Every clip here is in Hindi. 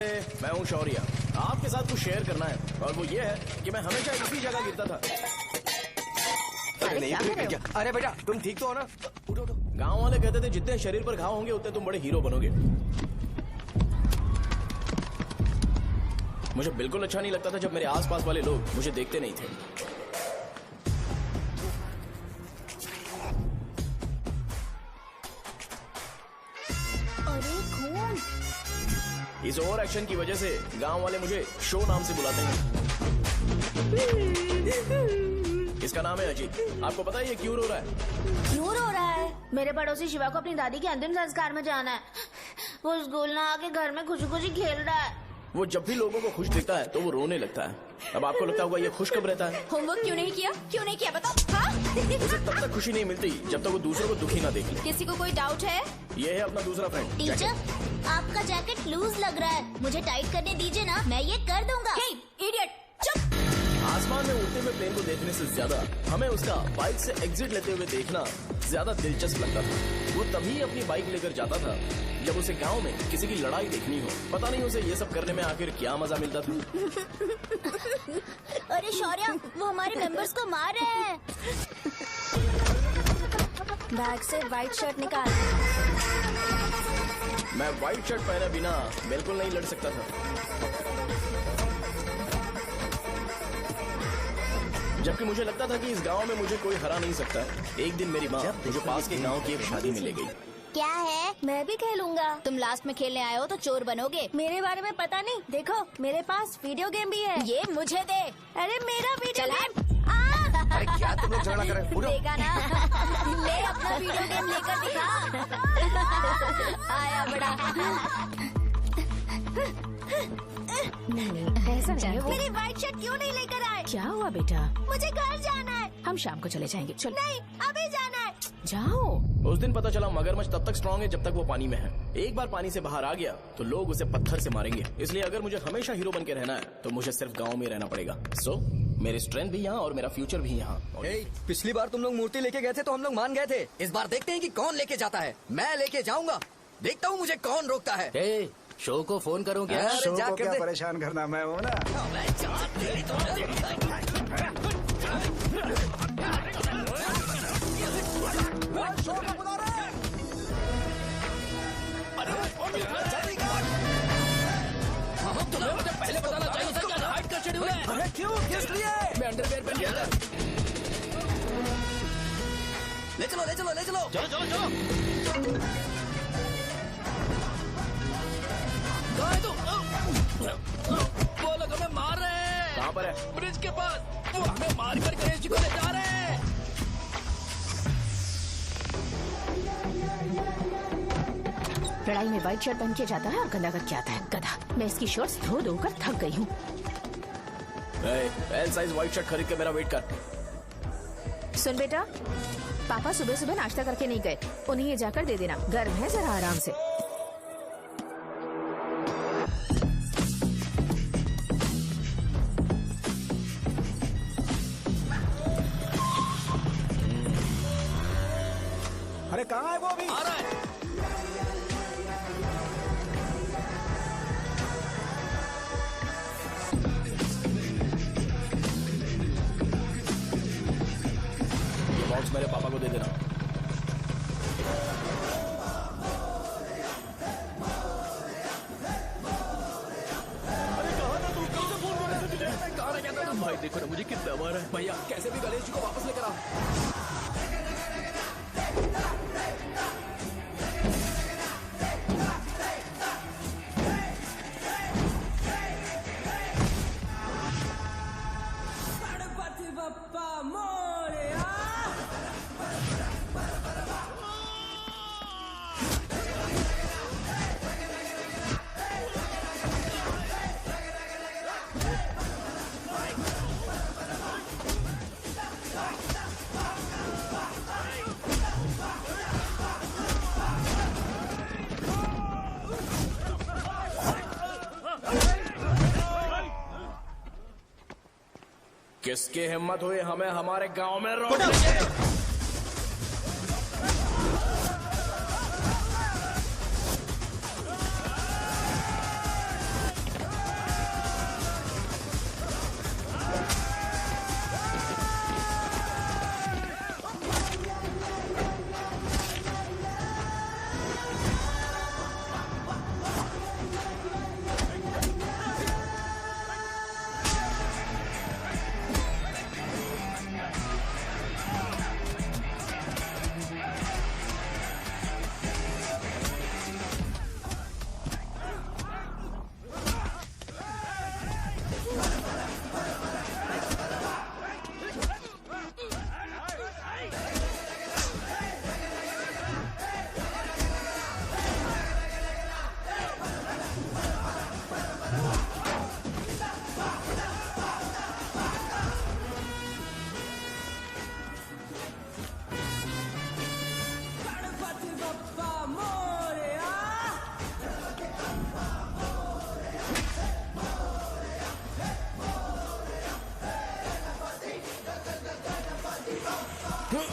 मैं हूँ शौर्य। आपके साथ कुछ शेयर करना है और वो ये है कि मैं हमेशा इसी जगह गिरता था। अरे बेटा तुम ठीक तो हो ना? उठो उठो। गांव वाले कहते थे जितने शरीर पर घाव होंगे उतने तुम बड़े हीरो बनोगे। मुझे बिल्कुल अच्छा नहीं लगता था जब मेरे आसपास वाले लोग मुझे देखते नहीं थे। इस ओवर एक्शन की वजह से गांव वाले मुझे शो नाम से बुलाते हैं। इसका नाम है अजीत। आपको पता है ये क्यों रो रहा है? क्यों रो रहा है? मेरे पड़ोसी शिवा को अपनी दादी के अंतिम संस्कार में जाना है। वो स्कूल ना आके घर में खुशी खुशी खेल रहा है। वो जब भी लोगों को खुश दिखता है तो वो रोने लगता है। अब आपको लगता होगा ये खुश कब रहता है? होमवर्क क्यों नहीं किया? क्यों नहीं किया बताओ? हाँ? उसे तब तक खुशी नहीं मिलती जब तक वो दूसरों को दुखी ना देख ले। किसी को कोई डाउट है? ये है अपना दूसरा फ्रेंड। टीचर आपका जैकेट लूज लग रहा है, मुझे टाइट करने दीजिए ना, मैं ये कर दूंगा। हे इडियट, चुप। आसमान में उड़ते हुए प्लेन को देखने से ज्यादा हमें उसका बाइक से एग्जिट लेते हुए देखना ज्यादा दिलचस्प लगता था। वो तभी अपनी बाइक लेकर जाता था जब उसे गांव में किसी की लड़ाई देखनी हो। पता नहीं उसे ये सब करने में आखिर क्या मजा मिलता था। अरे शौर्य, वो हमारे मेंबर्स को मार रहे हैं। बैग से व्हाइट शर्ट निकाल। मैं व्हाइट शर्ट पहने बिना बिल्कुल नहीं लड़ सकता था, जबकि मुझे लगता था कि इस गांव में मुझे कोई हरा नहीं सकता। एक दिन मेरी माँ मुझे पास के गांव की एक शादी में ले गई। क्या है? मैं भी खेलूंगा। तुम लास्ट में खेलने आए हो तो चोर बनोगे। मेरे बारे में पता नहीं। देखो मेरे पास वीडियो गेम भी है। ये मुझे दे। अरे मेरा वीडियो गेम। अरे क्या तुम लोग झगड़ा कर रहे हो? देगा ना? ले अपना वीडियो गेम लेकर दिखा। आया बड़ा। नहीं ऐसा नहीं है। मेरी व्हाइट शर्ट क्यों नहीं लेकर आए? क्या हुआ बेटा? मुझे घर जाना है। हम शाम को चले जाएंगे। चल नहीं अभी जाना है। जाओ। उस दिन पता चला मगरमच्छ तब तक स्ट्रांग है जब तक वो पानी में है। एक बार पानी से बाहर आ गया तो लोग उसे पत्थर से मारेंगे। इसलिए अगर मुझे हमेशा हीरो बन के रहना है तो मुझे सिर्फ गाँव में रहना पड़ेगा। सो मेरी स्ट्रेंथ भी यहाँ और मेरा फ्यूचर भी यहाँ। पिछली बार तुम लोग मूर्ति लेके गए थे तो हम लोग मान गए थे। इस बार देखते हैं कि कौन लेके जाता है। मैं लेके जाऊंगा, देखता हूँ मुझे कौन रोकता है। शो को फोन करूं क्या? शो को क्या परेशान करना, मैं हूँ ना। पहले बताना चाहिए था क्या हाइट का शेड्यूल है। अरे क्यों? किस लिए? मैं अंडरवेयर पहन गया था। ले चलो ले चलो ले चलो। चलो चलो चलो। वो लोग हमें मार रहे हैं। कहाँ पर है? ब्रिज के पास। वो हमें मार कर गणेश जी को ले जा रहे हैं। लड़ाई में व्हाइट शर्ट पहन के जाता है और गंदा करके आता है। गधा। मैं इसकी शर्ट्स धो धोकर थक गई हूँ। एल साइज व्हाइट शर्ट खरीद के मेरा वेट कर। सुन बेटा, पापा सुबह सुबह नाश्ता करके नहीं गए। उन्हें ये जाकर दे देना। गर्म है, जरा आराम से। अरे कहाँ है वो अभी? आ रहा है। ये बॉक्स मेरे पापा को दे देना। भाई देखो ना मुझे कितना मारा है। भैया कैसे भी गणेश जी को वापस लेकर आओ। किसकी हिम्मत हुई हमें हमारे गांव में रोकने?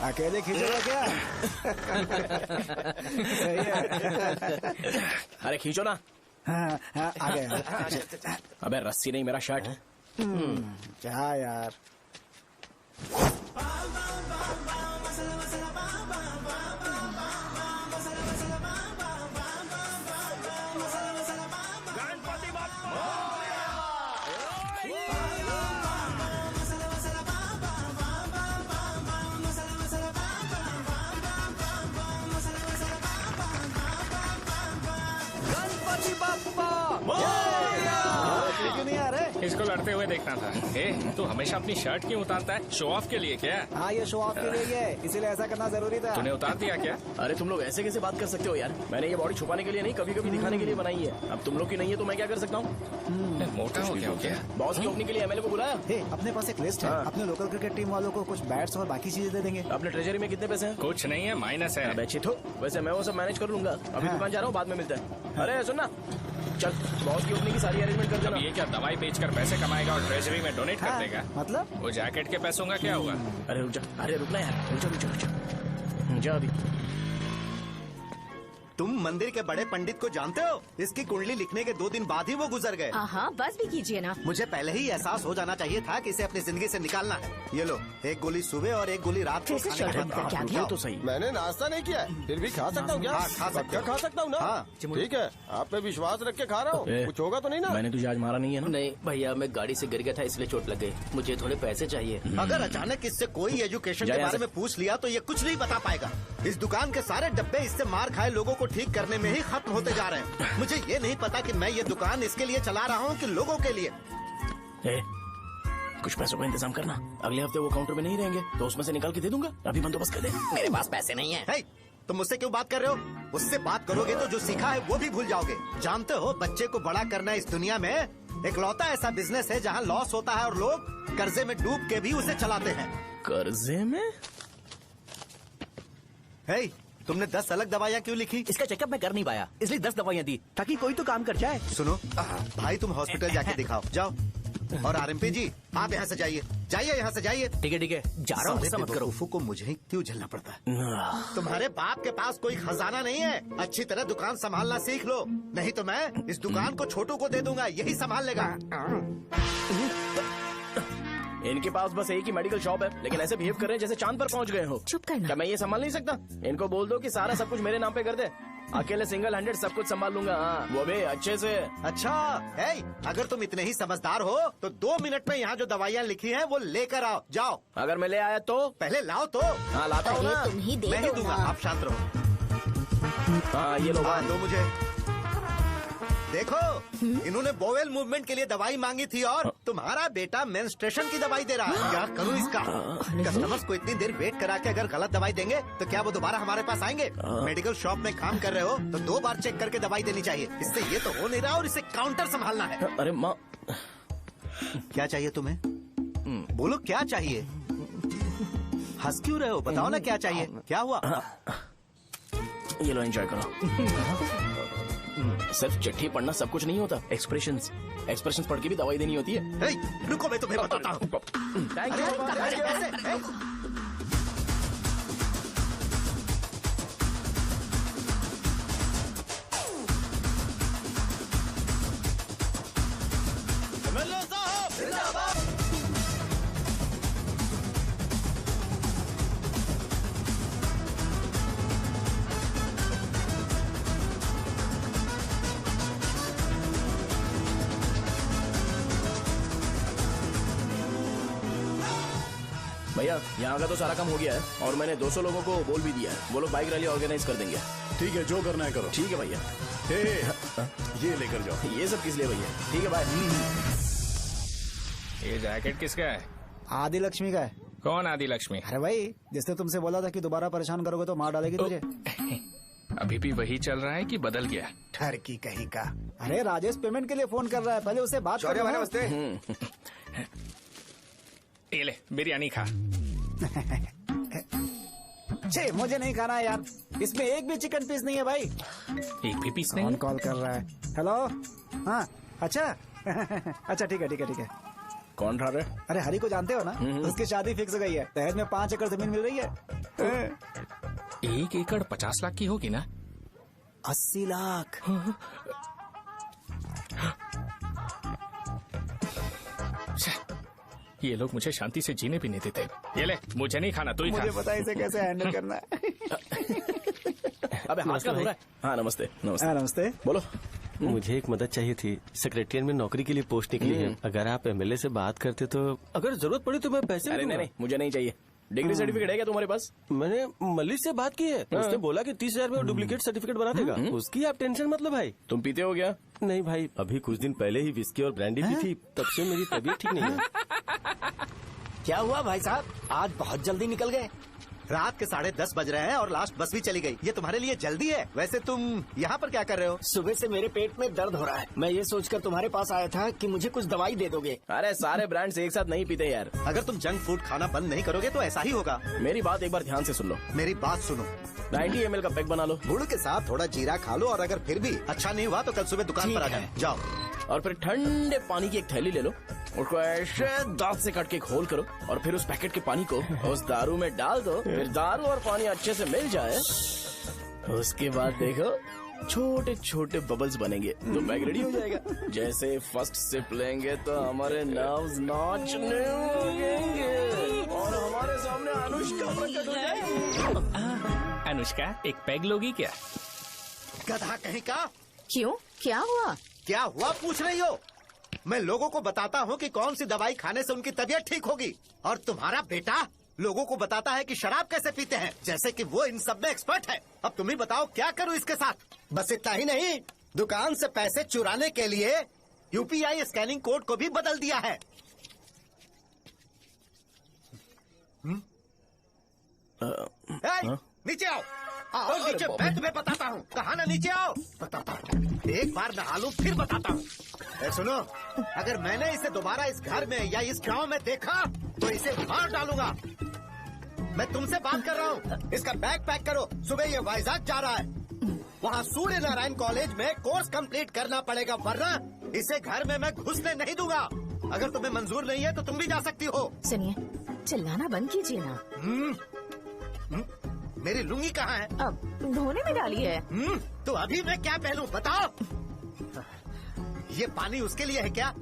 अकेले खींचोगे क्या? सही है। अरे खींचो ना। हाँ, हाँ, आ गए। अबे रस्सी नहीं, मेरा शर्ट। क्या यार? गणपति बाप्पा। क्यों नहीं आ रहे? इसको लड़ते हुए देखना था। ए, तू हमेशा अपनी शर्ट क्यों उतारता है? शो ऑफ के लिए क्या? हाँ, ये शो ऑफ के लिए ही है, इसीलिए ऐसा करना जरूरी था। तूने उतार दिया क्या? अरे तुम लोग ऐसे कैसे बात कर सकते हो यार? मैंने ये बॉडी छुपाने के लिए नहीं, कभी कभी दिखाने के लिए बनाई है। अब तुम लोग की नहीं है तो मैं क्या कर सकता हूँ? मोटा हो गया हो क्या? बॉस की ओपनिंग के लिए एमएलए को बुलाया। हे, अपने पास एक लिस्ट है। हाँ। अपने लोकल क्रिकेट टीम वालों को कुछ बैट्स और बाकी चीजें दे देंगे। अपने ट्रेजरी में कितने पैसे हैं? कुछ नहीं है, माइनस है। अबे चिथो, वैसे मैं वो सब मैनेज कर लूंगा। अभी हाँ। दुकान जा रहा हूँ, बाद में मिलते हैं। अरे सुनना, चल बॉस की ओपनिंग की सारी अरेंजमेंट कर अब देना। ये क्या दवाई बेचकर पैसे कमाएगा और ट्रेजरी में डोनेट कर हाँ, देगा? मतलब? वो जैकेट के पैसों का क्या हुआ? अरे रुक जा, अरे रुकना यार, रुक जा अभी। तुम मंदिर के बड़े पंडित को जानते हो? इसकी कुंडली लिखने के 2 दिन बाद ही वो गुजर गए। हाँ, बस भी कीजिए ना। मुझे पहले ही एहसास हो जाना चाहिए था कि इसे अपनी जिंदगी से निकालना है। ये लो, एक गोली सुबह और एक गोली रात को फिर से खाने के शर्ट बाद का क्या खाओ। किया? तो सही। मैंने नाश्ता नहीं किया है, फिर भी खा सकता हूँ क्या? हाँ, खा सकते पक्का हो। खा सकता हूँ ना? हाँ। ठीक है, आप पे विश्वास रख के खा रहा हूँ। ए, कुछ होगा तो नहीं ना? मैंने तुझे आज मारा नहीं है ना? नहीं भैया, मैं गाड़ी से गिर गया था इसलिए चोट लग गई। मुझे थोड़े पैसे चाहिए। अगर अचानक इससे कोई एजुकेशन के जय बारे से। में पूछ लिया तो ये कुछ नहीं बता पाएगा। इस दुकान के सारे डब्बे इससे मार खाए लोगों को ठीक करने में ही खत्म होते जा रहे हैं। मुझे ये नहीं पता कि मैं ये दुकान इसके लिए चला रहा हूँ कि लोगों के लिए। ए, कुछ पैसों का इंतजाम करना। अगले हफ्ते वो काउंटर में नहीं रहेंगे तो उसमें से निकाल के दे दूंगा। अभी बंदोबस्त कर दे। मेरे पास पैसे नहीं है। हे, तुम मुझसे क्यों बात कर रहे हो? उससे बात करोगे तो जो सीखा है वो भी भूल जाओगे। जानते हो, बच्चे को बड़ा करना इस दुनिया में एकलौता ऐसा बिजनेस है जहाँ लॉस होता है और लोग कर्जे में डूब के भी उसे चलाते हैं। कर्जे में? हे, तुमने 10 अलग दवाइयाँ क्यों लिखी? इसका चेकअप मैं कर नहीं पाया, इसलिए 10 दवाइयाँ दी ताकि कोई तो काम कर जाए। सुनो भाई, तुम हॉस्पिटल जाके दिखाओ, जाओ। और आरएमपी जी, आप यहाँ से जाइए, जाइए यहाँ से जाइए। ठीक है, जा रहा हूँ, गुस्सा मत करो। बेवकूफों को मुझे ही क्यों झेलना पड़ता है? तुम्हारे बाप के पास कोई खजाना नहीं है। अच्छी तरह दुकान संभालना सीख लो, नहीं तो मैं इस दुकान को छोटू को दे दूंगा, यही संभाल लेगा। इनके पास बस एक ही मेडिकल शॉप है, लेकिन ऐसे बिहेव कर रहे हैं जैसे चांद पर पहुंच गए हो। चुप करना। क्या मैं ये संभाल नहीं सकता? इनको बोल दो कि सारा सब कुछ मेरे नाम पे कर दे। अकेले सिंगल हैंडेड सब कुछ संभाल लूंगा। हाँ, वो भी अच्छे से। अच्छा है, अगर तुम इतने ही समझदार हो तो 2 मिनट में यहाँ जो दवाइयाँ लिखी हैं वो लेकर आओ, जाओ। अगर मैं ले आया तो? पहले लाओ तो। हाँ लाता हूँ अरे ना। तुम ही दे मैं ही दो दूंगा, ना। आप शांत रहो। हाँ ये लो। हाँ, दो मुझे। देखो, इन्होंने बोवेल मूवमेंट के लिए दवाई मांगी थी और तुम्हारा बेटा मेंस्ट्रुएशन की दवाई दे रहा है। क्या करूं इसका? कस्टमर्स को इतनी देर वेट करा के अगर गलत दवाई देंगे तो क्या वो दोबारा हमारे पास आएंगे? मेडिकल शॉप में काम कर रहे हो तो 2 बार चेक करके दवाई देनी चाहिए। इससे ये तो हो नहीं रहा और इसे काउंटर संभालना है। अरे माँ, क्या चाहिए तुम्हें? बोलो क्या चाहिए? हंस क्यों रहे हो? बताओ ना क्या चाहिए? क्या हुआ? ये लो एंजॉय करो। सिर्फ चिट्ठी पढ़ना सब कुछ नहीं होता। एक्सप्रेशंस पढ़ के भी दवाई देनी होती है। हे, रुको, मैं तुम्हें बताता हूँ। Thank you. भैया यहाँ का तो सारा काम हो गया है और मैंने 200 लोगों को बोल भी दिया है। वो लोग बाइक रैली ऑर्गेनाइज कर देंगे। ठीक है, जो करना है करो। ठीक है भैया। ये लेकर जाओ। ये सब किस लिए भैया? ठीक है बाय। ये जैकेट किसका है? आदि लक्ष्मी का है। कौन आदि लक्ष्मी? अरे भाई, जिसने तुमसे बोला था कि दोबारा परेशान करोगे तो मार डालेगी तुझे। अभी भी वही चल रहा है कि बदल गया? ठरकी कहीं का। अरे राजेश पेमेंट के लिए फोन कर रहा है, पहले उससे बात करो। नमस्ते। ये ले बिरयानी खा। छे, मुझे नहीं खाना है यार, इसमें एक भी चिकन पीस नहीं है भाई। एक भी पीस नहीं? कौन कॉल कर रहा है? हेलो। हाँ अच्छा। अच्छा ठीक है ठीक है ठीक है। कौन रहा? अरे हरी को जानते हो ना? उसकी शादी फिक्स हो गई है। दहेज में 5 एकड़ जमीन मिल रही है। 1 एकड़ 50 लाख की होगी ना? 80 लाख। ये लोग मुझे शांति से जीने भी नहीं देते। ये ले, मुझे नहीं खाना, तू ही खा। मुझे पता है इसे कैसे हैंडल करना है। अबे हाथ का हो रहा है। हाँ नमस्ते। नमस्ते। नमस्ते। बोलो। मुझे एक मदद चाहिए थी। सेक्रेटरिएट में नौकरी के लिए पोस्ट निकली है। अगर आप एमएलए से बात करते तो अगर जरूरत पड़ी तो मैं पैसे अरे नहीं, मुझे नहीं चाहिए। डिग्री सर्टिफिकेट है क्या तुम्हारे पास? मैंने मलिक से बात की है। उसने बोला कि 30,000 में वो डुप्लीकेट सर्टिफिकेट बना देगा। उसकी आप टेंशन मत लो भाई। तुम पीते हो क्या? नहीं भाई, अभी कुछ दिन पहले ही विस्की और ब्रांडी पी थी, तब से मेरी तबीयत ठीक नहीं है। क्या हुआ भाई साहब, आज बहुत जल्दी निकल गए? रात के 10:30 बज रहे हैं और लास्ट बस भी चली गई। ये तुम्हारे लिए जल्दी है। वैसे तुम यहाँ पर क्या कर रहे हो? सुबह से मेरे पेट में दर्द हो रहा है। मैं ये सोचकर तुम्हारे पास आया था कि मुझे कुछ दवाई दे दोगे। अरे सारे ब्रांड्स एक साथ नहीं पीते यार। अगर तुम जंक फूड खाना बंद नहीं करोगे तो ऐसा ही होगा। मेरी बात एक बार ध्यान से सुन लो। मेरी बात सुनो। 90 ml का पैक बना लो। गुड़ के साथ थोड़ा जीरा खा लो और अगर फिर भी अच्छा नहीं हुआ तो कल सुबह दुकान पर आ जाओ। और फिर ठंडे पानी की एक थैली ले लो, उसको ऐसे दांत से काट के घोल करो और फिर उस पैकेट के पानी को उस दारू में डाल दो। फिर दारू और पानी अच्छे से मिल जाए, उसके बाद देखो छोटे छोटे बबल्स बनेंगे तो पैक रेडी हो जाएगा। जैसे फर्स्ट सिप लेंगे तो हमारे नर्व्स नाचने लगेंगे और हमारे सामने अनुष्का प्रकट हो जाएगी। अनुष्का, एक पैग लोगी क्या? गधा कहीं का। क्यों, क्या हुआ? क्या हुआ पूछ रही हो? मैं लोगों को बताता हूँ कि कौन सी दवाई खाने से उनकी तबीयत ठीक होगी, और तुम्हारा बेटा लोगों को बताता है कि शराब कैसे पीते हैं, जैसे कि वो इन सब में एक्सपर्ट है। अब तुम ही बताओ क्या करूँ इसके साथ? बस इतना ही नहीं, दुकान से पैसे चुराने के लिए यूपीआई स्कैनिंग कोड को भी बदल दिया है। नीचे आओ, आओ नीचे, मैं तुम्हें बताता हूँ। कहा ना नीचे आओ, बताता हूँ। एक बार नहा लूं फिर बताता हूँ। सुनो, अगर मैंने इसे दोबारा इस घर में या इस गांव में देखा तो इसे मार डालूंगा। मैं तुमसे बात कर रहा हूँ। इसका बैग पैक करो, सुबह ये वाइजाग जा रहा है। वहाँ सूर्य नारायण कॉलेज में कोर्स कंप्लीट करना पड़ेगा, वरना इसे घर में मैं घुसने नहीं दूंगा। अगर तुम्हें मंजूर नहीं है तो तुम भी जा सकती हो। सुनिए, चिल्लाना बंद कीजिए ना। मेरी लुंगी कहाँ है? अब धोने में डाली है। तो अभी मैं क्या पहनूं बताओ? ये पानी उसके लिए है क्या?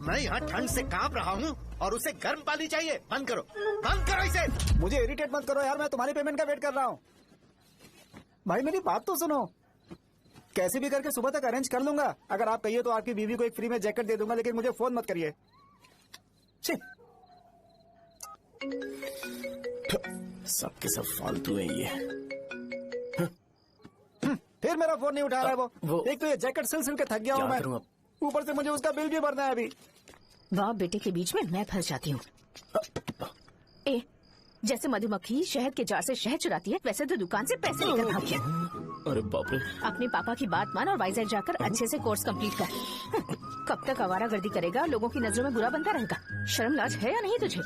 मैं यहाँ ठंड से कांप रहा हूँ और उसे गर्म पानी चाहिए। बंद करो, बंद करो इसे। मुझे इरिटेट मत करो यार, मैं तुम्हारी पेमेंट का वेट कर रहा हूँ। भाई मेरी बात तो सुनो, कैसे भी करके सुबह तक अरेंज कर लूंगा। अगर आप कहिए तो आपकी बीवी को एक फ्री में जैकेट दे दूंगा, लेकिन मुझे फोन मत करिए। सबके सब फालतू है ये। फिर मेरा फोन नहीं उठा रहा है वो। एक तो ये जैकेट सिल सिल के थक गया हूँ मैं, ऊपर से मुझे उसका बिल भी भरना है अभी। बाप बेटे के बीच में मैं फंस जाती हूँ। ए, जैसे मधुमक्खी शहद के जार से शहद चुराती है, वैसे तो दुकान से पैसे लेकर भाग गया। अरे बाप रे। अपने पापा की बात मान और वाइजैक जाकर अच्छे से कोर्स कंप्लीट कर। कब तक आवारागर्दी करेगा, लोगों की नजरों में बुरा बनता रहेगा। शर्म लाज है या नहीं तुझे?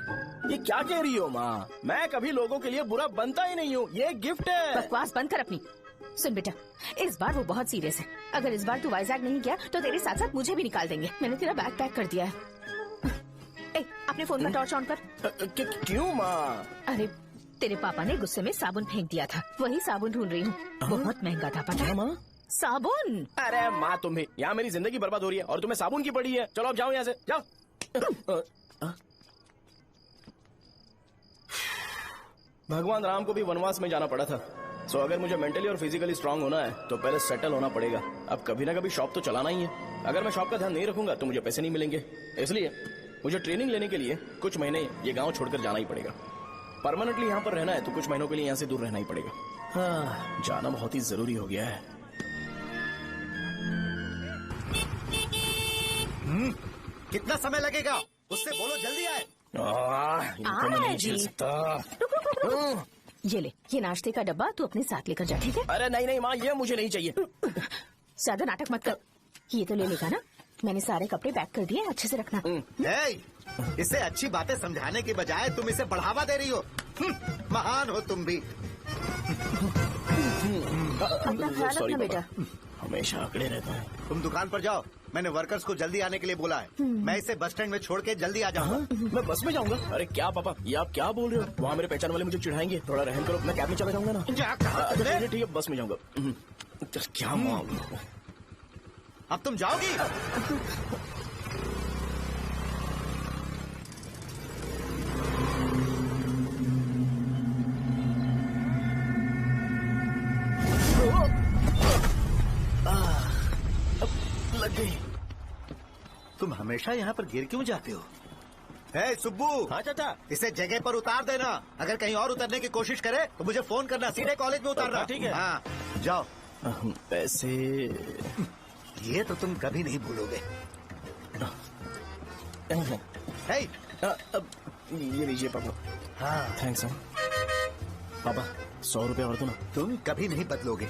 ये क्या कह रही हो माँ? मैं कभी लोगों के लिए बुरा बनता ही नहीं हूँ, ये गिफ्ट है। बकवास बंद कर अपनी। सुन बेटा, इस बार वो बहुत सीरियस है। अगर इस बार तू वाइजैक नहीं गया तो तेरे साथ साथ मुझे भी निकाल देंगे। मैंने तेरा बैग पैक कर दिया है। ए, अपने फोन का टॉर्च ऑन कर। क्यों माँ? अरे तेरे पापा ने गुस्से में साबुन फेंक दिया था, वही साबुन ढूंढ रही हूँ। बहुत महंगा था, पता है माँ? साबुन। अरे माँ तुम भी, यहाँ मेरी जिंदगी बर्बाद हो रही है और तुम्हें साबुन की पड़ी है। चलो अब जाओ यहाँ से, जाओ। भगवान राम को भी वनवास में जाना पड़ा था। सो अगर मुझे मेंटली और फिजिकली स्ट्रांग होना है तो पहले सेटल होना पड़ेगा। अब कभी ना कभी शॉप तो चलाना ही है। अगर मैं शॉप का ध्यान नहीं रखूंगा तो मुझे पैसे नहीं मिलेंगे। इसलिए मुझे ट्रेनिंग लेने के लिए कुछ महीने ये गांव छोड़कर जाना ही पड़ेगा। परमानेंटली यहाँ पर रहना है तो कुछ महीनों के लिए यहाँ से दूर रहना ही पड़ेगा। हाँ, जाना बहुत ही जरूरी हो गया है। कितना समय लगेगा? उससे बोलो जल्दी आए। इनको मैं नहीं झेल सकता। ये ले, ये नाश्ते का डब्बा तू अपने साथ लेकर जा, ठीक है? अरे नहीं नहीं माँ, ये मुझे नहीं चाहिए। ज्यादा नाटक मत कर, ये तो ले लेगा ना? मैंने सारे कपड़े पैक कर दिए, अच्छे से रखना। इसे अच्छी बातें समझाने की बजाय तुम इसे बढ़ावा दे रही हो। महान हो तुम भी। अपना ख्याल रखना बेटा। हमेशा आंकड़े रहता है। तुम दुकान पर जाओ, मैंने वर्कर्स को जल्दी आने के लिए बोला है। मैं इसे बस स्टैंड में छोड़ के जल्दी आ जाऊंगा। मैं बस में जाऊंगा? अरे क्या पापा, ये आप क्या बोल रहे हो? वहाँ मेरे पहचान वाले मुझे चिढ़ाएंगे। थोड़ा रहम करो, मैं कैब में चला जाऊंगा ना। अच्छा ठीक है, बस में जाऊंगा। क्या मामला? अब तुम जाओगी? लग गई। तुम हमेशा यहाँ पर गिर क्यों जाते हो? हे सुब्बू। हाँ चाचा। इसे जगह पर उतार देना। अगर कहीं और उतरने की कोशिश करे तो मुझे फोन करना, सीधे कॉलेज में उतारना। ठीक है। हाँ जाओ। पैसे ये तो तुम कभी नहीं भूलोगे। हे, ये लीजिए पापा। हाँ थैंक्स पापा, 100 रुपए और दो ना। तुम कभी नहीं बदलोगे।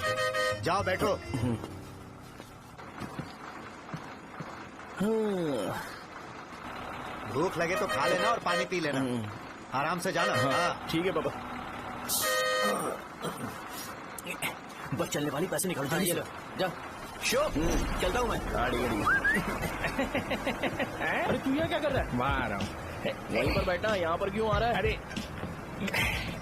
जाओ बैठो। भूख लगे तो खा लेना और पानी पी लेना। आराम से जाना। हाँ ठीक है पापा। बस चलने वाली पैसे निकाल दो। जा शो चलता हूँ मैं। अरे तू यहाँ क्या कर रहा है? वहाँ रहा हूँ। वहीं पर बैठा, यहाँ पर क्यों आ रहा है? अरे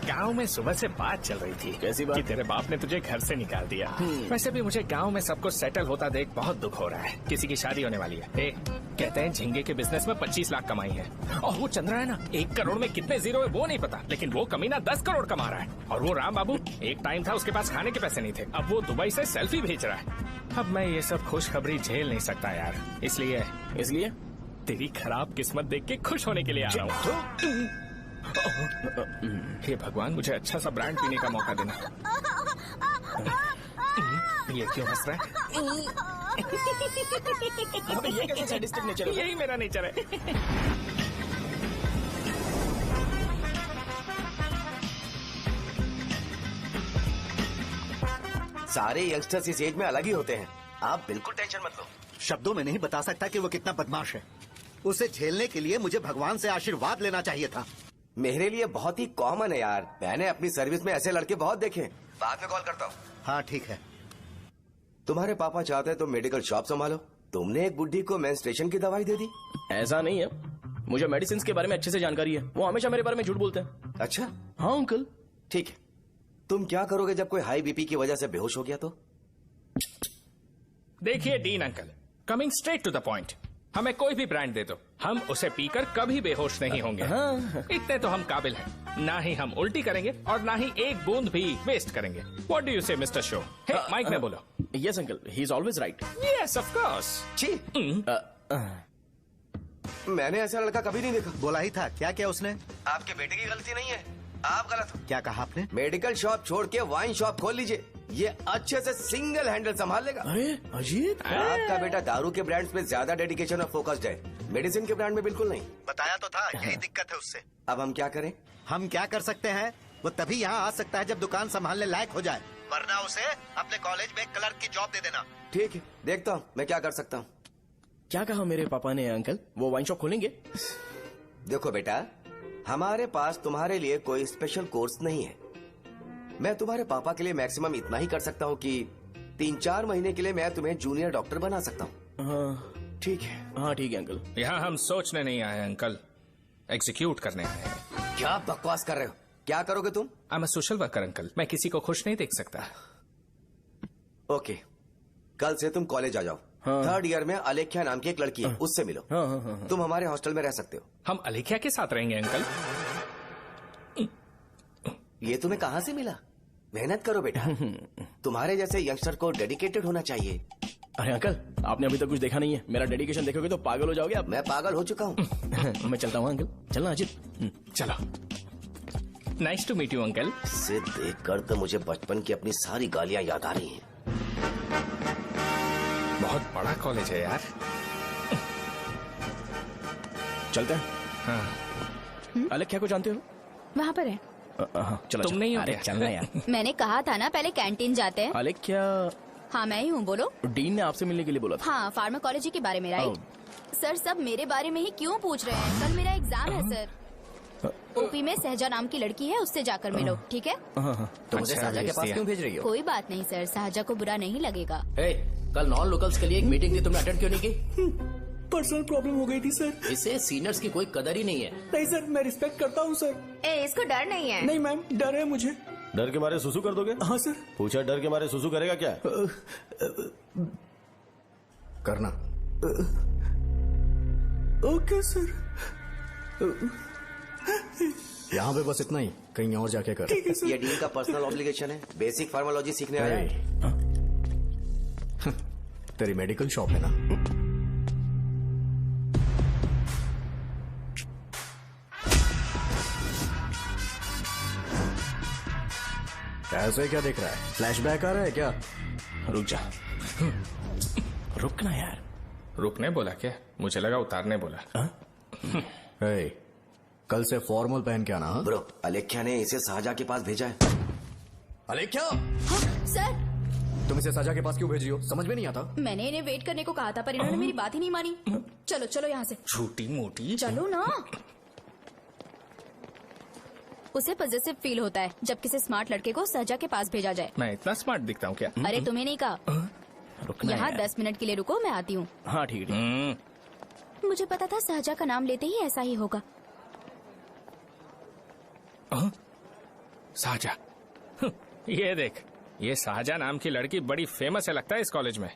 गांव में सुबह से बात चल रही थी। कैसी बात? कि तेरे बाप ने तुझे घर से निकाल दिया। वैसे भी मुझे गांव में सबको सेटल होता देख बहुत दुख हो रहा है। किसी की शादी होने वाली है। कहते हैं झींगे के बिजनेस में 25 लाख कमाई है। और वो चंद्रा है ना, 1 करोड़ में कितने जीरो है वो नहीं पता, लेकिन वो कमीना 10 करोड़ कमा रहा है। और वो राम बाबू, एक टाइम था उसके पास खाने के पैसे नहीं थे, अब वो दुबई से सेल्फी भेज रहा है। अब मैं ये सब खुशखबरी झेल नहीं सकता यार, इसलिए तेरी खराब किस्मत देख के खुश होने के लिए आ रहा हूँ। हे भगवान, मुझे अच्छा सा ब्रांड पीने का मौका देना। ये क्यों हंस रहा है? ये कैसे सैडिस्टिक नेचर है? यही मेरा नेचर है। सारे यंगस्टर्स इस एज में अलग ही होते हैं। आप बिल्कुल टेंशन मत लो। शब्दों में नहीं बता सकता कि वो कितना बदमाश है। उसे झेलने के लिए मुझे भगवान से आशीर्वाद लेना चाहिए था। मेरे लिए बहुत ही कॉमन है यार। मैंने अपनी सर्विस में ऐसे लड़के बहुत देखे। बाद में कॉल करता हूँ। हाँ ठीक है। तुम्हारे पापा चाहते हैं तुम मेडिकल शॉप संभालो। तुमने एक बुढ़ी को मेंस्ट्रुएशन की दवाई दे दी। ऐसा नहीं है, मुझे मेडिसिन के बारे में अच्छे से जानकारी है। वो हमेशा मेरे बारे में झूठ बोलते हैं। अच्छा हाँ अंकल। ठीक है, तुम क्या करोगे जब कोई हाई बीपी की वजह से बेहोश हो गया तो? देखिए Dean uncle, coming straight to the point, हमें कोई भी ब्रांड दे दो, हम उसे पीकर कभी बेहोश नहीं होंगे। इतने तो हम काबिल हैं। ना ही हम उल्टी करेंगे और ना ही एक बूंद भी वेस्ट करेंगे। व्हाट डू यू से मिस्टर शो? हे माइक में बोलो। Yes uncle, he is always right. Yes of course. मैंने ऐसा लड़का कभी नहीं देखा। बोला ही था। क्या क्या उसने? आपके बेटे की गलती नहीं है, आप गलत हो। क्या कहा आपने? मेडिकल शॉप छोड़ के वाइन शॉप खोल लीजिए, ये अच्छे से सिंगल हैंडल संभाल लेगा। अरे अजीब। आपका बेटा दारू के ब्रांड्स पे ज्यादा डेडिकेशन और फोकस्ड है, मेडिसिन के ब्रांड में बिल्कुल नहीं। बताया तो था, यही दिक्कत है उससे। अब हम क्या करें? हम क्या कर सकते हैं? वो तभी यहाँ आ सकता है जब दुकान संभालने लायक हो जाए, वरना उसे अपने कॉलेज में क्लर्क की जॉब दे देना। ठीक है, देखता हूँ मैं क्या कर सकता हूँ। क्या कहा मेरे पापा ने अंकल? वो वाइन शॉप खोलेंगे? देखो बेटा, हमारे पास तुम्हारे लिए कोई स्पेशल कोर्स नहीं है। मैं तुम्हारे पापा के लिए मैक्सिमम इतना ही कर सकता हूँ कि 3-4 महीने के लिए मैं तुम्हें जूनियर डॉक्टर बना सकता हूँ। हाँ ठीक है। हाँ ठीक है अंकल। यहाँ हम सोचने नहीं आए अंकल, एग्जीक्यूट करने आए हैं। क्या बकवास कर रहे हो? क्या करोगे तुम? I am a social worker uncle, मैं किसी को खुश नहीं देख सकता। ओके, कल से तुम कॉलेज आ जाओ। हाँ। 3rd ईयर में अलेख्या नाम की एक लड़की है, उससे मिलो। हाँ, हाँ, हाँ, हाँ। तुम हमारे हॉस्टल में रह सकते हो। हम अलेख्या के साथ रहेंगे अंकल। ये तुम्हें कहाँ से मिला? मेहनत करो बेटा, तुम्हारे जैसे यंगस्टर को डेडिकेटेड होना चाहिए। अरे अंकल, आपने अभी तक कुछ देखा नहीं है। मेरा डेडिकेशन देखोगे तो पागल हो जाओगे आप। मैं पागल हो चुका हूँ। मैं चलता हूँ अंकल। चलना अजित। चलो, nice to meet you uncle. इसे देखकर तो मुझे बचपन की अपनी सारी गालियाँ याद आ रही हैं। बहुत बड़ा कॉलेज है यार। चलते हैं। हाँ। अलेख्या को जानते हो? वहाँ पर है। चलो तुम नहीं हो अरे क्या? चलना यार। मैंने कहा था ना पहले कैंटीन जाते हैं। अलेख्या, हाँ मैं ही हूँ, बोलो। डीन ने आपसे मिलने के लिए बोला था। हाँ, फार्माकोलॉजी के बारे में, राइट? सर सब मेरे बारे में ही क्यों पूछ रहे हैं? कल मेरा एग्जाम है सर। ओपी में सहजा नाम की लड़की है, उससे जाकर मिलो, ठीक है? तो मुझे अच्छा, साजा के भेज पास दिया। क्यों भेज रही हो? कोई बात नहीं सर, सहजा को बुरा नहीं लगेगा। कल नॉन लोकल्स के लिए एक मीटिंग थी, तुमने अटेंड क्यों नहीं की? पर्सनल प्रॉब्लम हो गई थी सर। इससे सीनियर्स की कोई कदर ही नहीं है। नहीं सर, मैं रिस्पेक्ट करता हूँ सर। इसको डर नहीं है। नहीं मैम, डर है मुझे। डर के मारे सुसु कर दोगे? हाँ सर। पूछा डर के मारे सुसु करेगा क्या? करना। Okay sir. यहाँ पे बस इतना ही, कहीं और जाके कर। ये डीन का पर्सनल ऑब्लिगेशन है, बेसिक फार्मोलॉजी सीखने आया है। तेरी मेडिकल शॉप है ना? ऐसे क्या देख रहा है? फ्लैशबैक आ रहा है क्या? रुक जा। रुकना यार। रुकने बोला क्या? मुझे लगा उतारने बोला। hey, कल से फॉर्मल पहन के आना। ब्रो, अलेख्या ने इसे शाहजहां के पास भेजा है। अलेख्या! हाँ, सर। तुम इसे शाहजहां के पास क्यों भेजी हो? समझ में नहीं आता। मैंने इन्हें वेट करने को कहा था, पर इन्होंने मेरी बात ही नहीं मानी। चलो चलो यहाँ से। छोटी मोटी। चलो ना। उसे पॉजिटिव फील होता है जब किसी स्मार्ट लड़के को शाहजहां के पास भेजा जाए। मैं इतना स्मार्ट दिखता हूँ क्या? अरे तुम्हें नहीं कहा। रुकना यहाँ यार। 10 मिनट के लिए रुको, मैं आती हूँ। हाँ ठीक है। मुझे पता था शाहजहां का नाम लेते ही ऐसा ही होगा। शाहजहां। ये देख, ये शाहजहां नाम की लड़की बड़ी फेमस है लगता है इस कॉलेज में।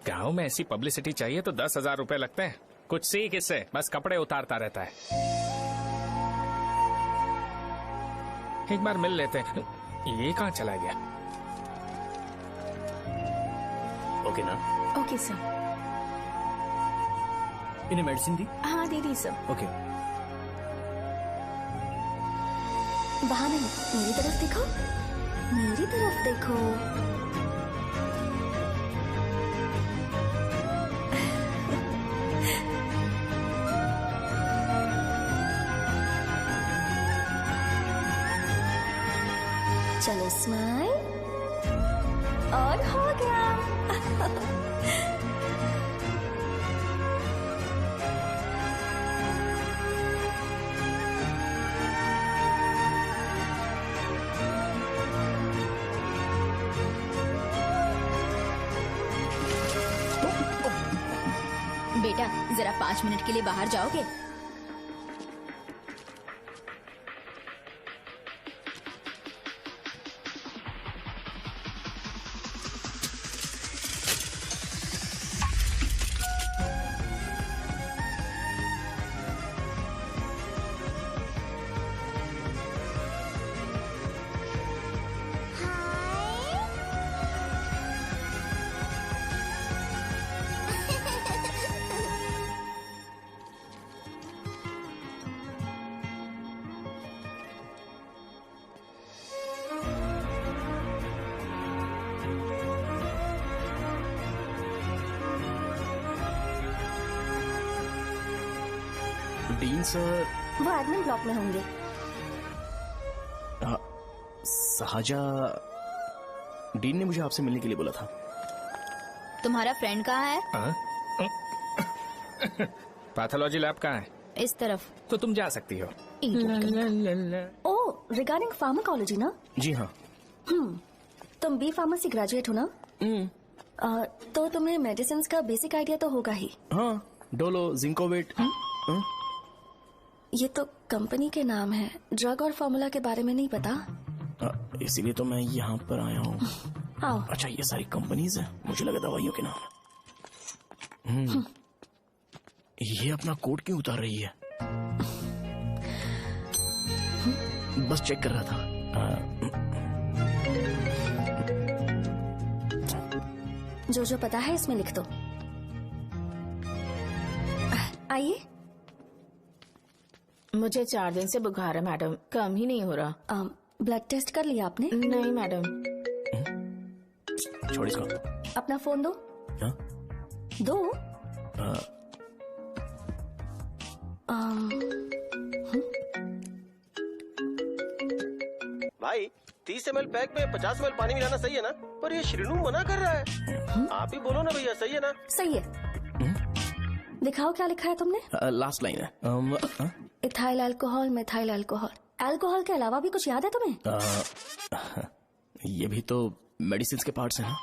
गांव में ऐसी पब्लिसिटी चाहिए तो 10,000 रुपए लगते हैं। कुछ सीख इससे, बस कपड़े उतारता रहता है। एक बार मिल लेते हैं। ये कहाँ चला गया? ओके ना? Okay sir. इन्हें मेडिसिन दी? हाँ दे दी सर। ओके। वहाँ नहीं, मेरी तरफ देखो, मेरी तरफ देखो। चलो स्माइल, और हो गया। बेटा, जरा 5 मिनट के लिए बाहर जाओगे? Dean sir. वो एडमिन ब्लॉक में होंगे। शाहजहां, डीन ने मुझे आपसे मिलने के लिए बोला था। तुम्हारा फ्रेंड कहाँ है? पैथोलॉजी लैब कहाँ है? इस तरफ। तो तुम जा सकती हो। ओ, रिगार्डिंग फार्माकोलॉजी ना? जी हाँ। तुम बी फार्मेसी ग्रेजुएट हो ना? तो तुम्हें मेडिसिन का बेसिक आइडिया तो होगा ही। हाँ, डोलो, जिंकोवेट। ये तो कंपनी के नाम है, ड्रग और फॉर्मूला के बारे में नहीं पता। इसीलिए तो मैं यहाँ पर आया हूँ। आओ। अच्छा, ये सारी कंपनीज है, मुझे लगा दवाइयों के नाम। ये अपना कोट क्यों उतार रही है? बस चेक कर रहा था। जो जो पता है इसमें लिख दो। आइए। मुझे 4 दिन से बुखार है मैडम, कम ही नहीं हो रहा। ब्लड टेस्ट कर लिया आपने? नहीं मैडम। छोड़ इसको। अपना फोन दो। हाँ? दो। भाई 30 ml पैक में 50 ml पानी मिलाना सही है ना? पर ये श्रीनू मना कर रहा है। आप ही बोलो ना भैया, सही है ना? सही है। दिखाओ क्या लिखा है तुमने? लास्ट लाइन है। Ethyl alcohol, methyl alcohol. Alcohol के अलावा भी कुछ याद है तुम्हें? ये भी तो मेडिसिन के पार्ट्स हैं ना?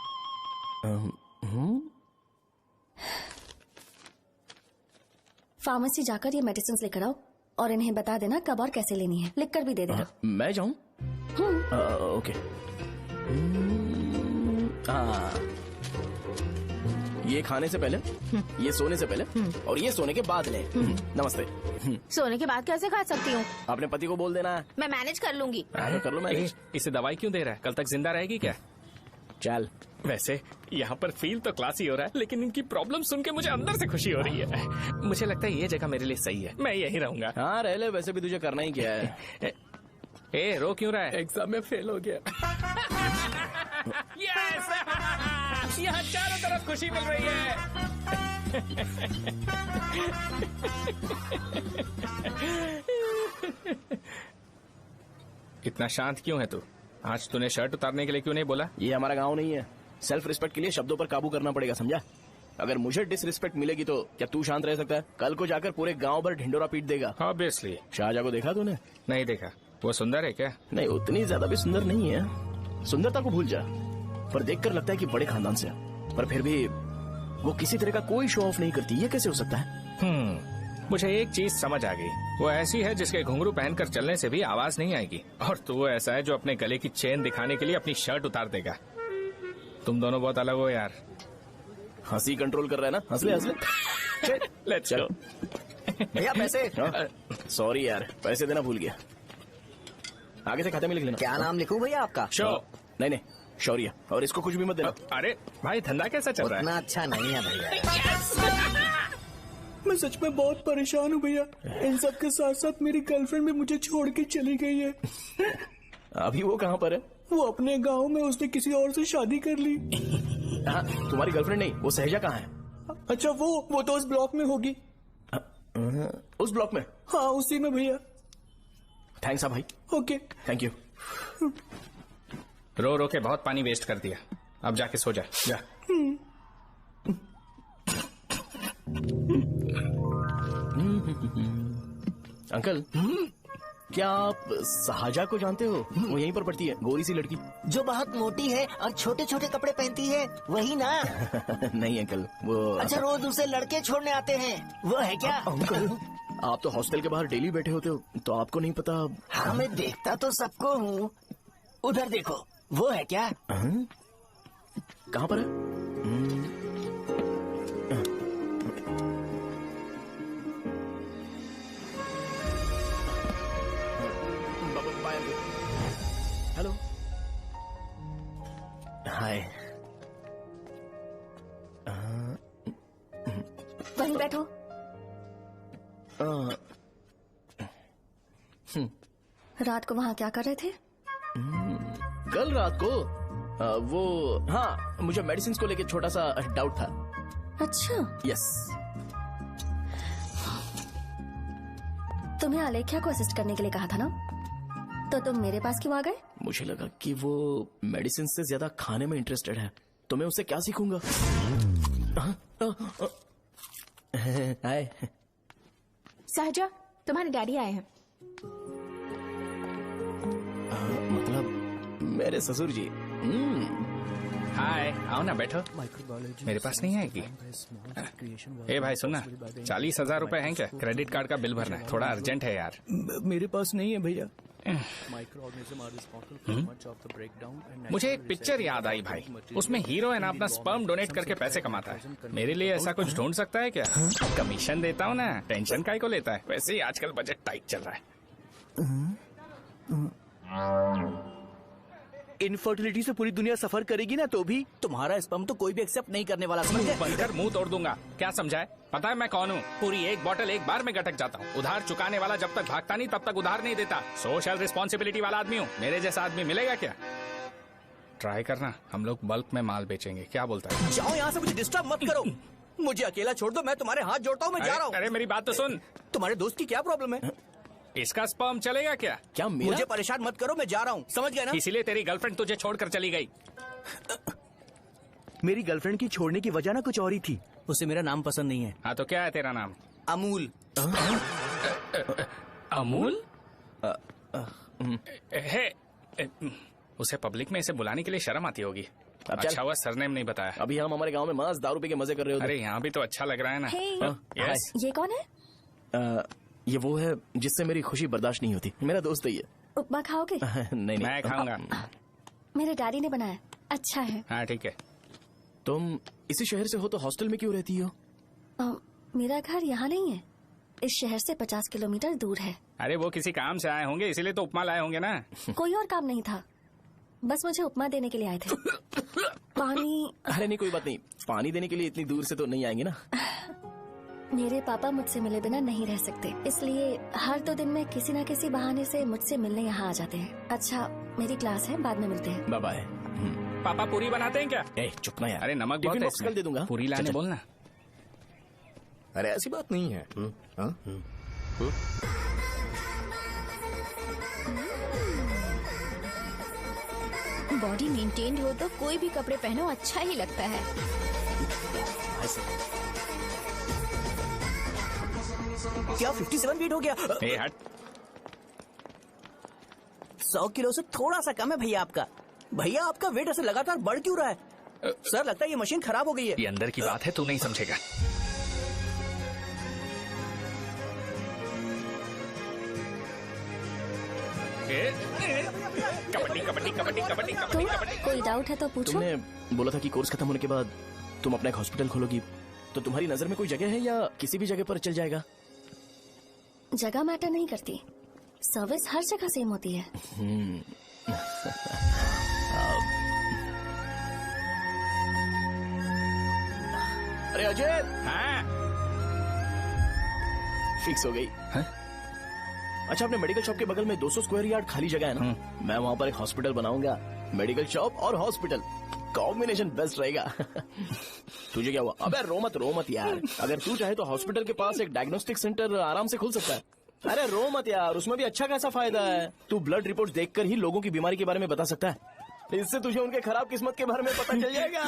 फार्मेसी जाकर ये मेडिसिन लेकर आओ और इन्हें बता देना कब और कैसे लेनी है, लिख कर भी दे देना। मैं जाऊं? ओके। ये खाने से पहले, ये सोने से पहले और ये सोने के बाद ले। नमस्ते। सोने के बाद कैसे खा सकती हूँ? अपने पति को बोल देना। मैं मैनेज कर लूंगी। कर लो मैनेज। इसे दवाई क्यों दे रहा है? कल तक जिंदा रहेगी क्या? चल। वैसे यहाँ पर फील तो क्लासी हो रहा है, लेकिन इनकी प्रॉब्लम सुन के मुझे अंदर से खुशी हो रही है। मुझे लगता है ये जगह मेरे लिए सही है, मैं यहीं रहूंगा। हाँ रह ले, वैसे भी तुझे करना ही क्या है। ए रो क्यों रहा है? एग्जाम में फेल हो गया। यस! यहाँ चारों तरफ खुशी मिल रही है। इतना शांत क्यों है तू? आज तूने शर्ट उतारने के लिए क्यों नहीं बोला? ये हमारा गांव नहीं है। सेल्फ रिस्पेक्ट के लिए शब्दों पर काबू करना पड़ेगा, समझा? अगर मुझे डिसरिस्पेक्ट मिलेगी तो क्या तू शांत रह सकता है? कल को जाकर पूरे गांव भर ढिंडोरा पीट देगा। ऑब्वियसली। शाहजहां को देखा तूने? नहीं देखा। वो सुंदर है क्या? नहीं, उतनी ज्यादा भी सुंदर नहीं है। सुंदरता को भूल जा, पर देखकर लगता है कि बड़े खानदान से है। पर फिर भी वो किसी तरह का कोई शो ऑफ नहीं करती। ये कैसे हो सकता है? मुझे एक चीज समझ आ गई। वो ऐसी है जिसके घुंघरू पहनकर चलने से भी आवाज नहीं आएगी, और तू ऐसा है जो अपने गले की चेन दिखाने के लिए अपनी शर्ट उतार देगा। तुम दोनों बहुत अलग हो यार। हंसी कंट्रोल कर रहा है ना? हंस ले, हंस ले। Let's go. भैया पैसे। सॉरी यार, पैसे देना भूल गया। आगे से खाते में लिख लेना। क्या नाम लिखूं भैया आपका? शो। नहीं, शौर्य। और इसको कुछ भी मत देना। अरे भाई, धंधा कैसा चल रहा है? उतना अच्छा नहीं है भैया। मैं सच में बहुत परेशान हूँ भैया। इन सब के साथ साथ मेरी गर्लफ्रेंड भी मुझे छोड़ के चली गई है। अभी वो कहाँ पर है? वो अपने गांव में, उसने किसी और से शादी कर ली। हाँ, तुम्हारी गर्लफ्रेंड नहीं, वो सहजा कहाँ है? अच्छा, वो तो उस ब्लॉक में होगी। उस ब्लॉक में? हाँ, उसी में भैया। थैंक्स भाई। Okay, thank you. रो रो के बहुत पानी वेस्ट कर दिया, अब जाके सो जा। जा। अंकल, क्या आप शाहजहां को जानते हो? वो यहीं पर पढ़ती है, गोरी सी लड़की जो बहुत मोटी है और छोटे छोटे कपड़े पहनती है, वही ना? नहीं अंकल, वो अच्छा, रोज उसे लड़के छोड़ने आते हैं, वो है क्या? अंकल, आप तो हॉस्टल के बाहर डेली बैठे होते हो, तो आपको नहीं पता? हाँ, मैं देखता तो सबको हूँ। उधर देखो, वो है क्या? कहाँ पर है? हेलो, हाय। वहीं बैठो। रात को वहाँ क्या कर रहे थे? कल रात को वो, हाँ, मुझे मेडिसिन को लेके छोटा सा डाउट था। अच्छा। यस। तुम्हें आलेख्या को असिस्ट करने के लिए कहा था ना, तो तुम मेरे पास क्यों आ गए? मुझे लगा कि वो मेडिसिन से ज्यादा खाने में इंटरेस्टेड है, तो मैं उससे क्या सीखूंगा? हाय। सहजा, तुम्हारे डैडी आए हैं। मतलब मेरे ससुर जी। हाय, आओ ना, बैठो। मेरे पास नहीं आएगी? ए भाई सुनना, 40,000 रुपए हैं क्या? क्रेडिट कार्ड का बिल भरना है, थोड़ा अर्जेंट है यार। मेरे पास नहीं है भैया। मुझे एक पिक्चर याद आई भाई, उसमें हीरो है ना अपना स्पर्म डोनेट करके पैसे कमाता है। मेरे लिए ऐसा कुछ ढूंढ सकता है क्या? कमीशन देता हूँ ना, टेंशन काहे को लेता है? वैसे ही आजकल बजट टाइट चल रहा है। इनफर्टिलिटी से पूरी दुनिया सफर करेगी ना, तो भी तुम्हारा स्पर्म तो कोई भी एक्सेप्ट नहीं करने वाला, समझ गए? बनकर मुंह तोड़ दूंगा। क्या समझा है? पता है मैं कौन हूँ? पूरी एक बोतल एक बार में गटक जाता हूँ। उधार चुकाने वाला जब तक भागता नहीं तब तक उधार नहीं देता। सोशल रिस्पॉन्सिबिलिटी वाला आदमी हूँ। मेरे जैसा आदमी मिलेगा क्या? ट्राई करना, हम लोग बल्क में माल बेचेंगे। क्या बोलता है? जाओ यहाँ से, मुझे डिस्टर्ब मत करो। मुझे अकेला छोड़ दो, मैं तुम्हारे हाथ जोड़ता हूँ, मैं जा रहा हूँ। अरे मेरी बात तो सुन। तुम्हारे दोस्त की क्या प्रॉब्लम है? इसका स्पर्म चलेगा क्या? क्या मेरा? मुझे परेशान मत करो, मैं जा रहा हूँ, समझ गए ना? इसीलिए तेरी गर्लफ्रेंड तुझे छोड़कर चली गई। मेरी गर्लफ्रेंड की छोड़ने की वजह ना कुछ और ही थी। उसे मेरा नाम पसंद नहीं है। हाँ तो क्या है तेरा नाम? अमूल। अमूल? है, उसे पब्लिक में इसे बुलाने के लिए शर्म आती होगी। अब चल। अच्छा हुआ सरनेम नहीं बताया। अभी हम हमारे गांव में मस्त दारू पी के मजे कर रहे होते। अरे यहाँ भी तो अच्छा लग रहा है ना। Hey. यस। ये कौन है? ये वो है जिससे मेरी खुशी बर्दाश्त नहीं होती। मेरा दोस्त है ये। उपमा खाओगे? नहीं मैं खाऊंगा। मेरे डैडी ने बनाया, अच्छा है। हाँ ठीक है। तुम इसी शहर से हो तो हॉस्टल में क्यों रहती हो? मेरा घर यहाँ नहीं है, इस शहर से 50 किलोमीटर दूर है। अरे वो किसी काम से आए होंगे इसीलिए तो उपमा लाए होंगे ना। कोई और काम नहीं था, बस मुझे उपमा देने के लिए आए थे। पानी? अरे नहीं कोई बात नहीं, पानी देने के लिए इतनी दूर से तो नहीं आएंगे ना। मेरे पापा मुझसे मिले बिना नहीं रह सकते, इसलिए हर 2 दिन में किसी न किसी बहाने से मुझसे मिलने यहाँ आ जाते हैं। अच्छा मेरी क्लास है, बाद में मिलते हैं। Bye bye. पापा पूरी बनाते हैं क्या? चुप ना यार। अरे नमक बहुत टिफिन है बॉक्स कल दे दूंगा। पूरी लाने बोलना। अरे ऐसी बात नहीं है। बॉडी मेंटेन्ड हो तो कोई भी कपड़े पहनो अच्छा ही लगता है। क्या 57 वेट हो गया? ए हट। 100 किलो से थोड़ा सा कम है भैया आपका। भैया आपका वेट ऐसे लगातार बढ़ क्यों रहा है? सर लगता है ये मशीन खराब हो गई है। ये अंदर की बात है, तू नहीं समझेगा। कबड्डी कबड्डी कबड्डी कबड्डी कबड्डी कबड्डी। कोई डाउट है तो पूछो। तुमने बोला था कि कोर्स खत्म होने के बाद तुम अपना एक हॉस्पिटल खोलोगी, तो तुम्हारी नजर में कोई जगह है या किसी भी जगह पर चल जाएगा? जगह मैटर नहीं करती, सर्विस हर जगह सेम होती है। अरे अजय। हाँ। फिक्स हो गई। अच्छा अपने मेडिकल शॉप के बगल में 200 स्क्वायर यार्ड खाली जगह है ना, मैं वहाँ पर एक हॉस्पिटल बनाऊंगा। मेडिकल शॉप और हॉस्पिटल कॉम्बिनेशन बेस्ट रहेगा। तुझे क्या हुआ? अबे रो मत यार। अगर तू चाहे तो हॉस्पिटल के पास एक डायग्नोस्टिक सेंटर आराम से खुल सकता है। अरे रो मत यार, उसमें भी अच्छा खासा फायदा है। तू ब्लड रिपोर्ट देखकर ही लोगों की बीमारी के बारे में बता सकता है। इससे तुझे उनके खराब किस्मत के बारे में पता चल जाएगा।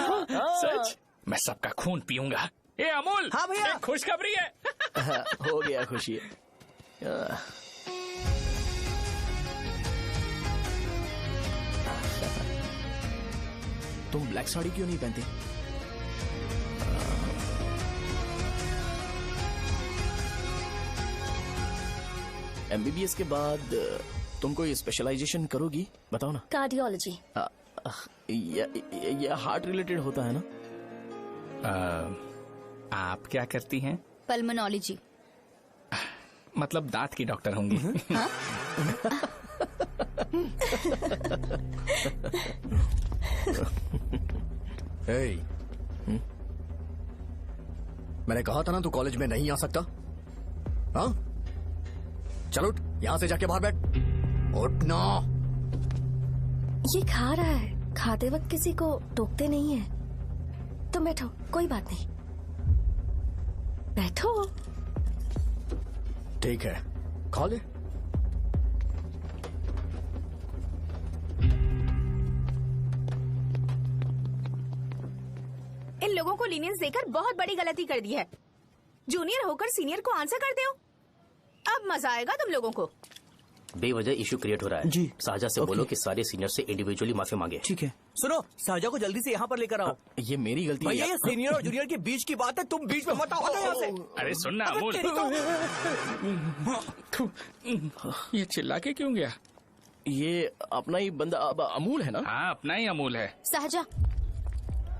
सच? मैं सबका खून पीऊंगा। ए अमूल। हाँ भैया। खुशखबरी है। हो गया खुशी। तुम ब्लैक साड़ी क्यों नहीं पहनते? एमबीबीएस के बाद तुम कोई स्पेशलाइजेशन करोगी? बताओ ना। कार्डियोलॉजी। ये हार्ट रिलेटेड होता है ना? आप क्या करती हैं? पल्मोनोलॉजी। मतलब दांत की डॉक्टर होंगी। हाँ? hey. मैंने कहा था ना तू कॉलेज में नहीं आ सकता। हाँ चल उठ, यहाँ से जाके बाहर बैठ। उठना। ये खा रहा है, खाते वक्त किसी को टोकते नहीं है। तुम बैठो, कोई बात नहीं, बैठो। ठीक है, खा ले। इन लोगों को लीनियंस देकर बहुत बड़ी गलती कर दी है। जूनियर होकर सीनियर को आंसर करते हो। अब मजा आएगा तुम लोगों को। बेवजह इशू क्रिएट हो रहा है जी। साजा से बोलो कि सारे सीनियर से इंडिविजुअली माफी मांगे। ठीक है। सुनो, साजा को जल्दी से यहाँ पर लेकर आओ। ये मेरी गलती है। भैया ये सीनियर और जूनियर के बीच की बात है, तुम बीच में मत आओ यहाँ से। अरे सुनना अमूल। ये चिल्ला के क्यों गया? ये अपना ही बंदा अमूल है ना? हाँ अपना ही अमूल है। साजा,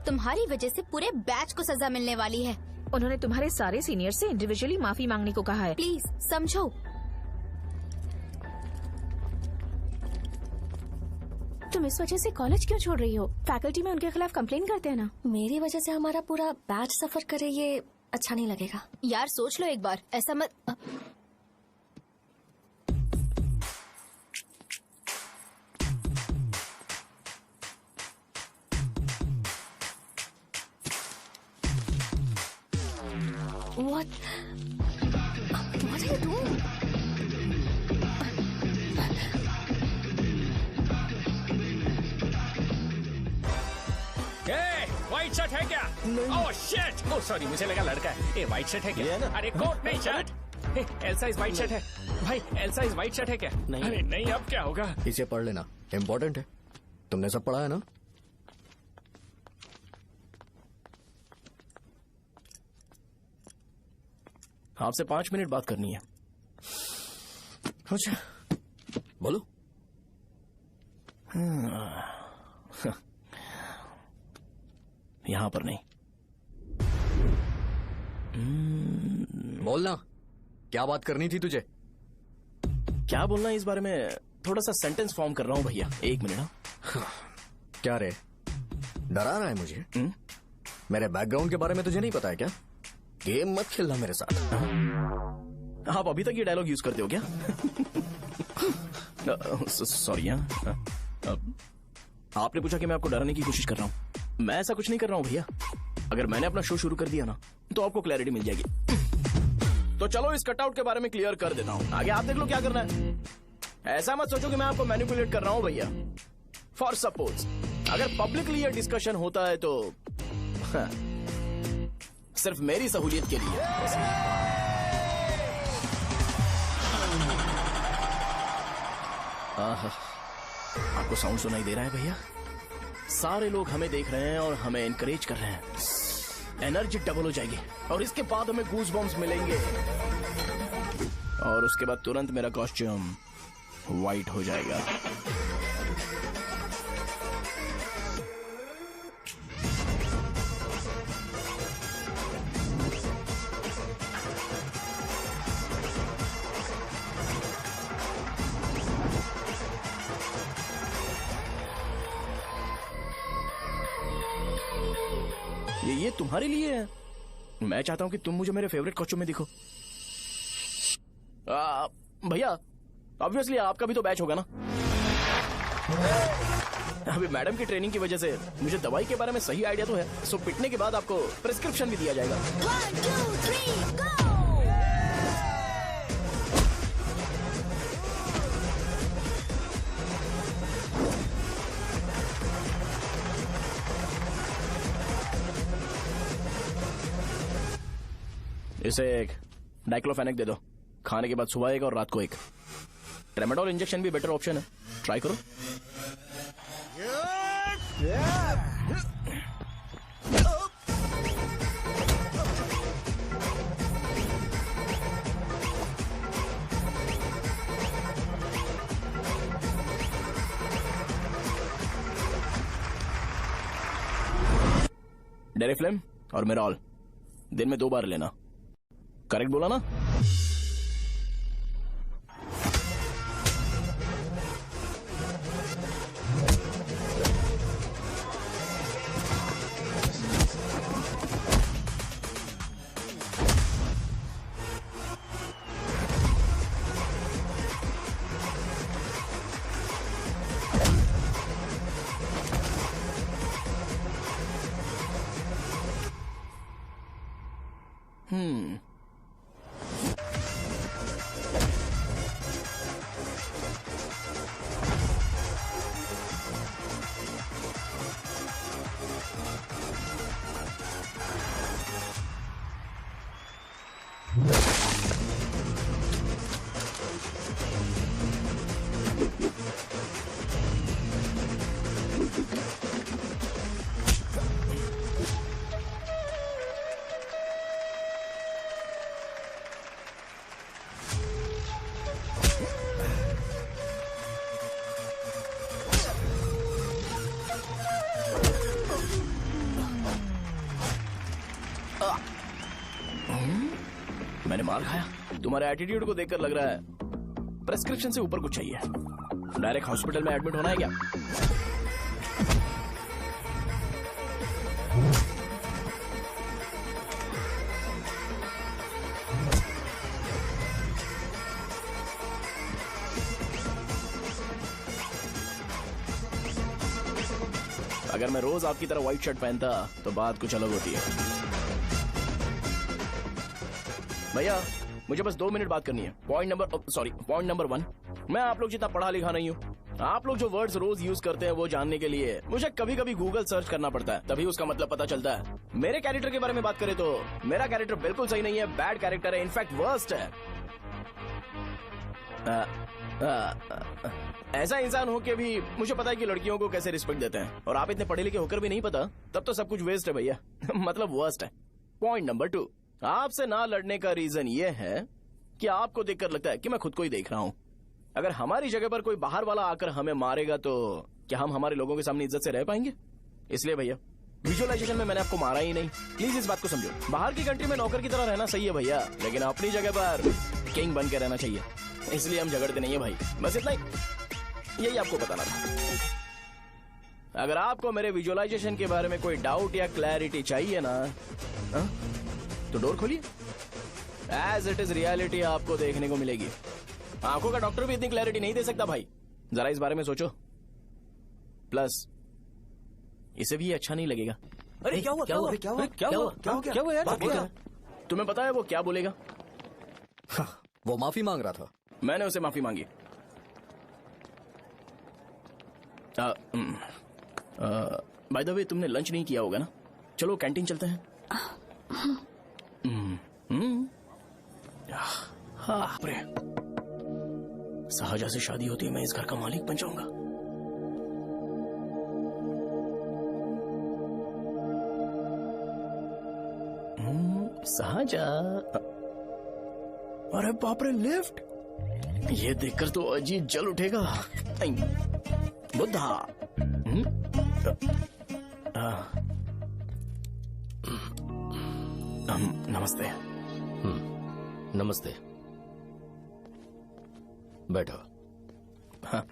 तुम्हारी वजह से पूरे बैच को सजा मिलने वाली है। उन्होंने तुम्हारे सारे सीनियर से इंडिविजुअली माफी मांगने को कहा है। प्लीज समझो। तुम इस वजह से कॉलेज क्यों छोड़ रही हो? फैकल्टी में उनके खिलाफ कंप्लेन करते हैं ना। मेरी वजह से हमारा पूरा बैच सफर करे, ये अच्छा नहीं लगेगा। यार सोच लो एक बार, ऐसा मत। What are you doing? White shirt है क्या? Oh shit! ओह सॉरी, मुझे लगा लड़का है। ए व्हाइट शर्ट है क्या? अरे कोट नहीं shirt. L size white shirt है भाई। एल साइज व्हाइट शर्ट है क्या? नहीं। अरे नहीं, अब क्या होगा? इसे पढ़ लेना, इम्पोर्टेंट है। तुमने सब पढ़ा है ना? आपसे 5 मिनट बात करनी है। अच्छा बोलो। यहां पर नहीं। बोलना, क्या बात करनी थी तुझे? क्या बोलना है इस बारे में? थोड़ा सा सेंटेंस फॉर्म कर रहा हूं भैया, 1 मिनट। क्या रे, डरा रहा है मुझे? मेरे बैकग्राउंड के बारे में तुझे नहीं पता है क्या? गेम मत खेलना मेरे साथ। आप अभी तक ये डायलॉग यूज करते हो क्या? सॉरी। आपने पूछा कि मैं आपको डराने की कोशिश कर रहा हूं। मैं ऐसा कुछ नहीं कर रहा हूं भैया। अगर मैंने अपना शो शुरू कर दिया ना तो आपको क्लैरिटी मिल जाएगी। तो चलो इस कटआउट के बारे में क्लियर कर देता हूं, आगे आप देख लो क्या करना है। ऐसा मत सोचो कि मैं आपको मैनिपुलेट कर रहा हूं भैया। फॉर सपोज अगर पब्लिकली ये डिस्कशन होता है तो सिर्फ मेरी सहूलियत के लिए। आपको साउंड सुनाई दे रहा है भैया? सारे लोग हमें देख रहे हैं और हमें एनकरेज कर रहे हैं। एनर्जी डबल हो जाएगी और इसके बाद हमें गूज बम्स मिलेंगे और उसके बाद तुरंत मेरा कॉस्ट्यूम वाइट हो जाएगा। ये तुम्हारे लिए है। मैं चाहता हूं कि तुम मुझे मेरे फेवरेट कॉस्ट्यूम में दिखो। भैया ऑब्वियसली आपका भी तो बैच होगा ना। अभी मैडम की ट्रेनिंग की वजह से मुझे दवाई के बारे में सही आइडिया तो है। सो पिटने के बाद आपको प्रिस्क्रिप्शन भी दिया जाएगा। 1 2 3 गो। इसे एक डाइक्लोफेनेक दे दो। खाने के बाद सुबह एक और रात को एक। ट्रेमाडोल इंजेक्शन भी बेटर ऑप्शन है, ट्राई करो। डेरिफ्लेम और मेरॉल दिन में 2 बार लेना। करेक्ट बोला ना? मैंने मार खाया? तुम्हारे एटीट्यूड को देखकर लग रहा है प्रेस्क्रिप्शन से ऊपर कुछ चाहिए। डायरेक्ट हॉस्पिटल में एडमिट होना है क्या? अगर मैं रोज आपकी तरह व्हाइट शर्ट पहनता तो बात कुछ अलग होती है। भैया मुझे बस 2 मिनट बात करनी है। पॉइंट नंबर 1, मैं आप लोग जितना पढ़ा लिखा नहीं हूँ। आप लोग जो वर्ड्स रोज यूज करते हैं वो जानने के लिए मुझे कभी कभी गूगल सर्च करना पड़ता है, तभी उसका मतलब पता चलता है। मेरे कैरेक्टर के बारे में बात करें तो मेरा कैरेक्टर बिल्कुल सही नहीं है, बैड कैरेक्टर है, इनफैक्ट वर्स्ट है। ऐसा इंसान हो के भी मुझे पता है कि लड़कियों को कैसे रिस्पेक्ट देते हैं, और आप इतने पढ़े लिखे होकर भी नहीं पता, तब तो सब कुछ वेस्ट है भैया। मतलब वर्स्ट है। पॉइंट नंबर 2, आपसे ना लड़ने का रीजन ये है कि आपको देखकर लगता है कि मैं खुद को ही देख रहा हूं। अगर हमारी जगह पर कोई बाहर वाला आकर हमें मारेगा तो क्या हम हमारे लोगों के सामने इज्जत से रह पाएंगे? इसलिए भैया विजुअलाइजेशन में मैंने आपको मारा ही नहीं। प्लीज इस बात को समझो। बाहर की कंट्री में नौकर की तरह रहना सही है भैया, लेकिन अपनी जगह पर किंग बन के रहना चाहिए। इसलिए हम झगड़ते नहीं है भाई, बस इतना ही, यही आपको बताना था। अगर आपको मेरे विजुअलाइजेशन के बारे में कोई डाउट या क्लैरिटी चाहिए ना, तो डोर खोलिए। एज इट इज रियलिटी आपको देखने को मिलेगी। आंखों का डॉक्टर भी इतनी क्लैरिटी नहीं दे सकता भाई, जरा इस बारे में सोचो। प्लस इसे भी अच्छा नहीं लगेगा। अरे क्या हुआ? क्या हुआ? क्या हुआ? क्या हुआ? क्या हुआ यार? तुम्हें पता है वो क्या बोलेगा? वो माफी मांग रहा था। मैंने उसे माफी मांगी। बाय द वे तुमने लंच नहीं किया होगा ना? चलो कैंटीन चलते हैं। हाँ, साहजा से शादी होती है मैं इस घर का मालिक बन जाऊंगा। साहजा, अरे बाप रे, लिफ्ट! ये देखकर तो अजीत जल उठेगा। बुद्धा। नमस्ते। नमस्ते, बैठो। हाँ।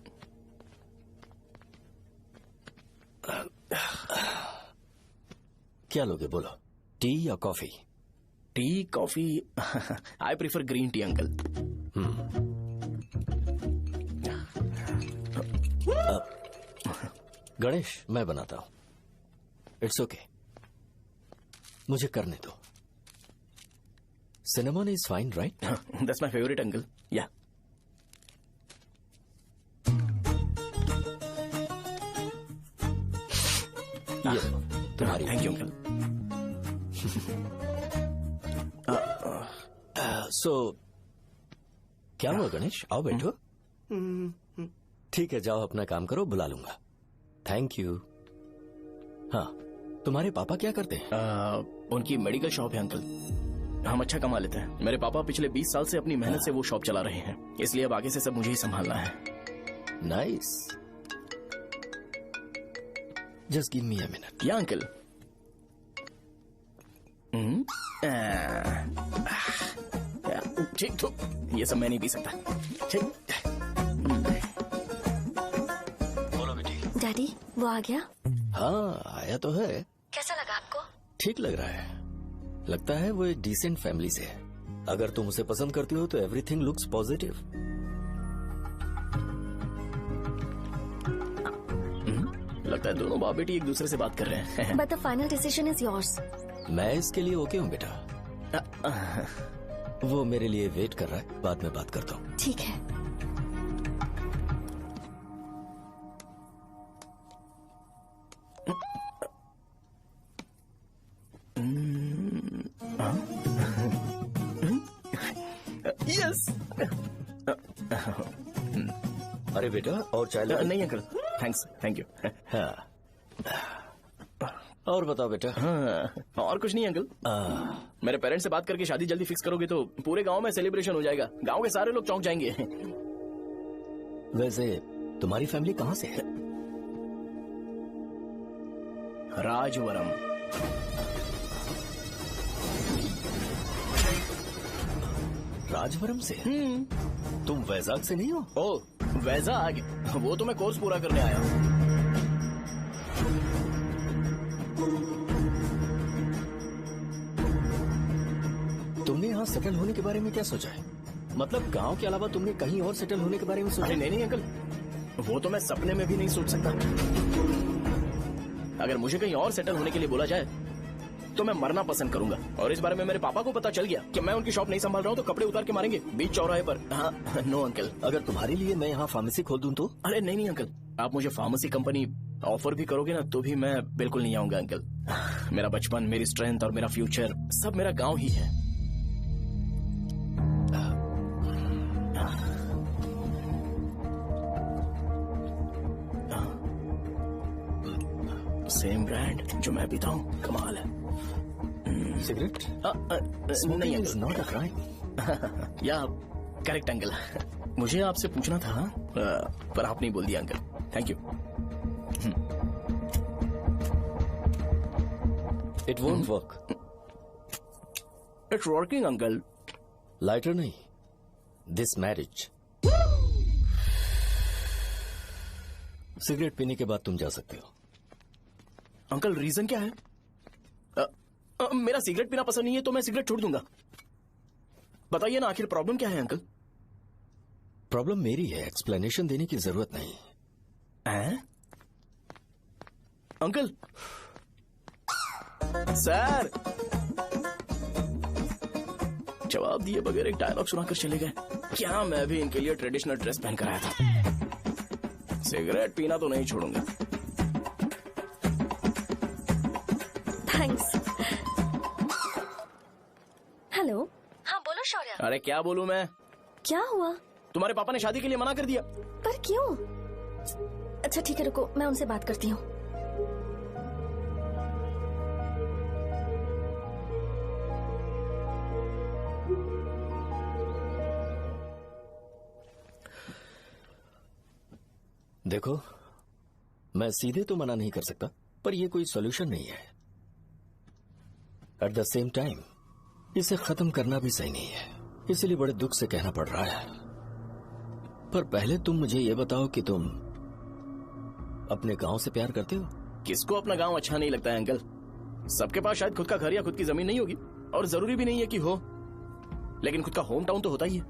क्या लोगे बोलो, टी या coffee? T, coffee? I prefer green tea uncle. Ganesh, मैं बनाता हूं। इट्स ओके, मुझे करने दो। Cinnamon is fine, right? That's my favourite uncle. या तुम्हारी। Thank you uncle. सो क्या हुआ गणेश? आओ बैठो। ठीक है, जाओ अपना काम करो, बुला लूंगा। Thank you. हाँ, तुम्हारे पापा क्या करते हैं? उनकी मेडिकल शॉप है अंकल। हम अच्छा कमा लेते हैं। मेरे पापा पिछले 20 साल से अपनी मेहनत से वो शॉप चला रहे हैं, इसलिए अब आगे से सब मुझे ही संभालना है। Nice. Just give me a minute. या अंकल। ठीक, तो ये सब मैं नहीं पी सकता। ठीक। बोलो बेटी। डैडी, वो आ गया? हाँ, आया तो है। कैसा लगा आपको? ठीक लग रहा है। लगता है वो एक डिसेंट फैमिली से है। अगर तुम उसे पसंद करती हो तो एवरीथिंग लुक्स पॉजिटिव। लगता है दोनों बाप बेटी एक दूसरे से बात कर रहे हैं। But the final decision is yours. मैं इसके लिए ओके हूँ बेटा। वो मेरे लिए वेट कर रहा है, बाद में बात करता हूँ। ठीक है। यस। अरे बेटा, और चाय लो। नहीं अंकल, थैंक्स, थैंक यू। हाँ, और बताओ बेटा। हाँ, और कुछ नहीं अंकल। मेरे पेरेंट्स से बात करके शादी जल्दी फिक्स करोगे तो पूरे गांव में सेलिब्रेशन हो जाएगा। गांव के सारे लोग चौंक जाएंगे। वैसे तुम्हारी फैमिली कहाँ से है? राजवरम। राजवरम से? तुम वैजाग से नहीं हो? ओ, वैजाग? वो तो मैं कोर्स पूरा करने आया हूँ। तुमने यहाँ सेटल होने के बारे में क्या सोचा है? मतलब गांव के अलावा तुमने कहीं और सेटल होने के बारे में सोचा? नहीं नहीं अंकल, वो तो मैं सपने में भी नहीं सोच सकता। अगर मुझे कहीं और सेटल होने के लिए बोला जाए तो मैं मरना पसंद करूंगा। और इस बारे में मेरे पापा को पता चल गया कि मैं उनकी शॉप नहीं संभाल रहा हूँ तो कपड़े उतार के मारेंगे बीच चौराहे पर। हाँ, नो अंकल। अगर तुम्हारे लिए मैं यहाँ फार्मेसी खोल दूं तो? अरे नहीं नहीं अंकल, आप मुझे फार्मेसी कंपनी ऑफर भी करोगे ना तो भी मैं बिल्कुल नहीं आऊंगा अंकल। मेरा बचपन, मेरी स्ट्रेंथ और मेरा फ्यूचर सब मेरा गाँव ही है। सेम ब्रांड जो मैं पीता हूँ, कमाल है। सिगरेट नहीं इज नॉट अ क्राइम। या करेक्ट अंकल, मुझे आपसे पूछना था पर आप नहीं बोल दिया uncle. Thank you. It won't work. It's working uncle. Lighter नहीं, दिस मैरिज। सिगरेट पीने के बाद तुम जा सकते हो। अंकल रीजन क्या है? मेरा सिगरेट पीना पसंद नहीं है तो मैं सिगरेट छोड़ दूंगा। बताइए ना आखिर प्रॉब्लम क्या है अंकल? प्रॉब्लम मेरी है, एक्सप्लेनेशन देने की जरूरत नहीं है। अंकल सर जवाब दिए बगैर एक डायलॉग सुनाकर चले गए। क्या मैं भी इनके लिए ट्रेडिशनल ड्रेस पहन कर आया था। सिगरेट पीना तो नहीं छोड़ूंगा। थैंक्स। हेलो। हाँ बोलो शौर्य। अरे क्या बोलूं मैं? क्या हुआ? तुम्हारे पापा ने शादी के लिए मना कर दिया। पर क्यों? अच्छा ठीक है रुको, मैं उनसे बात करती हूँ। देखो, मैं सीधे तो मना नहीं कर सकता, पर यह कोई सॉल्यूशन नहीं है। एट द सेम टाइम इसे खत्म करना भी सही नहीं है, इसलिए बड़े दुख से कहना पड़ रहा है। पर पहले तुम मुझे ये बताओ कि तुम अपने गांव से प्यार करते हो? किसको अपना गांव अच्छा नहीं लगता है अंकल? सबके पास शायद खुद का घर या खुद की जमीन नहीं होगी, और जरूरी भी नहीं है कि हो, लेकिन खुद का होम टाउन तो होता ही है।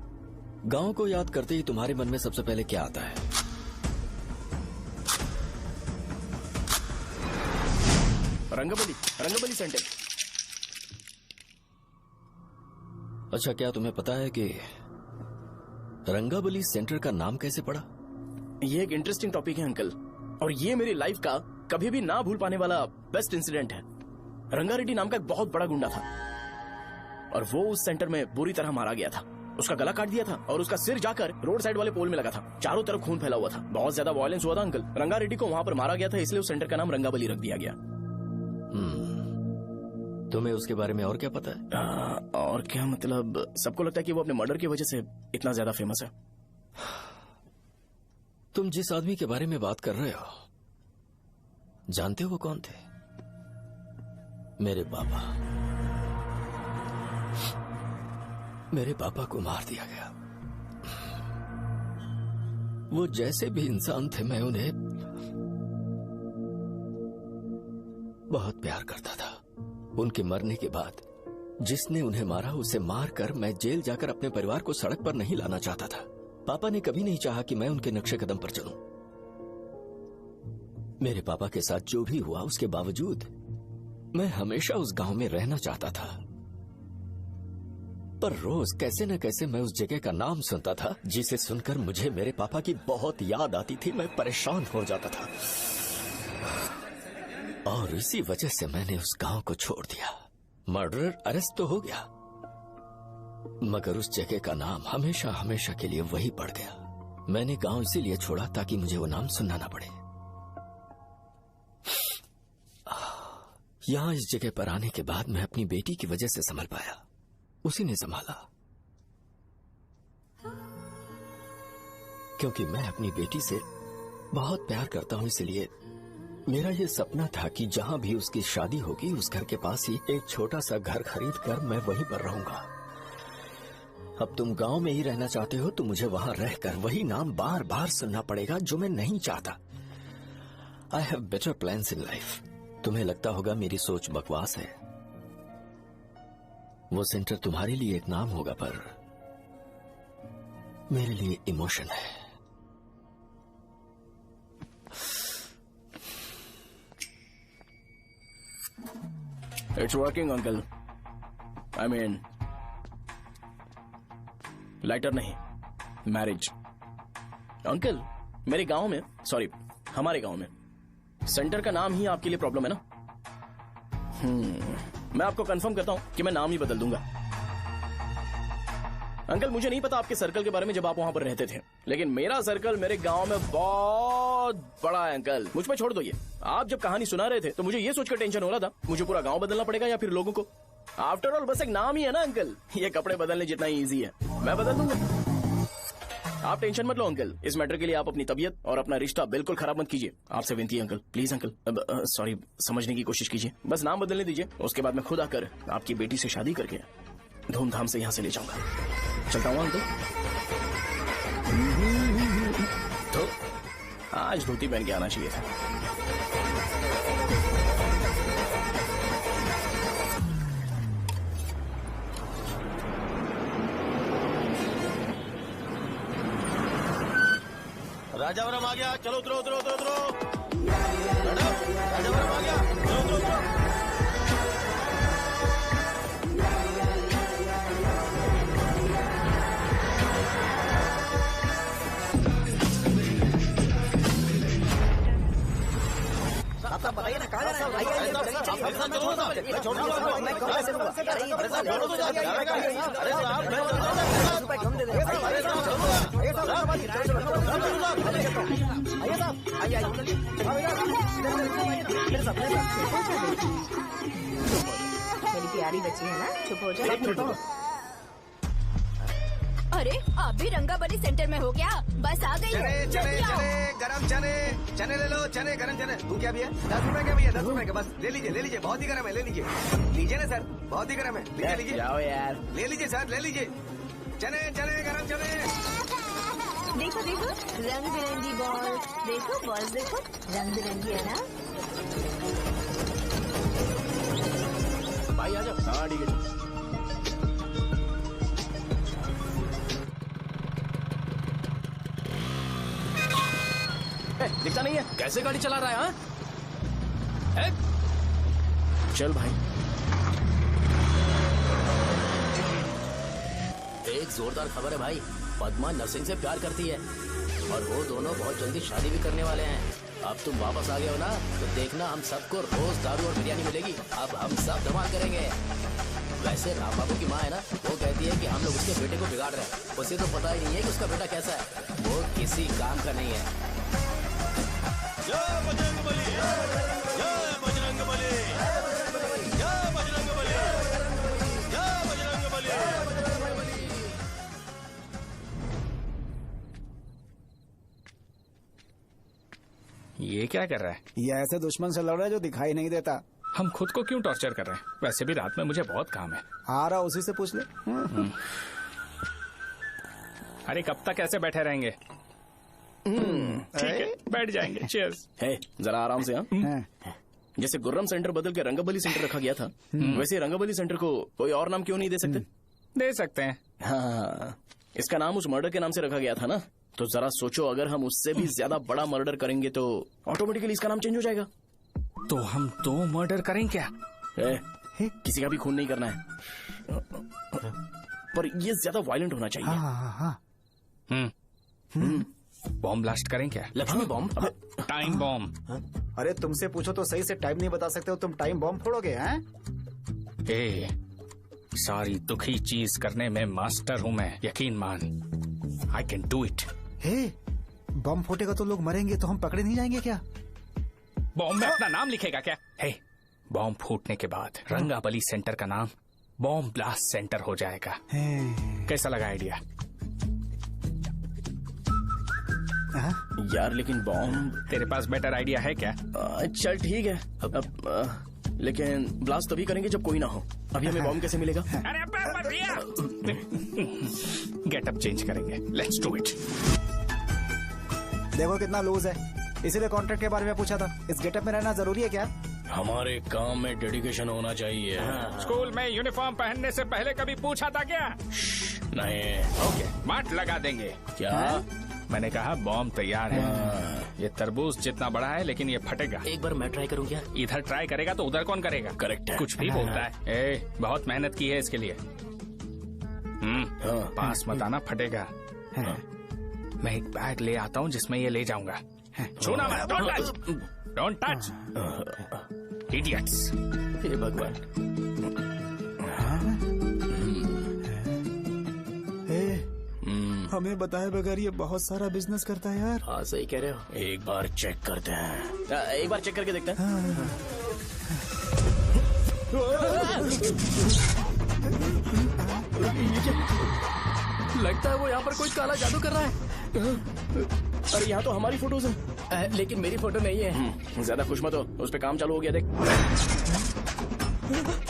गांव को याद करते ही तुम्हारे मन में सबसे पहले क्या आता है? रंगबली सेंटर। अच्छा, क्या तुम्हें पता है कि रंगाबली सेंटर का नाम कैसे पड़ा? ये एक इंटरेस्टिंग टॉपिक है अंकल, और ये मेरी लाइफ का कभी भी ना भूल पाने वाला बेस्ट इंसिडेंट है। रंगारेड्डी नाम का एक बहुत बड़ा गुंडा था, और वो उस सेंटर में बुरी तरह मारा गया था। उसका गला काट दिया था और उसका सिर जाकर रोड साइड वाले पोल में लगा था। चारों तरफ खून फैला हुआ था, बहुत ज्यादा वायलेंस हुआ था अंकल। रंगारेड्डी को वहां पर मारा गया था, इसलिए उस सेंटर का नाम रंगाबली रख दिया गया। तुम्हें उसके बारे में और क्या पता है? और क्या मतलब, सबको लगता है कि वो अपने मर्डर की वजह से इतना ज्यादा फेमस है। तुम जिस आदमी के बारे में बात कर रहे हो, जानते हो वो कौन थे? मेरे पापा। मेरे पापा को मार दिया गया। वो जैसे भी इंसान थे, मैं उन्हें बहुत प्यार करता था। उनके मरने के बाद जिसने उन्हें मारा उसे मारकर मैं जेल जाकर अपने परिवार को सड़क पर नहीं लाना चाहता था। पापा ने कभी नहीं चाहा कि मैं उनके नक्शे कदम पर चलूं। मेरे पापा के साथ जो भी हुआ उसके बावजूद मैं हमेशा उस गांव में रहना चाहता था। पर रोज कैसे न कैसे मैं उस जगह का नाम सुनता था, जिसे सुनकर मुझे मेरे पापा की बहुत याद आती थी। मैं परेशान हो जाता था, और इसी वजह से मैंने उस गांव को छोड़ दिया। मर्डरर अरेस्ट तो हो गया, मगर उस जगह का नाम हमेशा हमेशा के लिए वही पड़ गया। मैंने गांव इसीलिए छोड़ा ताकि मुझे वो नाम सुनना ना पड़े। यहां इस जगह पर आने के बाद मैं अपनी बेटी की वजह से संभल पाया, उसी ने संभाला। क्योंकि मैं अपनी बेटी से बहुत प्यार करता हूं, इसलिए मेरा ये सपना था कि जहां भी उसकी शादी होगी उस घर के पास ही एक छोटा सा घर खरीद कर मैं वहीं पर रहूंगा। अब तुम गांव में ही रहना चाहते हो तो मुझे वहां रहकर वही नाम बार बार सुनना पड़ेगा, जो मैं नहीं चाहता। I have better plans in life. तुम्हें लगता होगा मेरी सोच बकवास है। वो सेंटर तुम्हारे लिए एक नाम होगा, पर मेरे लिए इमोशन है। It's working uncle. I mean lighter नहीं, मैरिज। अंकल मेरे गांव में, सॉरी हमारे गांव में सेंटर का नाम ही आपके लिए प्रॉब्लम है ना? मैं आपको कंफर्म करता हूं कि मैं नाम ही बदल दूंगा। अंकल मुझे नहीं पता आपके सर्कल के बारे में जब आप वहां पर रहते थे, लेकिन मेरा सर्कल मेरे गांव में बहुत बड़ा है अंकल। मुझ पर छोड़ दो ये। आप जब कहानी सुना रहे थे तो मुझे ये सोचकर टेंशन हो रहा था मुझे पूरा गांव बदलना पड़ेगा या फिर लोगों को। आफ्टर ऑल बस एक नाम ही है ना अंकल, ये कपड़े बदलने जितना ही इजी है, मैं बदल दूंगा। आप टेंशन मत लो अंकल, इस मैटर के लिए आप अपनी तबीयत और अपना रिश्ता बिल्कुल खराब मत कीजिए। आपसे विनती है अंकल, प्लीज अंकल, सॉरी, समझने की कोशिश कीजिए, बस नाम बदलने दीजिए, उसके बाद मैं खुद आकर आपकी बेटी से शादी करके धूमधाम से यहाँ से ले जाऊंगा। चलता हूँ अंकल। तो आज धोती पहन के आना चाहिए था। राजावरम आ गया, चलो उतरो उतरो उतरो उतरो। मैडम, राजावरम आ गया, चलो उतरो उतरो। साहब बताइए ना कहाँ जाना मेरी प्यारी बच्ची है ना, चुप हो जाओ। अरे आप भी रंगाबली सेंटर में हो क्या? बस आ गई चने है। चने जल्दी आओ। चने गरम चने चने ले लो, चने गरम चने। तू क्या भैया? 10 रुपए का भैया, 10 रुपए का, बस ले लीजिए, बहुत ही गरम है, ले लीजिए ना सर, बहुत ही गरम है, लीजिए जाओ यार, ले लीजिए सर, ले लीजिए। चने चने गरम चने। देखो देखो रंग बिरंगी बॉल, देखो बॉल्स देखो रंग बिरंगी है ना। भाई आ जाओ। हाँ ठीक है। दिखता नहीं है, कैसे गाड़ी चला रहा है? हाँ चल भाई। एक जोरदार खबर है भाई, पद्मा नरसिंह से प्यार करती है और वो दोनों बहुत जल्दी शादी भी करने वाले हैं। अब तुम वापस आ गए हो ना, तो देखना हम सबको रोज दारू और बिरयानी मिलेगी। अब हम सब धमाल करेंगे। वैसे राम बाबू की माँ है ना, वो कहती है कि हम लोग उसके बेटे को बिगाड़ रहे हैं। उसे तो पता ही नहीं है कि उसका बेटा कैसा है, वो किसी काम का नहीं है। जय बजरंगबली, जय बजरंगबली, जय बजरंगबली, जय बजरंगबली। ये क्या कर रहा है? ये ऐसे दुश्मन से लड़ रहा है जो दिखाई नहीं देता। हम खुद को क्यों टॉर्चर कर रहे हैं? वैसे भी रात में मुझे बहुत काम है। आ रहा उसी से पूछ ले। अरे कब तक ऐसे बैठे रहेंगे? ठीक है, बैठ जाएंगे। चीयर्स। है जरा आराम से। हाँ जैसे गुर्रम सेंटर बदल के रंगबली सेंटर रखा गया था, वैसे रंगबली सेंटर को कोई और नाम क्यों नहीं दे सकते? दे सकते हैं। हाँ, इसका नाम उस मर्डर के नाम से रखा गया था ना, तो जरा सोचो अगर हम उससे भी ज्यादा बड़ा मर्डर करेंगे तो ऑटोमेटिकली इसका नाम चेंज हो जाएगा। तो हम 2 मर्डर करें क्या? किसी का भी खून नहीं करना है, पर ये ज्यादा वायलेंट होना चाहिए। बॉम्ब ब्लास्ट करें क्या? लक्ष्मी बॉम्ब? Time bomb. अरे तुमसे पूछो तो सही से टाइम नहीं बता सकते हो, तुम टाइम बॉम्ब फोड़ोगे? हैं? ए, सारी दुखी चीज करने में मास्टर हूँ मैं, यकीन मान। I can do it. बम फूटेगा तो लोग मरेंगे, तो हम पकड़े नहीं जाएंगे क्या? बॉम्ब में अपना नाम लिखेगा क्या? हे, बॉम्ब फूटने के बाद रंगाबली सेंटर का नाम बॉम्ब ब्लास्ट सेंटर हो जाएगा। कैसा लगा आइडिया? यार लेकिन बॉम्ब, तेरे पास बेटर आइडिया है क्या? चल ठीक है, लेकिन ब्लास्ट तभी करेंगे जब कोई ना हो। अभी हमें बॉम्ब कैसे मिलेगा? अरे भैया, गेटअप चेंज करेंगे। Let's do it. देखो कितना लूज है, इसीलिए कॉन्ट्रैक्ट के बारे में पूछा था। इस गेटअप में रहना जरूरी है क्या? हमारे काम में डेडिकेशन होना चाहिए। स्कूल में यूनिफॉर्म पहनने से पहले कभी पूछा था क्या? नहीं। ओके, मार्ट लगा देंगे। क्या? मैंने कहा बॉम्ब तैयार है। ये तरबूज जितना बड़ा है, लेकिन ये फटेगा। एक बार मैं ट्राई करूं क्या? इधर ट्राई करेगा तो उधर कौन करेगा? करेक्ट है। कुछ भी बोलता है। ए, बहुत मेहनत की है इसके लिए। पास मत आना, फटेगा। मैं एक बैग ले आता हूँ जिसमें ये ले जाऊंगा। छूना मत, don't touch, don't touch, idiots. हे भगवान। हमें बताए बगैर ये बहुत सारा बिजनेस करता है यार। हाँ सही कह रहे हो। एक बार चेक करते हैं। एक बार चेक करके देखते हैं। लगता है वो यहाँ पर कोई काला जादू कर रहा है। अरे यहाँ तो हमारी फोटोज हैं, लेकिन मेरी फोटो नहीं है। ज्यादा खुश मत हो, उस पे काम चालू हो गया देख।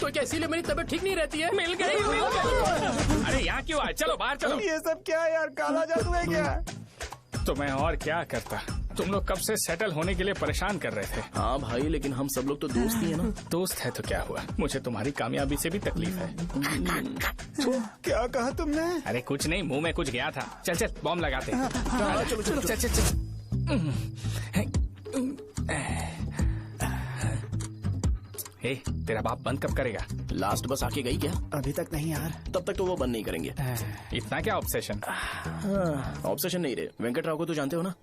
तो क्या इसीलिए मेरी तबीयत ठीक नहीं रहती है? मिल गई। अरे यहाँ क्यों आए? चलो बाहर चलो। ये सब क्या है यार, काला जादू है क्या? तो मैं और क्या करता? तुम लोग कब से सेटल होने के लिए परेशान कर रहे थे। हाँ भाई, लेकिन हम सब लोग तो दोस्त ही है ना। दोस्त है तो क्या हुआ, मुझे तुम्हारी कामयाबी से भी तकलीफ है। क्या कहा तुमने? अरे कुछ नहीं, मुंह में कुछ गया था। चल चल बॉम्ब लगाते हैं। चलो चलो चल चल चल। हे, तेरा बाप बंद कब करेगा? लास्ट बस आके गई क्या? अभी तक नहीं यार। तब तक तो वो बंद नहीं करेंगे। इतना क्या ऑब्सेशन? ऑब्सेशन नहीं रे, वेंकट राव को तो जानते हो ना।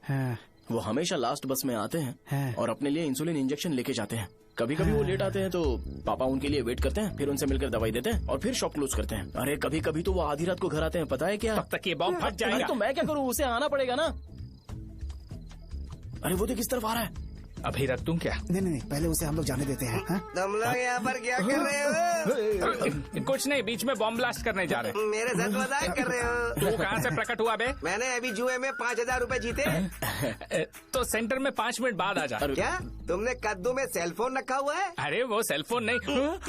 वो हमेशा लास्ट बस में आते हैं और अपने लिए इंसुलिन इंजेक्शन लेके जाते हैं। कभी कभी वो लेट आते हैं तो पापा उनके लिए वेट करते हैं, फिर उनसे मिलकर दवाई देते हैं और फिर शॉप क्लोज करते हैं। अरे कभी कभी तो वो आधी रात को घर आते हैं, पता है क्या? तब तक ये बॉम्ब फट जाएगा। अरे तो मैं क्या करूँ, उसे आना पड़ेगा ना। अरे वो देख किस तरफ आ रहा है। अभी रख दूं क्या? नहीं, पहले उसे हम लोग जाने देते हैं। तुम लोग यहाँ पर क्या कर रहे हो? कुछ नहीं, बीच में बॉम्ब ब्लास्ट करने जा रहे। मेरे साथ मजाक कर रहे हो? तू कहाँ से प्रकट हुआ बे? मैंने अभी जुए में 5,000 रूपए जीते। तो सेंटर में 5 मिनट बाद आ जा। क्या तुमने कद्दू में सेल फोन रखा हुआ है? अरे वो सेल फोन नहीं,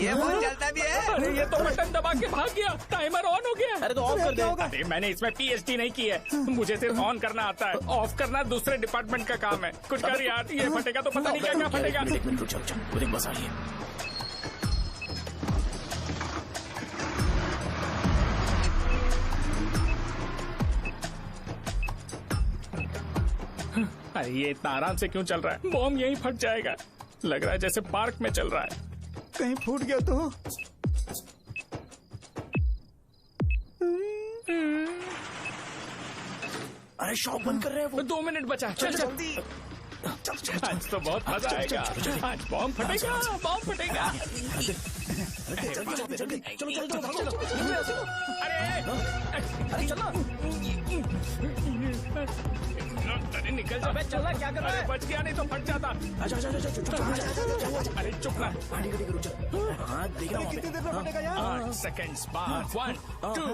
ये फोन चलता भी है। अरे ये तो बटन दबा के भाग गया, टाइमर ऑन हो गया। अरे तो ऑफ कर दे। अरे मैंने इसमें PhD नहीं की है, मुझे सिर्फ ऑन करना आता है, ऑफ करना दूसरे डिपार्टमेंट का काम है। कुछ कर यार, ये फटेगा तो पता नहीं क्या क्या फटेगा। एक मिनट रुक जा, वो देख बस आ रही है। अरे ये इतना आराम से क्यों चल रहा है? बॉम्ब यहीं फट जाएगा। लग रहा है जैसे पार्क में चल रहा है। कहीं फूट गया तो? अरे शॉप बंद कर रहे हैं वो। 2 मिनट बचा, चल जल्दी। आज तो बहुत मजा आएगा, आज बॉम्ब फटेगा, बॉम्ब फटेगा। अरे चलो। अरे निकल जा। चला क्या कर रहा है? बच गया, नहीं तो फट जाता। अरे चुप ना। हाँ देख रहा हूँ। कितनी देर में फटेगा यार? 8 सेकेंड्स बाद 1 2।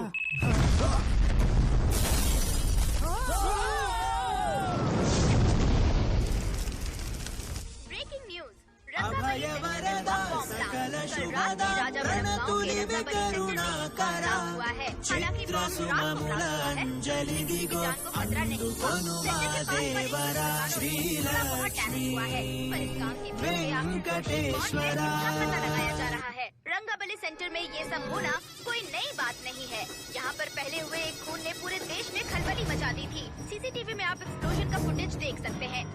रंगाबली सेंटर में ये सब होना कोई नई बात नहीं है। यहाँ पर पहले हुए एक खून ने पूरे देश में खलबली मचा दी थी। CCTV में आप एक्सप्लोजन का फुटेज देख सकते हैं।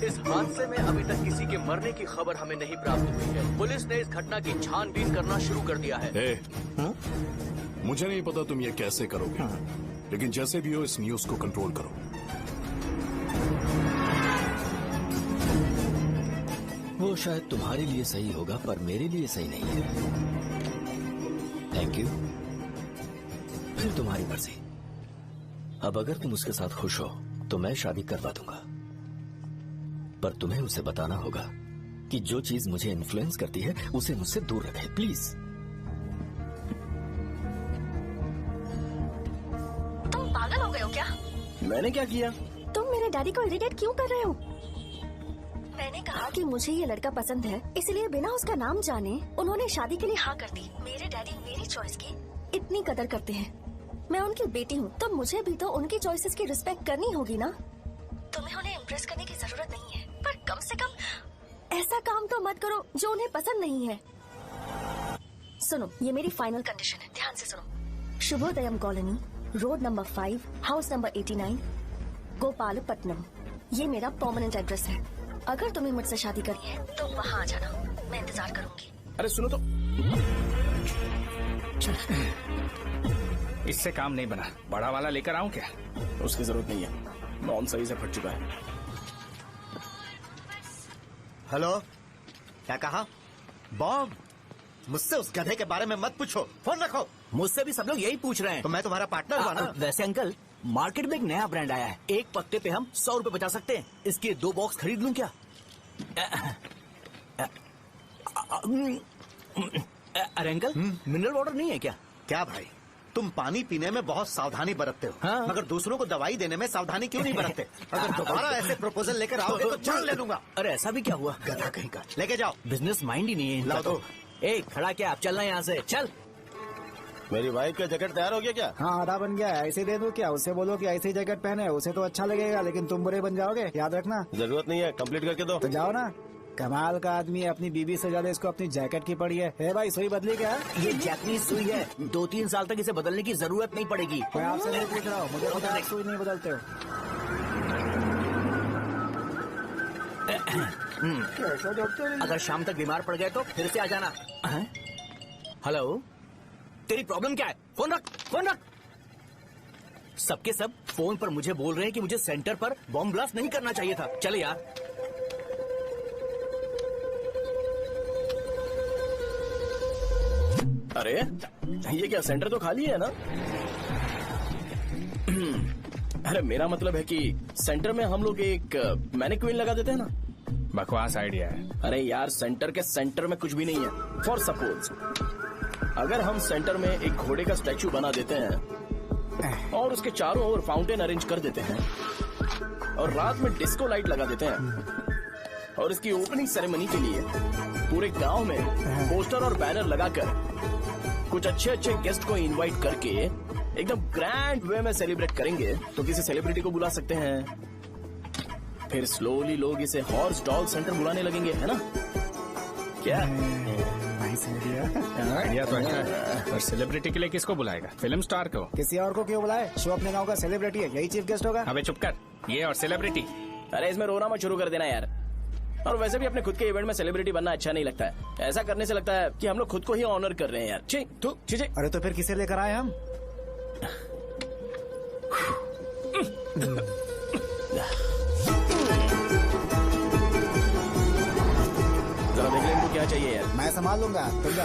इस हादसे में अभी तक किसी के मरने की खबर हमें नहीं प्राप्त हुई है। पुलिस ने इस घटना की छानबीन करना शुरू कर दिया है। मुझे नहीं पता तुम ये कैसे करोगे, लेकिन जैसे भी हो इस न्यूज को कंट्रोल करो। वो शायद तुम्हारे लिए सही होगा पर मेरे लिए सही नहीं है। Thank you. फिर तुम्हारी मर्जी। अब अगर तुम उसके साथ खुश हो तो मैं शादी करवा दूंगा, पर तुम्हें उसे बताना होगा कि जो चीज मुझे इन्फ्लुएंस करती है उसे मुझसे दूर रखे, प्लीज। तुम पागल हो गए हो क्या? मैंने क्या किया? तुम मेरे डैडी को इरिटेट क्यों कर रहे हो? मैंने कहा कि मुझे ये लड़का पसंद है, इसलिए बिना उसका नाम जाने उन्होंने शादी के लिए हाँ कर दी। मेरे डैडी मेरी चॉइस की इतनी कदर करते हैं। मैं उनकी बेटी हूँ तो मुझे भी तो उनकी चॉइसेस की रिस्पेक्ट करनी होगी ना। तुम्हें उन्हें इम्प्रेस करने की जरूरत नहीं है, पर कम से कम ऐसा काम तो मत करो जो उन्हें पसंद नहीं है। सुनो, ये मेरी फाइनल कंडीशन है, ध्यान से सुनो। Shubhodayam colony, road number 5, house number 89, Gopalapatnam. ये मेरा परमानेंट एड्रेस है। अगर तुम्हें मुझसे शादी करनी है तो वहाँ आ जाना, मैं इंतजार करूंगी। अरे सुनो तो। इससे काम नहीं बना, बड़ा वाला लेकर आऊं क्या? उसकी जरूरत नहीं है, बॉम्ब सही से फट चुका है। हेलो, क्या कहा? बॉम्ब? मुझसे उस गधे के बारे में मत पूछो, फोन रखो। मुझसे भी सब लोग यही पूछ रहे हैं। तो मैं तुम्हारा पार्टनर हुआ ना? वैसे अंकल, मार्केट में एक नया ब्रांड आया है, एक पत्ते पे हम 100 रुपए बचा सकते हैं। इसके 2 बॉक्स खरीद लूं क्या? अरे अंकल, मिनरल वाटर नहीं है क्या? क्या भाई, तुम पानी पीने में बहुत सावधानी बरतते हो, हाँ? मगर दूसरों को दवाई देने में सावधानी क्यों नहीं बरतते? अगर दोबारा ऐसे प्रपोजल लेकर आओगे तो जान ले लूंगा। अरे ऐसा भी क्या हुआ? गधा कहीं का, लेके जाओ। बिजनेस माइंड ही नहीं है इनका लाओ तो। ए खड़ा क्या, आप चलना यहाँ से, चल। मेरी वाइफ का जैकेट तैयार हो गया क्या? हाँ आधा बन गया है, ऐसे दे दो क्या? उससे बोलो कि ऐसे ही जैकेट पहने, उसे तो अच्छा लगेगा लेकिन तुम बुरे बन जाओगे, याद रखना। जरूरत नहीं है, कंप्लीट करके दो। तो जाओ ना। कमाल का आदमी है, अपनी बीबी से ज्यादा इसको अपनी जैकेट की पड़ी है। भाई सुई बदली क्या? ये जैपनीज सुई है, 2-3 साल तक इसे बदलने की जरूरत नहीं पड़ेगी। मैं आपसे नहीं पूछ रहा हूँ, मुझे पता है सुई नहीं बदलते हो। अगर शाम तक बीमार पड़ गए तो फिर से आ जाना। हेलो, तेरी प्रॉब्लम क्या है? फोन रख, फोन रख। सबके सब फोन पर मुझे बोल रहे हैं कि मुझे सेंटर पर बॉम्ब ब्लास्ट नहीं करना चाहिए था। चले यार। अरे ये क्या, सेंटर तो खाली है ना? अरे मेरा मतलब है कि सेंटर में हम लोग एक मैनिक्विन लगा देते हैं ना। बकवास आइडिया है। अरे यार, सेंटर के सेंटर में कुछ भी नहीं है। फॉर सपोज अगर हम सेंटर में एक घोड़े का स्टैचू बना देते हैं और उसके चारों ओर फाउंटेन अरेंज कर देते हैं और रात में डिस्को लाइट लगा देते हैं और इसकी ओपनिंग सेरेमनी के लिए पूरे गांव में पोस्टर और बैनर लगाकर कुछ अच्छे अच्छे गेस्ट को इनवाइट करके एकदम ग्रैंड वे में सेलिब्रेट करेंगे तो किसी सेलिब्रिटी को बुला सकते हैं। फिर स्लोली लोग इसे हॉर्स डॉल सेंटर बुलाने लगेंगे, है ना? क्या आइडिया तो अच्छा है, पर सेलिब्रिटी के लिए किसको बुलाएगा? फिल्म स्टार को? किसी और को क्यों बुलाए? शो अपने गांव का सेलिब्रिटी है, यही चीफ गेस्ट होगा। अबे चुप कर, ये और सेलिब्रिटी। अरे इसमें रोना मत शुरू कर देना यार। और वैसे भी अपने खुद के इवेंट में सेलिब्रिटी बनना अच्छा नहीं लगता है। ऐसा करने से लगता है कि हम लोग खुद को ही ऑनर कर रहे हैं यार। छी, तू चीजें। अरे तो फिर किसे लेकर आए हम? जरा देख ले इनको क्या चाहिए यार। मैं संभाल लूंगा, तुम जा।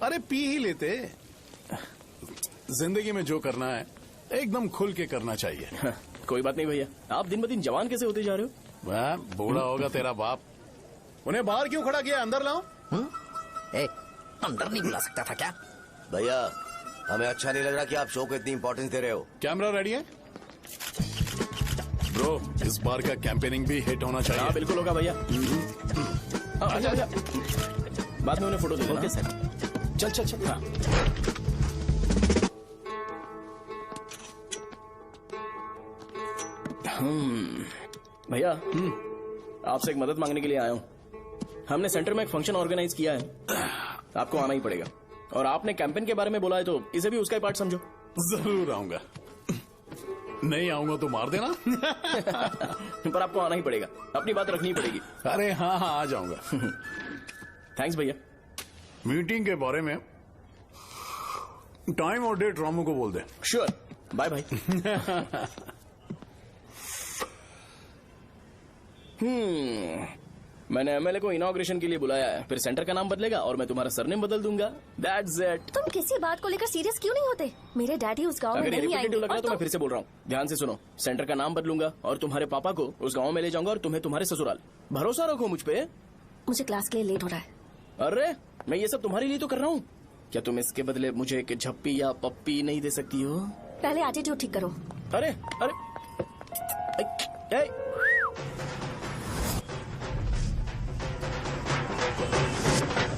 अरे पी ही लेते। जिंदगी में जो करना है एकदम खुल के करना चाहिए। कोई बात नहीं भैया, आप दिन ब दिन जवान कैसे होते जा रहे हो? वह बूढ़ा होगा तेरा बाप। उन्हें बाहर क्यों खड़ा किया? अंदर लाओ। अंदर नहीं बुला सकता था क्या? भैया हमें अच्छा नहीं लग रहा कि आप शो को इतनी इंपॉर्टेंस दे रहे हो। कैमरा रेडी है ब्रो? इस बार का कैंपेनिंग भी हिट होना चाहिए। हाँ बिल्कुल होगा भैया। अच्छा बाद में उन्हें फोटो दे देना। Okay sir. चल चल चल। हाँ। भैया आपसे एक मदद मांगने के लिए आया हूँ। हमने सेंटर में एक फंक्शन ऑर्गेनाइज किया है, आपको आना ही पड़ेगा। और आपने कैंपेन के बारे में बोला है तो इसे भी उसका ही पार्ट समझो। जरूर आऊंगा। नहीं आऊंगा तो मार देना। पर आपको आना ही पड़ेगा, अपनी बात रखनी पड़ेगी। अरे हाँ हाँ आ जाऊंगा। थैंक्स भैया। मीटिंग के बारे में टाइम और डेट रामू को बोल दे। Sure, bye bye. मैंने एमएलए को इनॉग्रेशन के लिए बुलाया है, फिर सेंटर का नाम बदलेगा और मैं तुम्हारा सरनेम बदल दूंगा। That's it. तुम किसी बात को लेकर सीरियस क्यों नहीं होते? मेरे डैडी उस गांव में अगर ये नहीं आएंगे। लग रहा है तो मैं फिर से बोल रहा हूँ, ध्यान से सुनो। सेंटर का नाम बदलूंगा और तुम्हारे पापा को उस गांव में ले जाऊंगा और तुम्हें तुम्हारे ससुराल। भरोसा रखो मुझ पे। मुझे क्लास के लिए लेट हो रहा है। अरे मैं ये सब तुम्हारे लिए तो कर रहा हूँ। क्या तुम इसके बदले मुझे एक झप्पी या पप्पी नहीं दे सकती हो? पहले एटीट्यूड ठीक करो। अरे अरे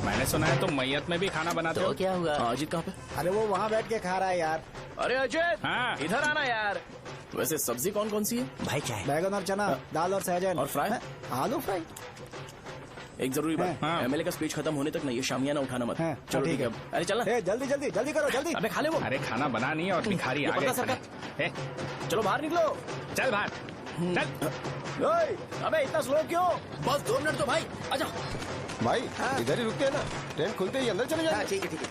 मैंने सुना है तुम मैयत में भी खाना बनाते हो। क्या हुआ? अजीत कहाँ पे? अरे वो वहाँ बैठ के खा रहा है यार। अरे अजय हाँ। इधर आना यार। वैसे सब्जी कौन कौन सी है? भाई क्या है? बैगन और चना, दाल और सहजन और फ्राई, आलू फ्राई। एक जरूरी बात, एमएलए का स्पीच खत्म होने तक ना ये शामियाना उठाना मत। चलो ठीक है। अरे चलना। जल्दी जल्दी जल्दी करो जल्दी। अबे खा ले वो। अरे खाना बना नहीं है और भिखारी आ गए। चलो बाहर निकलो। चल बाहर चल। अबे इतना स्लो क्यों? बस 2 मिनट तो भाई। आजा भाई इधर ही रुकते हैं ना, ट्रेन खुलते ही अंदर चले जाए। ठीक है ठीक है।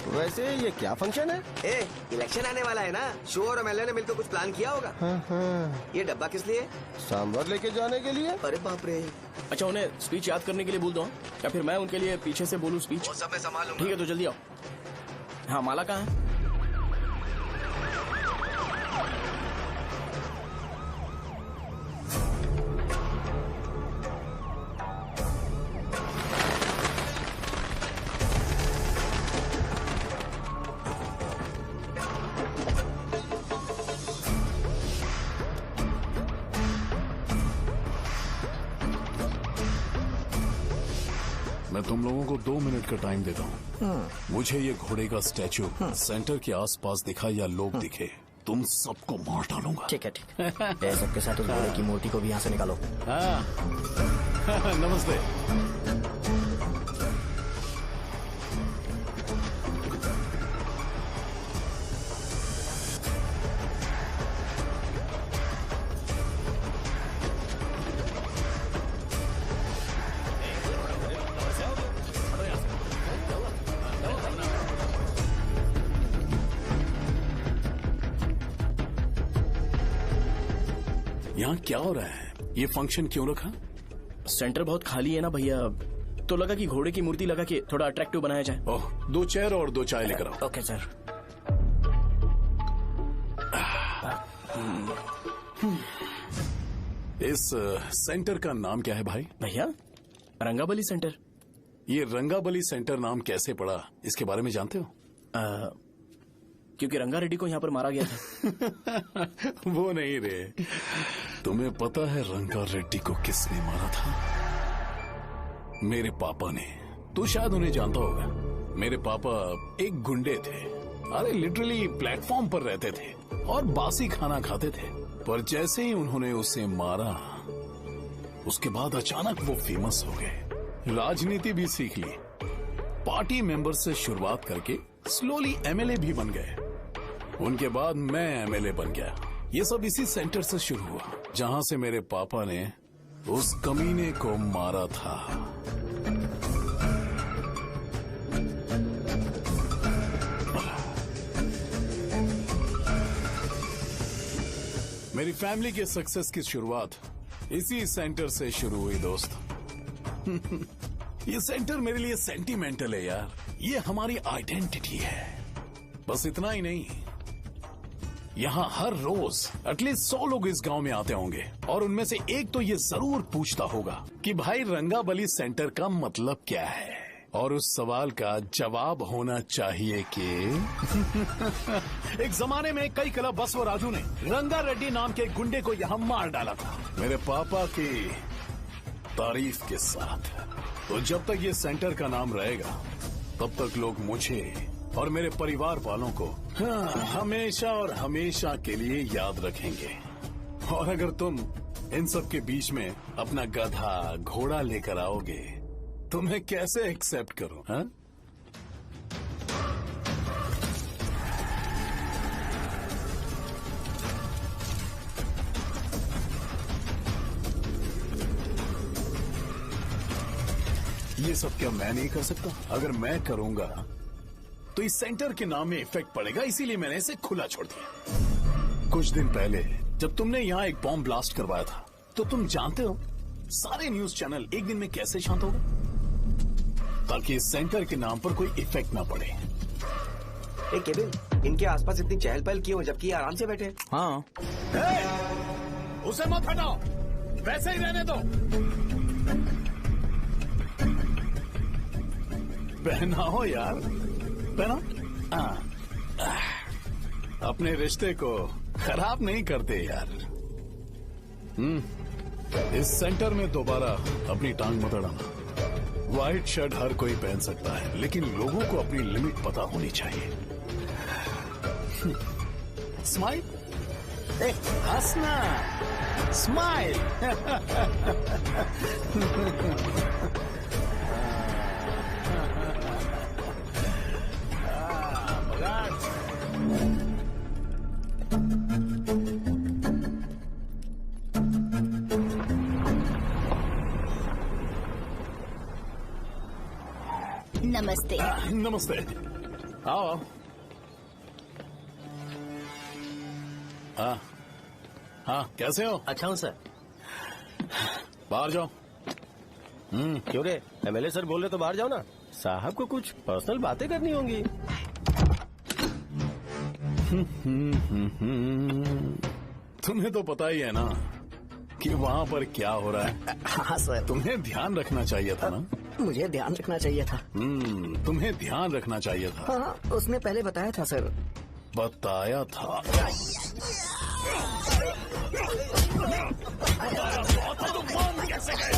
वैसे ये क्या फंक्शन है? इलेक्शन आने वाला है ना, शो और एमएलए ने मिलकर कुछ प्लान किया होगा। ये डब्बा किस लिए? सांभर लेके जाने के लिए। अरे बाप रे। अच्छा उन्हें स्पीच याद करने के लिए बोल दो या फिर मैं उनके लिए पीछे से बोलूं स्पीच? वो सब मैं संभालूंगा। ठीक है तो जल्दी आओ। हाँ माला कहाँ है? मैं तुम लोगों को 2 मिनट का टाइम देता हूँ। मुझे ये घोड़े का स्टैचू सेंटर के आसपास दिखा या लोग दिखे, तुम सबको मार डालूंगा। ठीक है ठीक है। सबके साथ उस घोड़े की मूर्ति को भी यहाँ से निकालो। नमस्ते। यहाँ क्या हो रहा है? ये फंक्शन क्यों रखा? सेंटर बहुत खाली है ना भैया, तो लगा कि घोड़े की मूर्ति लगा के थोड़ा अट्रैक्टिव बनाया जाए। ओह, 2 चेयर और 2 चाय लेकर आओ। Okay sir. इस सेंटर का नाम क्या है भाई? भैया रंगाबली सेंटर। ये रंगाबली सेंटर नाम कैसे पड़ा, इसके बारे में जानते हो? क्योंकि रंगा रेड्डी को यहाँ पर मारा गया था। वो नहीं रे, तुम्हें पता है रंगा रेड्डी को किसने मारा था? मेरे पापा ने। तू शायद उन्हें जानता होगा। मेरे पापा एक गुंडे थे। अरे लिटरली प्लेटफॉर्म पर रहते थे और बासी खाना खाते थे। पर जैसे ही उन्होंने उसे मारा, उसके बाद अचानक वो फेमस हो गए। राजनीति भी सीख ली, पार्टी मेंबर से शुरुआत करके स्लोली एमएलए भी बन गए। उनके बाद मैं एमएलए बन गया। ये सब इसी सेंटर से शुरू हुआ, जहां से मेरे पापा ने उस कमीने को मारा था। मेरी फैमिली के सक्सेस की शुरुआत इसी सेंटर से शुरू हुई दोस्त। ये सेंटर मेरे लिए सेंटिमेंटल है यार। ये हमारी आइडेंटिटी है। बस इतना ही नहीं, यहाँ हर रोज एटलीस्ट 100 लोग इस गांव में आते होंगे और उनमें से एक तो ये जरूर पूछता होगा कि भाई रंगाबली सेंटर का मतलब क्या है। और उस सवाल का जवाब होना चाहिए कि एक जमाने में कई क्लब बस व राजू ने रंगा रेड्डी नाम के गुंडे को यहाँ मार डाला था, मेरे पापा की तारीफ के साथ। तो जब तक ये सेंटर का नाम रहेगा, तब तक लोग मुझे और मेरे परिवार वालों को हमेशा और हमेशा के लिए याद रखेंगे। और अगर तुम इन सब के बीच में अपना गधा घोड़ा लेकर आओगे, तो मैं कैसे एक्सेप्ट करूं? हाँ? ये सब क्या मैं नहीं कर सकता? अगर मैं करूंगा तो इस सेंटर के नाम में इफेक्ट पड़ेगा, इसीलिए मैंने इसे खुला छोड़ दिया। कुछ दिन पहले जब तुमने यहाँ एक बॉम्ब ब्लास्ट करवाया था, तो तुम जानते हो सारे न्यूज चैनल एक दिन में कैसे शांत हो गए, ताकि इस सेंटर के नाम पर कोई इफेक्ट ना पड़े। केविन, इनके आसपास इतनी चहल पहल क्यों, जबकि ये आराम से बैठे? हाँ। उसे मत हटाओ, वैसे ही रहने दो। पहनाओ यार, पहना। अपने रिश्ते को खराब नहीं करते यार। इस सेंटर में दोबारा अपनी टांग मत अड़ाना। व्हाइट शर्ट हर कोई पहन सकता है, लेकिन लोगों को अपनी लिमिट पता होनी चाहिए। स्माइल, हंसना, स्माइल। नमस्ते। नमस्ते, आओ। हाँ, कैसे हो? अच्छा हूँ सर। बाहर जाओ। क्यों रे, एमएलए सर बोल रहे तो बाहर जाओ ना। साहब को कुछ पर्सनल बातें करनी होंगी। तुम्हें तो पता ही है ना कि वहाँ पर क्या हो रहा है। हाँ सर। तुम्हें ध्यान रखना चाहिए था ना। मुझे ध्यान रखना चाहिए था। तुम्हें ध्यान रखना चाहिए था। हाँ, उसने पहले बताया था सर। बताया था। कैसे गए?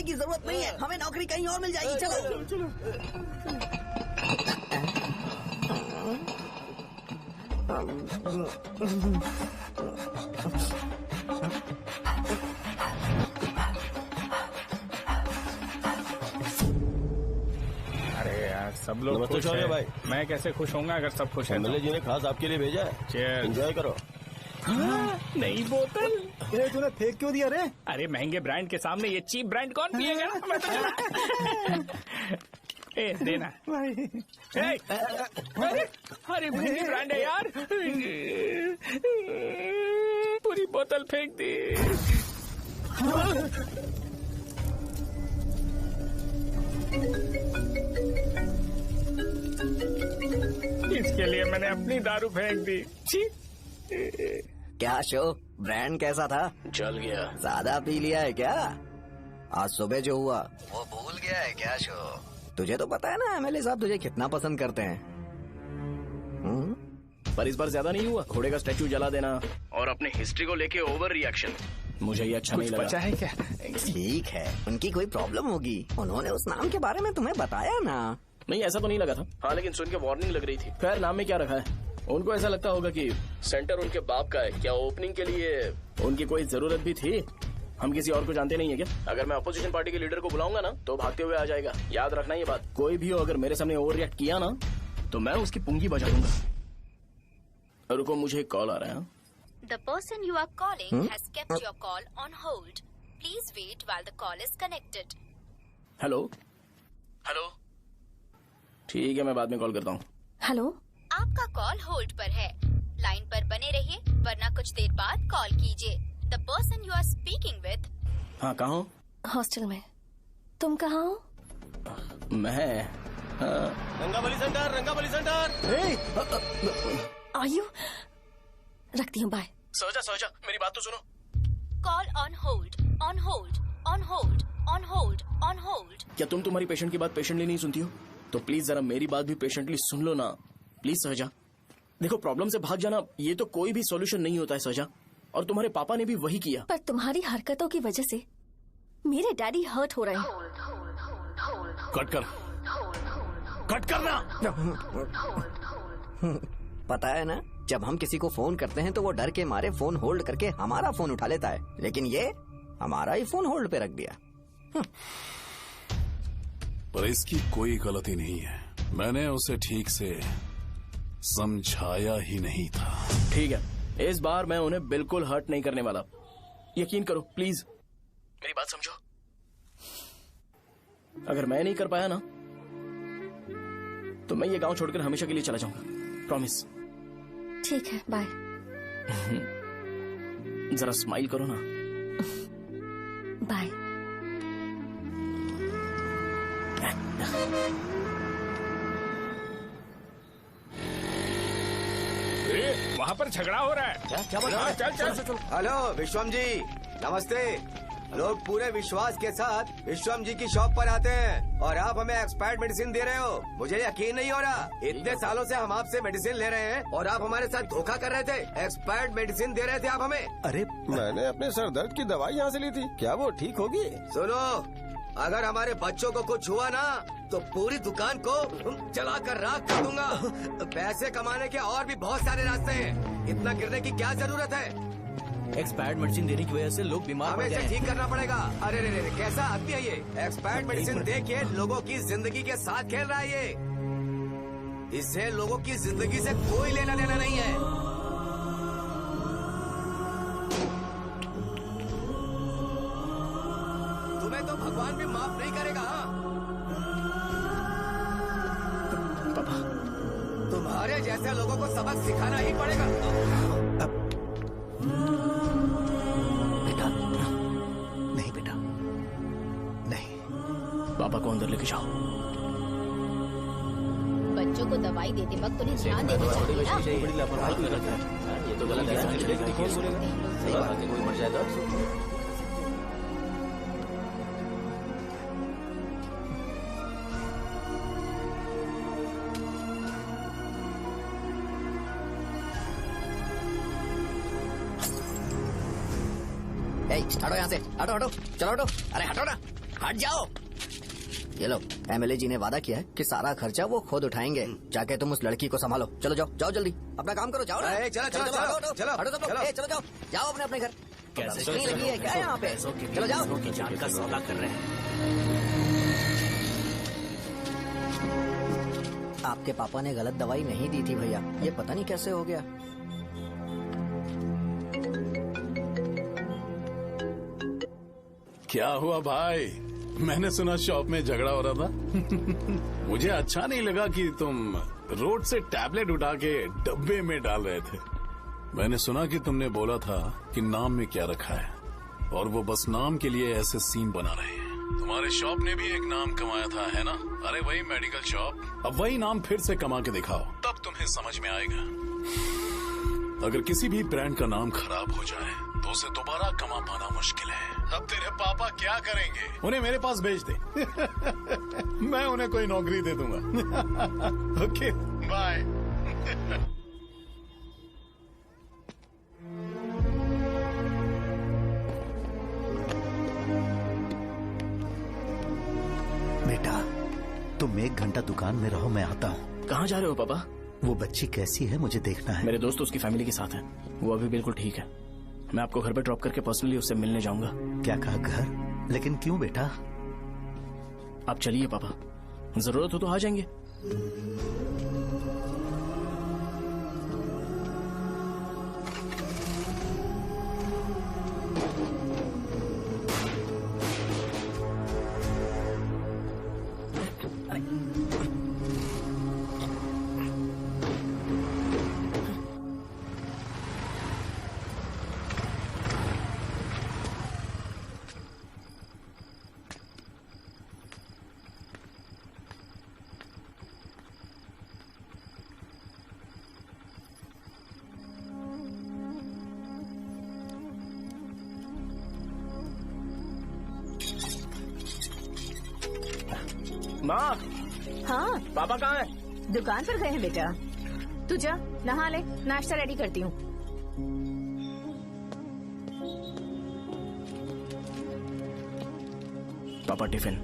की जरूरत नहीं है, हमें नौकरी कहीं और मिल जाएगी। चलो चलो। अरे यार सब लोग नमस्ते खुश शौर्य हैं। भाई। मैं कैसे खुश होऊंगा अगर सब खुश हैं? एमएलए जी ने खास आपके लिए भेजा है। Cheers। एंजॉय करो। नई बोतल। ये तूने फेंक क्यों दिया रे? अरे महंगे ब्रांड के सामने ये चीप ब्रांड कौन पिएगा? मैं तो ए देना। ए, अरे महंगी ब्रांड है यार। पूरी बोतल फेंक दी। इसके लिए मैंने अपनी दारू फेंक दी। छी। क्या शो, ब्रांड कैसा था? जल गया। ज्यादा पी लिया है क्या? आज सुबह जो हुआ वो भूल गया है क्या शो? तुझे तो पता है ना एमएलए साहब तुझे कितना पसंद करते हैं। पर इस बार ज्यादा नहीं हुआ? घोड़े का स्टैचू जला देना और अपने हिस्ट्री को लेके ओवर रिएक्शन, मुझे ये अच्छा नहीं लगा। बचा है क्या? ठीक है, उनकी कोई प्रॉब्लम होगी, उन्होंने उस नाम के बारे में तुम्हें बताया ना? नहीं ऐसा तो नहीं लगा था। हाँ लेकिन सुन के वार्निंग लग रही थी। खैर नाम में क्या रखा है? उनको ऐसा लगता होगा कि सेंटर उनके बाप का है। क्या ओपनिंग के लिए उनकी कोई जरूरत भी थी? हम किसी और को जानते नहीं है क्या? अगर मैं अपोजिशन पार्टी के लीडर को बुलाऊंगा ना तो भागते हुए आ जाएगा। याद रखना ये बात। कोई भी हो अगर मेरे सामने ओवर रिएक्ट किया ना तो मैं उसकी पुंगी बजा दूंगा। रुको मुझे एक कॉल आ रहा है। The person you are calling has kept your call on hold. Please wait while the call is connected. Hello hello, ठीक है मैं बाद में कॉल करता हूँ। हेलो, आपका कॉल होल्ड पर है, लाइन पर बने रहिए वरना कुछ देर बाद कॉल कीजिए। The person you are speaking with। हाँ कहाँ हो? हॉस्टल में। तुम कहाँ हो? मैं रंगाबली सेंटर, रंगाबली सेंटर। आयु, रखती हूँ, बाय। सोचा मेरी बात तो सुनो। Call on hold, on hold, on hold, on hold, on hold। क्या तुम तुम्हारी पेशेंट की बात पेशेंटली नहीं सुनती हो? तो प्लीज जरा मेरी बात भी पेशेंटली सुन लो ना। प्लीज सहजा, देखो प्रॉब्लम से भाग जाना ये तो कोई भी सॉल्यूशन नहीं होता है सहजा, और तुम्हारे पापा ने भी वही किया। पर तुम्हारी हरकतों की वजह से मेरे डैडी हर्ट हो रहे हैं। कट करना। पता है ना, जब हम किसी को फोन करते हैं तो वो डर के मारे फोन होल्ड करके हमारा फोन उठा लेता है, लेकिन ये हमारा ही फोन होल्ड पे रख दिया। पर इसकी कोई गलती नहीं है, मैंने उसे ठीक से समझाया ही नहीं था। ठीक है, इस बार मैं उन्हें बिल्कुल हर्ट नहीं करने वाला। यकीन करो प्लीज, मेरी बात समझो। अगर मैं नहीं कर पाया ना तो मैं ये गांव छोड़कर हमेशा के लिए चला जाऊंगा। प्रॉमिस। ठीक है, बाय। जरा स्माइल करो ना। बाय। वहाँ पर झगड़ा हो रहा है। क्या बात? चल। हेलो विश्वम जी, नमस्ते। लोग पूरे विश्वास के साथ विश्वम जी की शॉप पर आते हैं और आप हमें एक्सपायर्ड मेडिसिन दे रहे हो। मुझे यकीन नहीं हो रहा, इतने सालों से हम आपसे मेडिसिन ले रहे हैं और आप हमारे साथ धोखा कर रहे थे। एक्सपायर्ड मेडिसिन दे रहे थे आप हमें। अरे मैंने अपने सर दर्द की दवाई यहाँ से ली थी, क्या वो ठीक होगी? सुनो, अगर हमारे बच्चों को कुछ हुआ ना तो पूरी दुकान को जला कर राख कर दूंगा। पैसे कमाने के और भी बहुत सारे रास्ते हैं, इतना गिरने की क्या जरूरत है? एक्सपायर्ड मेडिसिन देने की वजह से लोग बीमार पड़ हमें गए इसे ठीक करना पड़ेगा। अरे रे रे, कैसा आदमी है ये? एक्सपायर्ड मेडिसिन दे के लोगों की जिंदगी के साथ खेल रहा है ये। इससे लोगों की जिंदगी से कोई लेना देना नहीं है। तुम्हें तो भगवान भी माफ नहीं करेगा। पापा, तुम्हारे जैसे लोगों को सबक सिखाना ही पड़ेगा। नहीं बेटा, नहीं। पापा को अंदर लेके जाओ। बच्चों को दवाई देते वक्त उन्हें ध्यान देना चाहिए ना। बड़ी लापरवाही गलत है, ये तो गलत है। सही बात है, कोई मर जाए तो हटो यहाँ से, हटो, चलो हटो। अरे हटो ना। हट जाओ। ये लो, एमएलए जी ने वादा किया है कि सारा खर्चा वो खुद उठाएंगे। जाके तुम उस लड़की को संभालो। चलो जाओ, जाओ जल्दी, अपना काम करो। जाओ ना। चलो चलो चलो चलो चलो हटो सब लोग। चलो जाओ, जाओ अपने घर। कैसे नहीं लगी है क्या यहाँ पे? चलो जाओ। की जान का सौदा कर रहे हैं। आपके पापा ने गलत दवाई नहीं दी थी भैया, ये पता नहीं कैसे हो गया। क्या हुआ भाई? मैंने सुना शॉप में झगड़ा हो रहा था। मुझे अच्छा नहीं लगा कि तुम रोड से टैबलेट उठा के डब्बे में डाल रहे थे। मैंने सुना कि तुमने बोला था कि नाम में क्या रखा है, और वो बस नाम के लिए ऐसे सीन बना रहे हैं। तुम्हारे शॉप ने भी एक नाम कमाया था, है ना? अरे वही मेडिकल शॉप। अब वही नाम फिर से कमा के दिखाओ, तब तुम्हें समझ में आएगा। अगर किसी भी ब्रांड का नाम खराब हो जाए तो उसे दोबारा कमा पाना मुश्किल है। अब तेरे पापा क्या करेंगे? उन्हें मेरे पास भेज दे। मैं उन्हें कोई नौकरी दे दूंगा। Okay bye. बेटा, तुम 1 घंटा दुकान में रहो, मैं आता हूँ। कहाँ जा रहे हो पापा? वो बच्ची कैसी है मुझे देखना है। मेरे दोस्त उसकी फैमिली के साथ है, वो अभी बिल्कुल ठीक है। मैं आपको घर पे ड्रॉप करके पर्सनली उससे मिलने जाऊंगा। क्या कहा घर? लेकिन क्यों बेटा? आप चलिए पापा, जरूरत हो तो आ जाएंगे। माँ। हाँ पापा कहाँ हैं? दुकान पर गए हैं बेटा। तू जा नहा ले, नाश्ता रेडी करती हूँ। पापा टिफिन।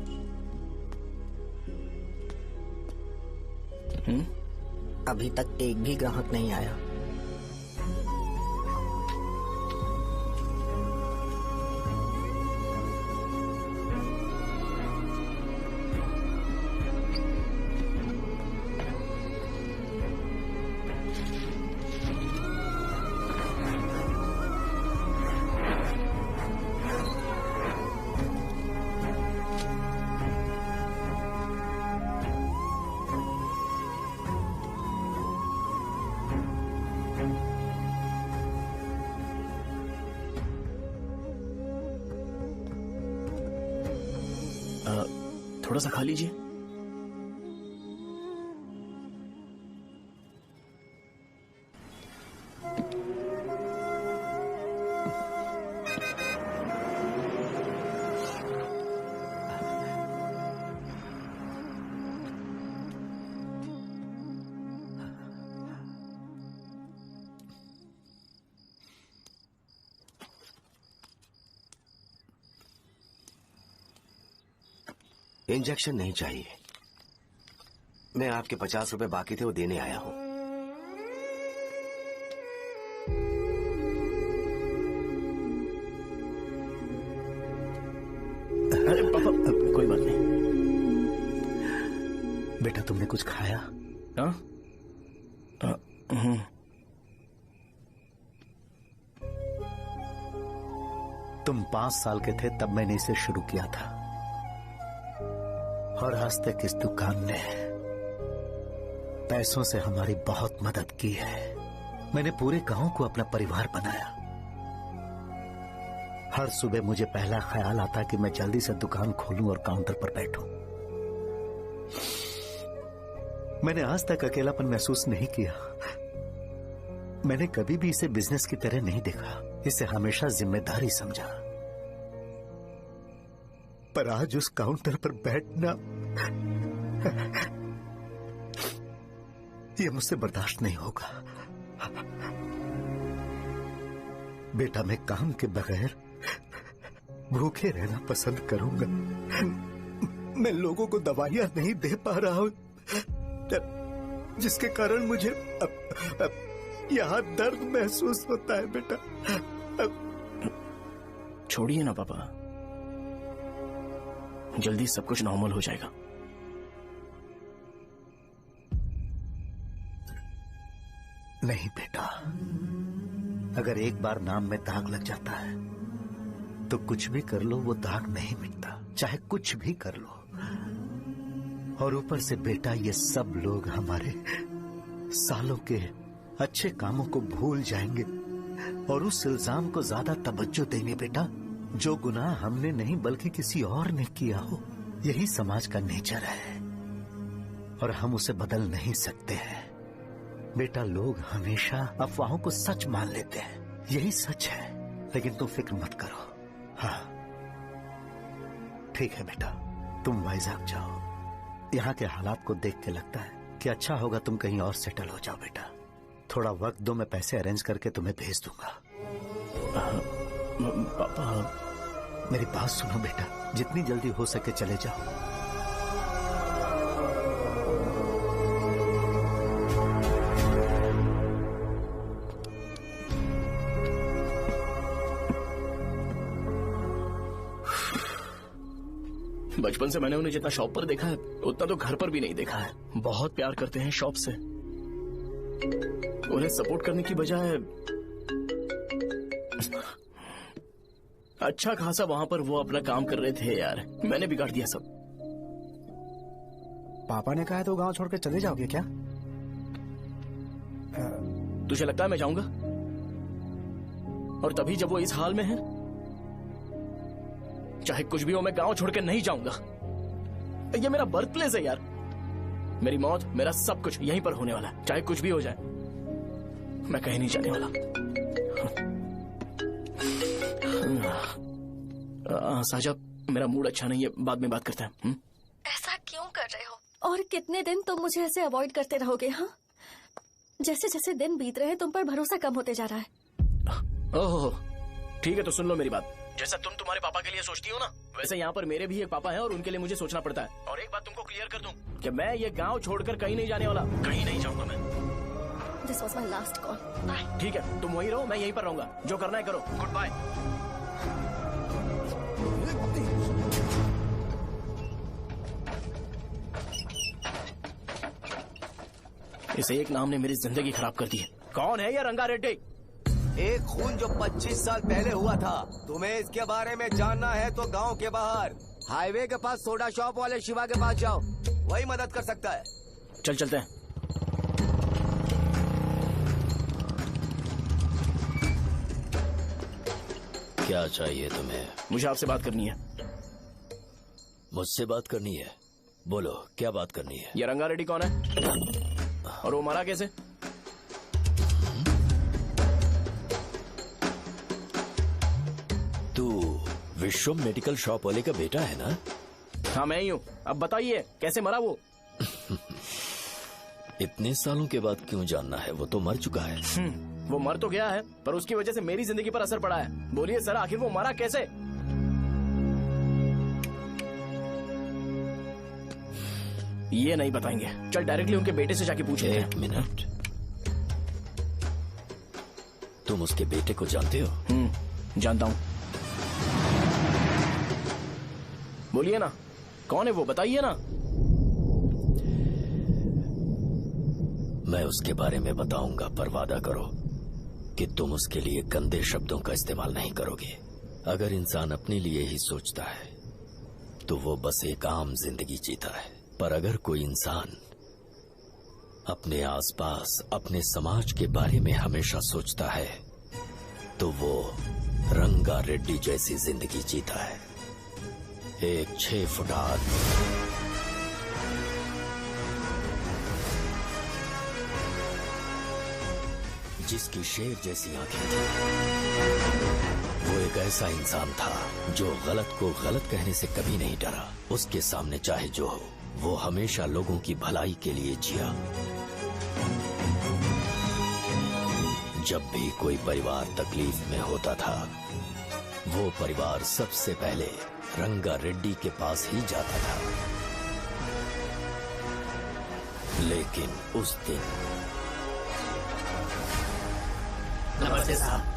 अभी तक एक भी ग्राहक नहीं आया। थोड़ा सा खा लीजिए। इंजेक्शन नहीं चाहिए। मैं आपके 50 रुपए बाकी थे, वो देने आया हूं। अरे पापा, कोई बात नहीं। बेटा तुमने कुछ खाया? हाँ? तुम 5 साल के थे तब मैंने इसे शुरू किया था, और आज तक इस दुकान ने पैसों से हमारी बहुत मदद की है। मैंने पूरे गांव को अपना परिवार बनाया। हर सुबह मुझे पहला ख्याल आता कि मैं जल्दी से दुकान खोलूं और काउंटर पर बैठूं। मैंने आज तक अकेलापन महसूस नहीं किया। मैंने कभी भी इसे बिजनेस की तरह नहीं देखा, इसे हमेशा जिम्मेदारी समझा। पर आज उस काउंटर पर बैठना ये मुझसे बर्दाश्त नहीं होगा। बेटा मैं काम के बगैर भूखे रहना पसंद करूंगा। मैं लोगों को दवाइयां नहीं दे पा रहा हूं, जिसके कारण मुझे अब यहाँ दर्द महसूस होता है बेटा। छोड़िए ना पापा, जल्दी सब कुछ नॉर्मल हो जाएगा। नहीं बेटा, अगर एक बार नाम में दाग लग जाता है तो कुछ भी कर लो वो दाग नहीं मिटता, चाहे कुछ भी कर लो। और ऊपर से बेटा ये सब लोग हमारे सालों के अच्छे कामों को भूल जाएंगे और उस इल्जाम को ज्यादा तवज्जो देंगे बेटा जो गुनाह हमने नहीं बल्कि किसी और ने किया हो। यही समाज का नेचर है और हम उसे बदल नहीं सकते हैं बेटा। लोग हमेशा अफवाहों को सच मान लेते हैं, यही सच है। लेकिन तुम फिक्र मत करो। हाँ ठीक है बेटा, तुम वाइजैक जाओ। यहाँ के हालात को देख के लगता है कि अच्छा होगा तुम कहीं और सेटल हो जाओ बेटा। थोड़ा वक्त दो, मैं पैसे अरेंज करके तुम्हें भेज दूंगा। पापा मेरी बात सुनो बेटा, जितनी जल्दी हो सके चले जाओ। बचपन से मैंने उन्हें जितना शॉप पर देखा है उतना तो घर पर भी नहीं देखा है। बहुत प्यार करते हैं शॉप से। उन्हें सपोर्ट करने की बजाय अच्छा खासा वहां पर वो अपना काम कर रहे थे यार। मैंने बिगाड़ दिया सब। पापा ने कहा है तो गांव छोड़कर चले जाओगे क्या? तुझे लगता है मैं जाऊंगा? और तभी जब वो इस हाल में है, चाहे कुछ भी हो मैं गांव छोड़कर नहीं जाऊंगा। ये मेरा बर्थ प्लेस है यार। मेरी मौत, मेरा सब कुछ यहीं पर होने वाला है। चाहे कुछ भी हो जाए मैं कहीं नहीं जाने वाला। साजा, मेरा मूड अच्छा नहीं है, बाद में बात करते हैं। ऐसा क्यों कर रहे हो? और कितने दिन तुम मुझे ऐसे अवॉइड करते रहोगे? हाँ, जैसे जैसे दिन बीत रहे हैं तुम पर भरोसा कम होते जा रहा है। ओह ठीक है, तो सुन लो मेरी बात। जैसा तुम तुम्हारे पापा के लिए सोचती हो ना, वैसे यहाँ पर मेरे भी एक पापा हैं और उनके लिए मुझे सोचना पड़ता है। और एक बात तुमको क्लियर कर दूं कि मैं ये गांव छोड़कर कहीं नहीं जाने वाला। कहीं नहीं जाऊंगा मैं। This was my last call. Bye. ठीक है, तुम वहीं रहो, मैं यहीं पर रहूंगा। जो करना है करो। Goodbye. इस एक नाम ने मेरी जिंदगी खराब कर दी है। कौन है ये रंगा रेड्डी? एक खून जो 25 साल पहले हुआ था। तुम्हें इसके बारे में जानना है तो गांव के बाहर हाईवे के पास सोडा शॉप वाले शिवा के पास जाओ, वही मदद कर सकता है। चल चलते हैं। क्या चाहिए तुम्हें? मुझे आपसे बात करनी है। मुझसे बात करनी है? बोलो क्या बात करनी है? ये रंगा रेड्डी कौन है और वो मरा कैसे? तू विश्वम मेडिकल शॉप वाले का बेटा है ना? हाँ मैं ही हूँ। अब बताइए कैसे मरा वो? इतने सालों के बाद क्यों जानना है? वो तो मर चुका है। वो मर तो गया है पर उसकी वजह से मेरी जिंदगी पर असर पड़ा है। बोलिए सर, आखिर वो मरा कैसे? ये नहीं बताएंगे। चल डायरेक्टली उनके बेटे से जाके पूछे। एक मिनट, तुम उसके बेटे को जानते हो? जानता हूँ। बोलिए ना, कौन है वो? बताइए ना। मैं उसके बारे में बताऊंगा, पर वादा करो कि तुम उसके लिए गंदे शब्दों का इस्तेमाल नहीं करोगे। अगर इंसान अपने लिए ही सोचता है तो वो बस एक आम जिंदगी जीता है, पर अगर कोई इंसान अपने आसपास, अपने समाज के बारे में हमेशा सोचता है तो वो रंगा रेड्डी जैसी जिंदगी जीता है। एक 6 फुट आदमी, जिसकी शेर जैसी आंखें थी। वो एक ऐसा इंसान था जो गलत को गलत कहने से कभी नहीं डरा। उसके सामने चाहे जो हो, वो हमेशा लोगों की भलाई के लिए जिया। जब भी कोई परिवार तकलीफ में होता था वो परिवार सबसे पहले रंगा रेड्डी के पास ही जाता था, लेकिन उस दिन नमस्ते साहब।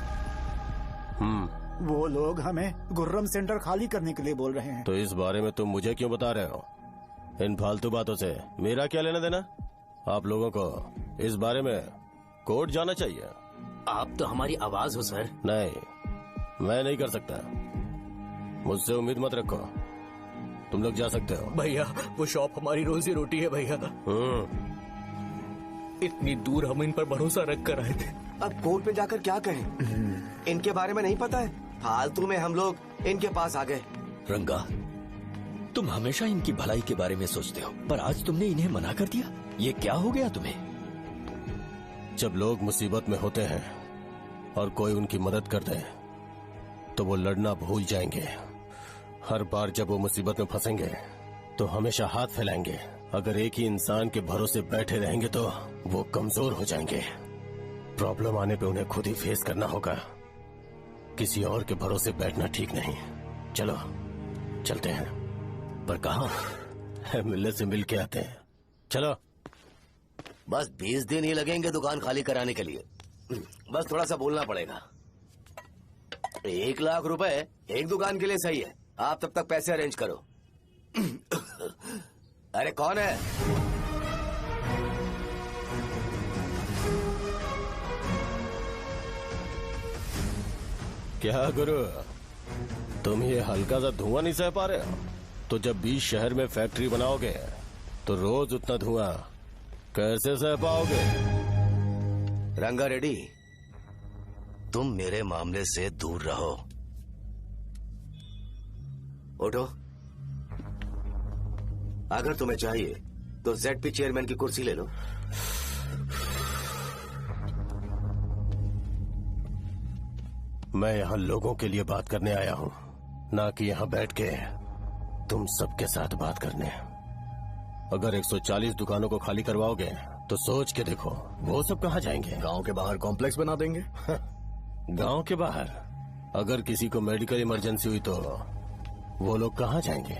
वो लोग हमें गुर्रम सेंटर खाली करने के लिए बोल रहे हैं। तो इस बारे में तुम मुझे क्यों बता रहे हो? इन फालतू बातों से मेरा क्या लेना देना? आप लोगों को इस बारे में कोर्ट जाना चाहिए। आप तो हमारी आवाज हो सर। नहीं, मैं नहीं कर सकता। मुझसे उम्मीद मत रखो। तुम लोग जा सकते हो। भैया वो शॉप हमारी रोजी रोटी है भैया। इतनी दूर हम इन पर भरोसा रख कर आए थे। अब कोर्ट में जाकर क्या कहें? इनके बारे में नहीं पता है। फालतू में हम लोग इनके पास आ गए। रंगा, तुम हमेशा इनकी भलाई के बारे में सोचते हो, पर आज तुमने इन्हें मना कर दिया। ये क्या हो गया तुम्हें? जब लोग मुसीबत में होते हैं और कोई उनकी मदद करते हैं तो वो लड़ना भूल जाएंगे। हर बार जब वो मुसीबत में फंसेंगे तो हमेशा हाथ फैलाएंगे। अगर एक ही इंसान के भरोसे बैठे रहेंगे तो वो कमजोर हो जाएंगे। प्रॉब्लम आने पे उन्हें खुद ही फेस करना होगा। किसी और के भरोसे बैठना ठीक नहीं। चलो चलते हैं। पर कहाँ? मिलने से मिल के आते हैं। चलो। बस 20 दिन ही लगेंगे दुकान खाली कराने के लिए। बस थोड़ा सा बोलना पड़ेगा। 1 लाख रुपए एक दुकान के लिए सही है। आप तब तक पैसे अरेंज करो। अरे कौन है? क्या गुरु, तुम ये हल्का सा धुआं नहीं सह पा रहे हो? तो जब 20 शहर में फैक्ट्री बनाओगे तो रोज उतना धुआं कैसे सह पाओगे? रंगा रेड्डी, तुम मेरे मामले से दूर रहो। उठो। अगर तुम्हें चाहिए तो ZP चेयरमैन की कुर्सी ले लो। मैं यहाँ लोगों के लिए बात करने आया हूँ, ना कि यहाँ बैठ के तुम सबके साथ बात करने। अगर 140 दुकानों को खाली करवाओगे तो सोच के देखो वो सब कहाँ जाएंगे? गांव के बाहर कॉम्प्लेक्स बना देंगे। गांव के बाहर? अगर किसी को मेडिकल इमरजेंसी हुई तो वो लोग कहाँ जाएंगे?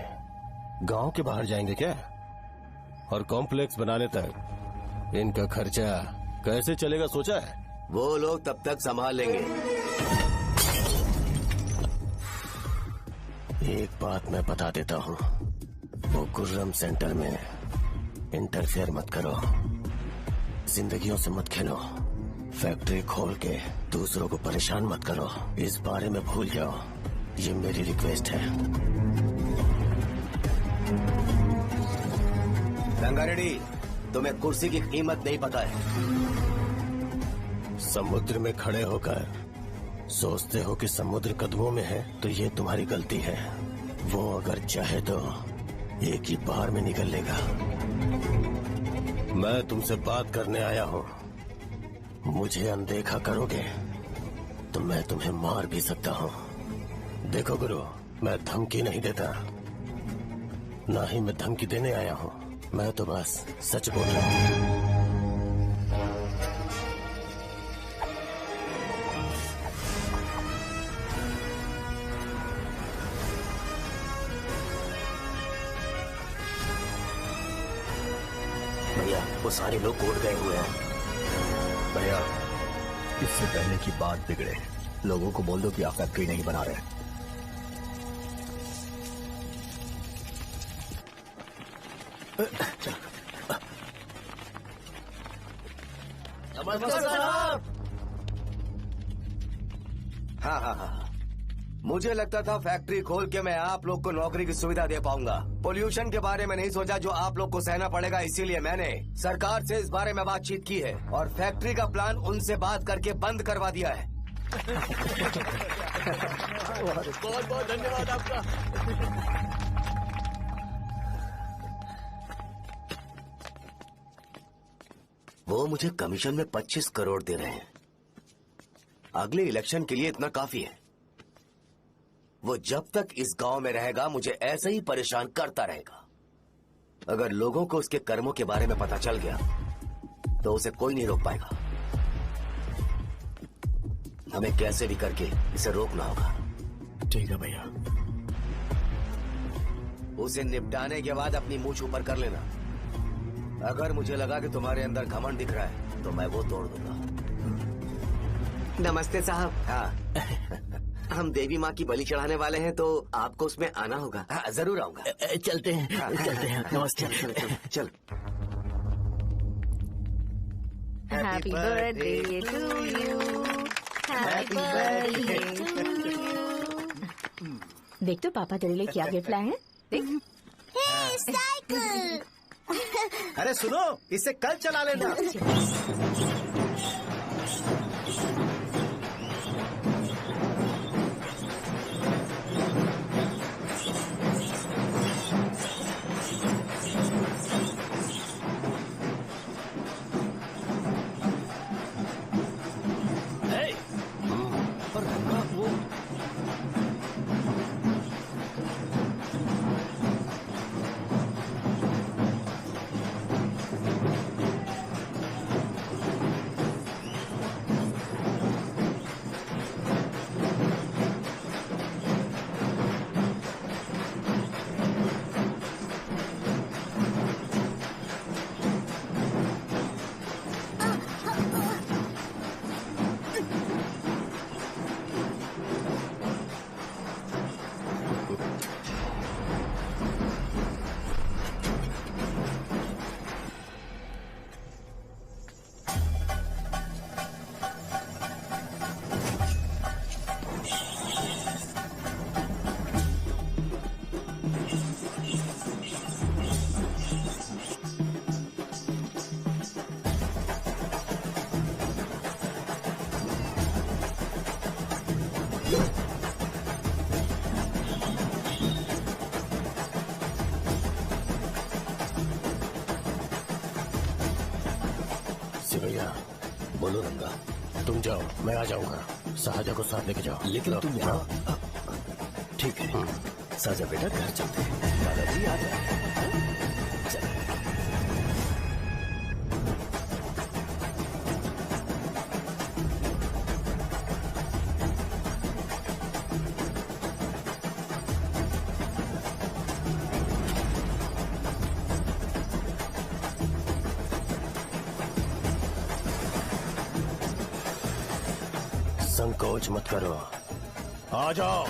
गांव के बाहर जाएंगे क्या? और कॉम्प्लेक्स बनाने तक इनका खर्चा कैसे चलेगा सोचा है? वो लोग तब तक संभाल लेंगे। एक बात मैं बता देता हूँ, वो गुर्रम सेंटर में इंटरफेयर मत करो। जिंदगियों से मत खेलो। फैक्ट्री खोल के दूसरों को परेशान मत करो। इस बारे में भूल जाओ। ये मेरी रिक्वेस्ट है। रंगा रेड्डी, तुम्हें कुर्सी की कीमत नहीं पता है। समुद्र में खड़े होकर सोचते हो कि समुद्र कदमों में है, तो ये तुम्हारी गलती है। वो अगर चाहे तो एक ही बार में निकल लेगा। मैं तुमसे बात करने आया हूँ। मुझे अनदेखा करोगे तो मैं तुम्हें मार भी सकता हूँ। देखो गुरु, मैं धमकी नहीं देता, ना ही मैं धमकी देने आया हूँ। मैं तो बस सच बोल रहा हूँ। भैया वो सारे लोग कोर्ट गए हुए हैं। भैया इससे पहले की बात बिगड़े, लोगों को बोल दो कि आप फैक्ट्री नहीं बना रहे। नमस्ते साहब। हाँ, मुझे लगता था फैक्ट्री खोल के मैं आप लोग को नौकरी की सुविधा दे पाऊंगा। पोल्यूशन के बारे में नहीं सोचा जो आप लोग को सहना पड़ेगा, इसीलिए मैंने सरकार से इस बारे में बातचीत की है और फैक्ट्री का प्लान उनसे बात करके बंद करवा दिया है। बहुत बहुत धन्यवाद आपका। वो मुझे कमीशन में 25 करोड़ दे रहे हैं। अगले इलेक्शन के लिए इतना काफी है। वो जब तक इस गांव में रहेगा मुझे ऐसे ही परेशान करता रहेगा। अगर लोगों को उसके कर्मों के बारे में पता चल गया तो उसे कोई नहीं रोक पाएगा। हमें कैसे भी करके इसे रोकना होगा। ठीक है भैया। उसे निपटाने के बाद अपनी मूंछ ऊपर कर लेना। अगर मुझे लगा कि तुम्हारे अंदर घमंड दिख रहा है तो मैं वो तोड़ दूंगा। नमस्ते साहब। हाँ हम देवी माँ की बलि चढ़ाने वाले हैं, तो आपको उसमें आना होगा। हाँ, जरूर आऊंगा। चलते हैं। हाँ, चलते हैं। नमस्ते। चल। Happy birthday to you, happy birthday to you. देख तो पापा तेरे लिए क्या गिफ्ट लाए हैं। देख। साइकिल। अरे सुनो, इसे कल चला लेना। भैया बोलो रंगा, तुम जाओ मैं आ जाऊंगा। साजा को साथ लेके जाओ। लेकिन तुम जाओ। ठीक है साजा बेटा, घर चलते हैं। दादाजी आ जाओ। चलो। संकोच मत करो, आ जाओ।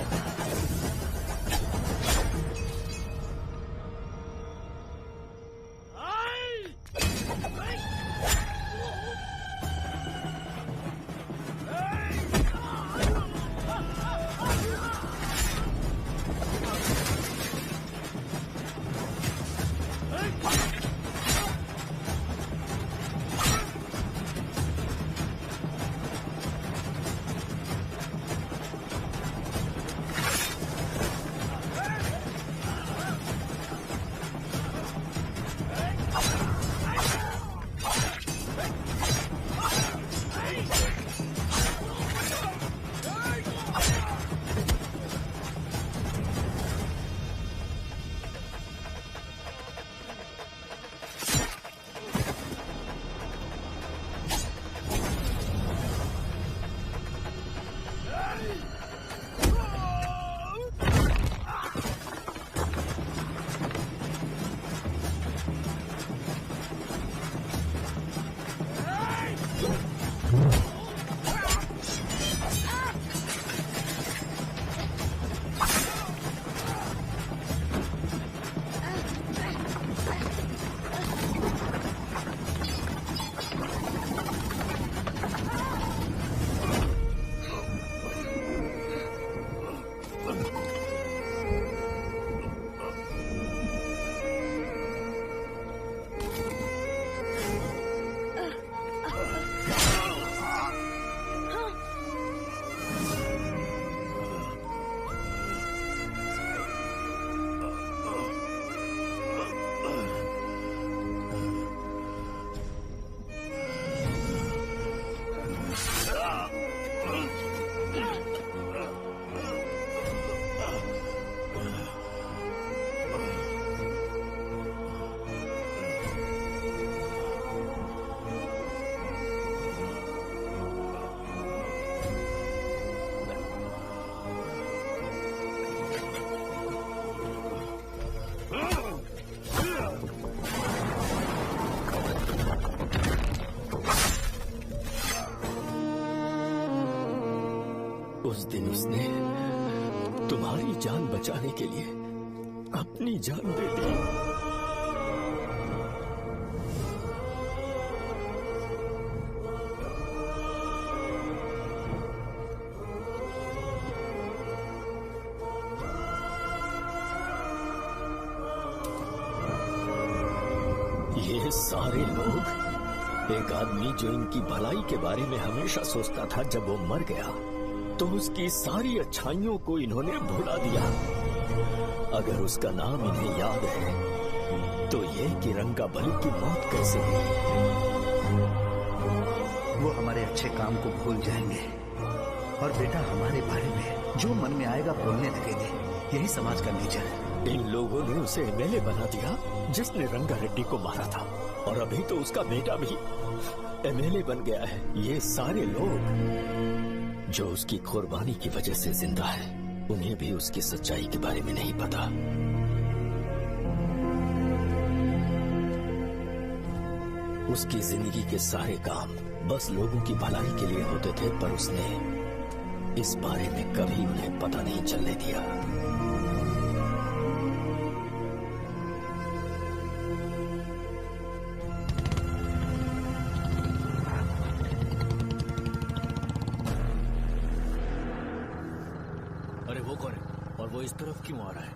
उस दिन उसने तुम्हारी जान बचाने के लिए अपनी जान दे दी। ये सारे लोग, एक आदमी जो इनकी भलाई के बारे में हमेशा सोचता था, जब वो मर गया तो उसकी सारी अच्छाइयों को इन्होंने भुला दिया। अगर उसका नाम इन्हें याद है तो ये कि रंगाबली की मौत कैसे हुई। वो हमारे अच्छे काम को भूल जाएंगे और बेटा हमारे बारे में जो मन में आएगा बोलने लगेंगे। यही समाज का नेचर है। इन लोगों ने उसे एमएलए बना दिया जिसने रंगा रेड्डी को मारा था, और अभी तो उसका बेटा भी एमएलए बन गया है। ये सारे लोग जो उसकी कुर्बानी की वजह से जिंदा है, उन्हें भी उसकी सच्चाई के बारे में नहीं पता। उसकी जिंदगी के सारे काम बस लोगों की भलाई के लिए होते थे, पर उसने इस बारे में कभी उन्हें पता नहीं चलने दिया। अरे वो कौन है और वो इस तरफ क्यों आ रहा है?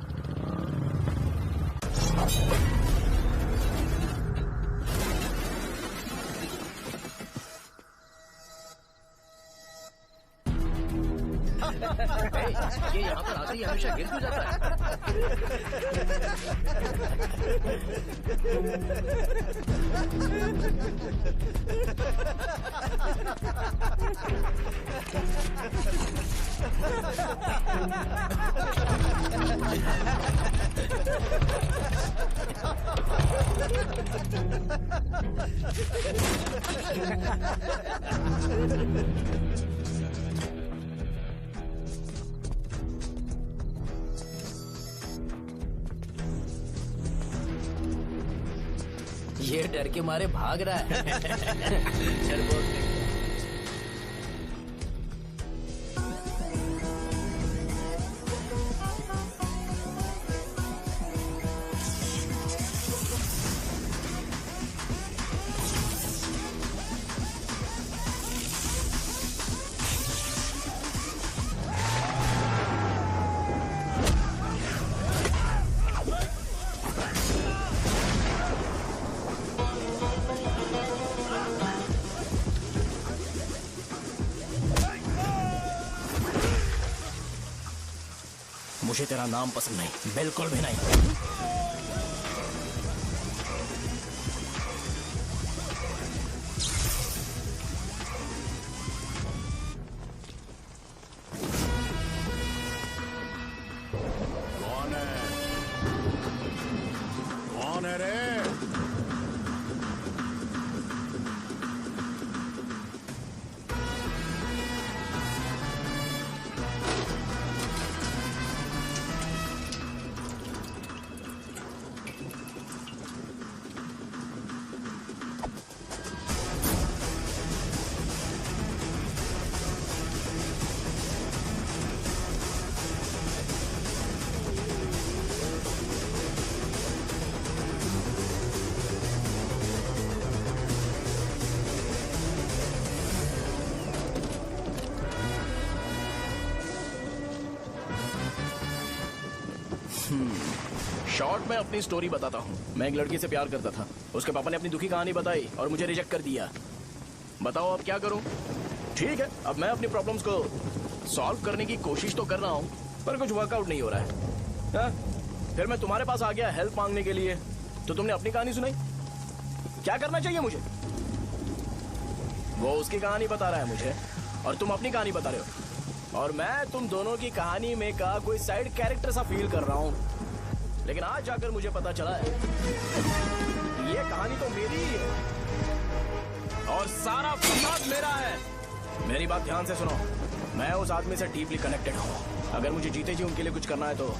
ये यहाँ पर आते ही हमेशा गिर क्यों जाता है? ये डर के मारे भाग रहा है। डरपोक नहीं। मुझे तेरा नाम पसंद नहीं, बिल्कुल भी नहीं। कौन है? कौन है रे? शॉर्ट में अपनी स्टोरी बताता हूँ। मैं एक लड़की से प्यार करता था। उसके पापा ने अपनी दुखी कहानी बताई और मुझे रिजेक्ट कर दिया। बताओ अब क्या करूँ? ठीक है, अब मैं अपनी प्रॉब्लम्स को सॉल्व करने की कोशिश तो कर रहा हूँ, पर कुछ वर्कआउट नहीं हो रहा है। हा? फिर मैं तुम्हारे पास आ गया हेल्प मांगने के लिए, तो तुमने अपनी कहानी सुनाई। क्या करना चाहिए मुझे? वो उसकी कहानी बता रहा है मुझे, और तुम अपनी कहानी बता रहे हो, और मैं तुम दोनों की कहानी में का कोई साइड कैरेक्टर सा फील कर रहा हूँ। लेकिन आज जाकर मुझे पता चला है ये कहानी तो मेरी ही है और सारा फसाद मेरा है। मेरी बात ध्यान से सुनो, मैं उस आदमी से डीपली कनेक्टेड हूँ। अगर मुझे जीते जी उनके लिए कुछ करना है तो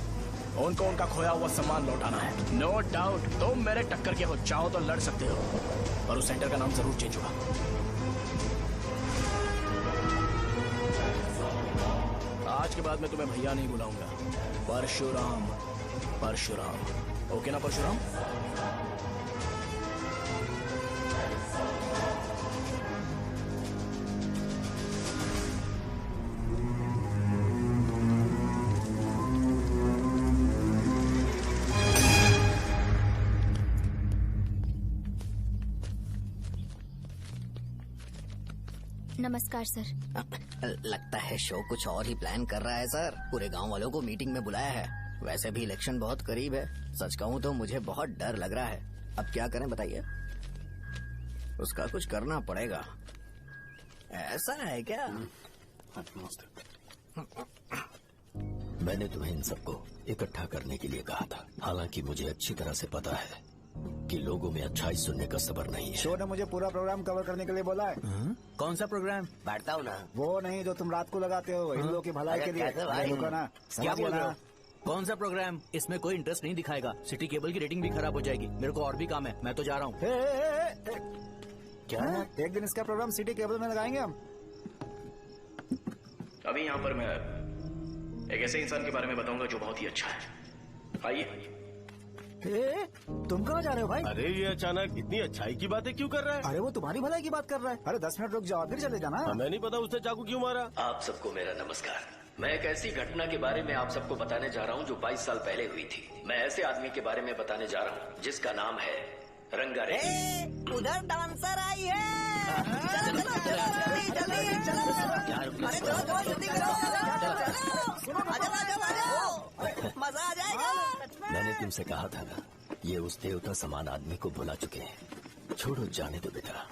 उनको उनका खोया हुआ सम्मान लौटाना है। नो डाउट तुम मेरे टक्कर के हो, चाहो तो लड़ सकते हो, पर उस सेंटर का नाम जरूर चेंज होगा। आज के बाद मैं तुम्हें भैया नहीं बुलाऊंगा, परशुराम। परशुराम, ओके ना परशुराम? नमस्कार सर। लगता है शो कुछ और ही प्लान कर रहा है सर। पूरे गांव वालों को मीटिंग में बुलाया है। वैसे भी इलेक्शन बहुत करीब है। सच कहूँ तो मुझे बहुत डर लग रहा है। अब क्या करें बताइए? उसका कुछ करना पड़ेगा। ऐसा है क्या? मैंने तुम्हें इन सबको इकट्ठा करने के लिए कहा था। हालांकि मुझे अच्छी तरह से पता है कि लोगों में अच्छाई सुनने का सब्र नहीं है। शो ने मुझे पूरा प्रोग्राम कवर करने के लिए बोला है। कौन सा प्रोग्राम? बैठता हूँ ना। वो नहीं जो तुम रात को लगाते हो, इन लोगों की भलाई के लिए। रुको ना, क्या बोल रहे हो? कौन सा प्रोग्राम? इसमें कोई इंटरेस्ट नहीं दिखाएगा। सिटी केबल की रेटिंग भी खराब हो जाएगी। मेरे को और भी काम है, मैं तो जा रहा हूँ। क्या? एक दिन इसका प्रोग्राम सिटी केबल में लगाएंगे हम। अभी यहाँ पर मैं एक ऐसे इंसान के बारे में बताऊंगा जो बहुत ही अच्छा है। आइए। तुम कहाँ जा रहे हो भाई? अरे ये अचानक इतनी अच्छाई की बातें क्यों कर रहा है? अरे वो तुम्हारी भलाई की बात कर रहा है। अरे 10 मिनट रुक जाओ, फिर चले जाना। हमें नहीं पता उसने चाकू क्यों मारा। आप सबको मेरा नमस्कार। मैं एक ऐसी घटना के बारे में आप सबको बताने जा रहा हूँ जो 22 साल पहले हुई थी। मैं ऐसे आदमी के बारे में बताने जा रहा हूँ जिसका नाम है रंगारेड्डी। उधर डांसर आई है। चलो जल्दी जल्दी मजा आ जाएगा। मैंने तुमसे कहा था ना, ये उस देवता समान आदमी को बुला चुके हैं। छोड़ो, जाने दो बेटा।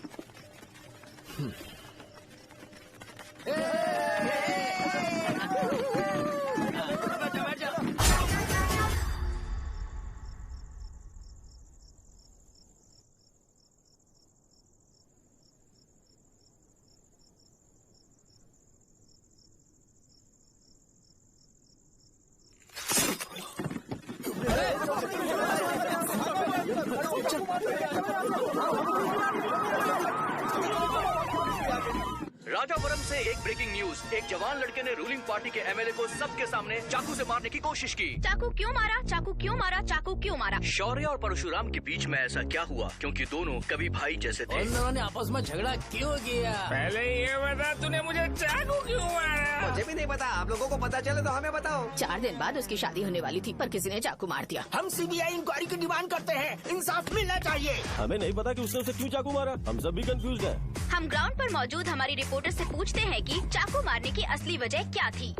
राजापुरम से एक ब्रेकिंग न्यूज। एक जवान लड़के ने रूलिंग पार्टी के एमएलए को सबके सामने चाकू से मारने की कोशिश की। चाकू क्यों मारा? चाकू क्यों मारा? चाकू क्यों मारा? शौर्य और परशुराम के बीच में ऐसा क्या हुआ? क्योंकि दोनों कभी भाई जैसे थे। उन दोनों ने आपस में झगड़ा क्यों किया? पहले ये बता, तूने मुझे चाकू क्यों मारा? मुझे भी नहीं पता। आप लोगों को पता चले तो हमें बताओ। 4 दिन बाद उसकी शादी होने वाली थी, पर किसी ने चाकू मार दिया। हम सीबीआई इंक्वायरी की डिमांड करते हैं। इंसाफ मिलना चाहिए। हमें नहीं पता कि उसने उसे क्यों चाकू मारा। हम सब भी कंफ्यूज हैं। हम ग्राउंड पर मौजूद हमारी रिपोर्टर से पूछते हैं कि चाकू मारने की असली वजह क्या थी।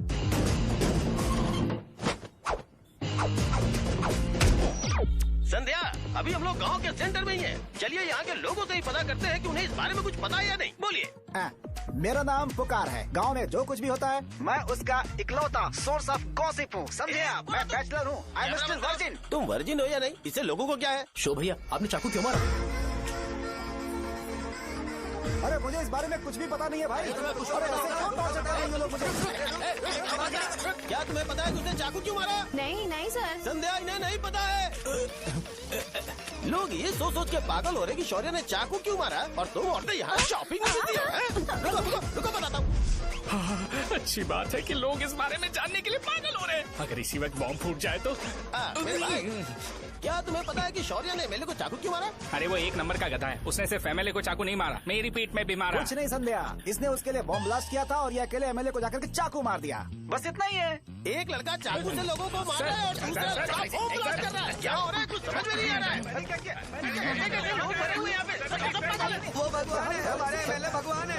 संध्या, अभी हम लोग गांव के सेंटर में ही हैं। चलिए यहाँ के लोगों से ही पता करते हैं कि उन्हें इस बारे में कुछ पता है या नहीं। बोलिए। मेरा नाम पुकार है। गांव में जो कुछ भी होता है मैं उसका इकलौता सोर्स ऑफ गॉसिप हूँ, समझे आप? मैं बैचलर हूँ। I am still virgin. तुम वर्जिन हो या नहीं, इससे लोगों को क्या है? शो भैया, आपने चाकू क्यों मारा? अरे मुझे इस बारे में कुछ भी पता नहीं है भाई। अरे ऐसे क्यों टॉर्चर कर रहे हैं ये लोग मुझे? क्या तुम्हें पता है कि उसने चाकू क्यों मारा? नहीं नहीं सर। संध्या, इन्हें नहीं पता है। लोग ये सोच सोच के पागल हो रहे कि शौर्य ने चाकू क्यों मारा और तुम औरतें यहाँ शॉपिंग में बिजी हो। रुको बताता हूँ। अच्छी बात है कि लोग इस बारे में जानने के लिए पागल हो रहे हैं। अगर इसी वक्त बॉम्ब फूट जाए तो? मेरे भाई, क्या तुम्हें पता है कि शौर्य ने एमएलए को चाकू क्यों मारा? अरे वो एक नंबर का गधा है। उसने सिर्फ एमएलए को चाकू नहीं मारा, मेरी पीठ में भी मारा। कुछ नहीं संध्या, इसने उसके लिए बॉम्ब ब्लास्ट किया था और ये अकेले एमएलए को जाकर के चाकू मार दिया। बस इतना ही है। एक लड़का चाकू से लोगों को मार रहा है और दूसरा लड़का बॉम्ब ब्लास्ट कर रहा है। क्या हो रहा है? कुछ समझ में नहीं आ रहा है। लोग मरे हुए यहाँ पे। वो भगवान है, हमारे एमएलए भगवान है।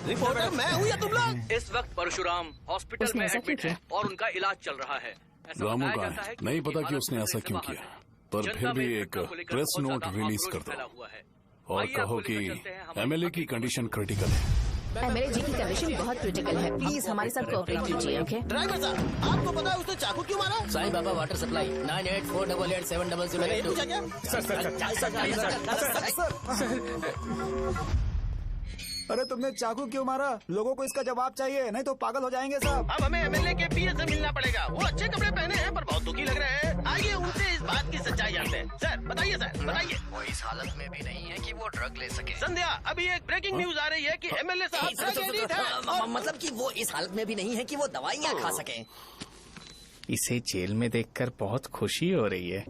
रिपोर्टर मैं हूँ या तुम लोग? इस वक्त परशुराम हॉस्पिटल में एडमिट है और उनका इलाज चल रहा है। रामू का है, नहीं पता कि उसने ऐसा क्यों किया, पर फिर भी एक प्रेस नोट रिलीज कर दो और कहो कि एमएलए की कंडीशन क्रिटिकल है। एमएलए जी की कंडीशन बहुत क्रिटिकल है। प्लीज हमारे साथ कोऑपरेट कीजिए। ओके ड्राइवर साहब, आपको पता है उसने चाकू क्यों मारा? Sai Baba water supply 9848870082। Sir अरे तुमने चाकू क्यों मारा? लोगों को इसका जवाब चाहिए, नहीं तो पागल हो जाएंगे सब। अब हमें एमएलए के पीए से मिलना पड़ेगा। वो अच्छे कपड़े पहने हैं पर बहुत दुखी लग रहे हैं। आइए उनसे इस बात की सच्चाई जानते हैं। सर बताइए, सर बताइए। वो इस हालत में भी नहीं है कि वो ड्रग ले सके। संध्या, अभी एक ब्रेकिंग न्यूज आ रही है कि एमएलए साहब ड्रग एडिक्ट है। मतलब कि वो इस हालत में भी नहीं है कि वो दवाइयाँ खा सके। इसे जेल में देखकर बहुत खुशी हो रही है।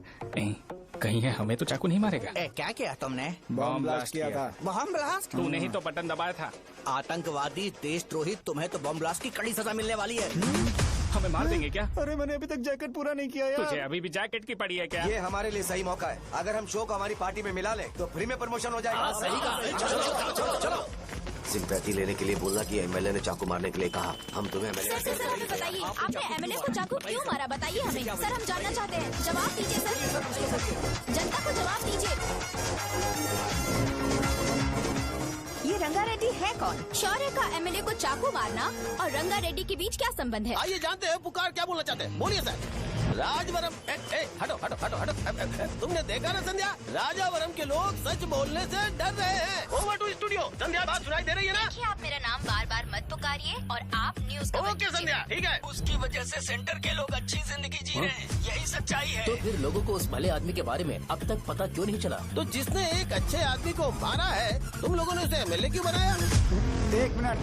कहीं है हमें तो चाकू नहीं मारेगा। क्या किया तुमने? बॉम्ब ब्लास्ट किया था। Bomb blast? तूने ही तो बटन दबाया था। आतंकवादी, देशद्रोही, तुम्हें तो बॉम्ब ब्लास्ट की कड़ी सजा मिलने वाली है। हमें मार देंगे क्या? अरे मैंने अभी तक जैकेट पूरा नहीं किया यार। तुझे अभी भी जैकेट की पड़ी है क्या? ये हमारे लिए सही मौका है। अगर हम शो को हमारी पार्टी में मिला लें तो फ्री में प्रमोशन हो जाएगा। सही कहा। चलो। सिंपैथी लेने के लिए बोला कि एमएलए ने चाकू मारने के लिए कहा। हम तुम्हें एमएलए सर हमें बताइए, आपने एमएलए को चाकू क्यों मारा? बताइए हमें। सर हम जानना चाहते हैं, जवाब दीजिए सर। जनता को जवाब दीजिए। ये रंगा रेड्डी है कौन? शौर्य का एमएलए को चाकू मारना और रंगा रेड्डी के बीच क्या संबंध है? आइए जानते हैं पुकार क्या बोलना चाहते हैं। बोलिए सर। राजवरम हटो। तुमने देखा ना संध्या, राजावरम के लोग सच बोलने से डर रहे हैं। Over to studio. संध्या बात सुनाई दे रही है ना? देखिए, आप मेरा नाम बार बार मत पुकारिए और आप न्यूज ओके संध्या, ठीक है। उसकी वजह से सेंटर के लोग अच्छी जिंदगी जी रहे हैं, यही सच्चाई है। तो फिर लोगों को उस भले आदमी के बारे में अब तक पता क्यों नहीं चला? तो जिसने एक अच्छे आदमी को मारा है, तुम लोगों ने उसे एमएलए क्यों बनाया? 1 मिनट।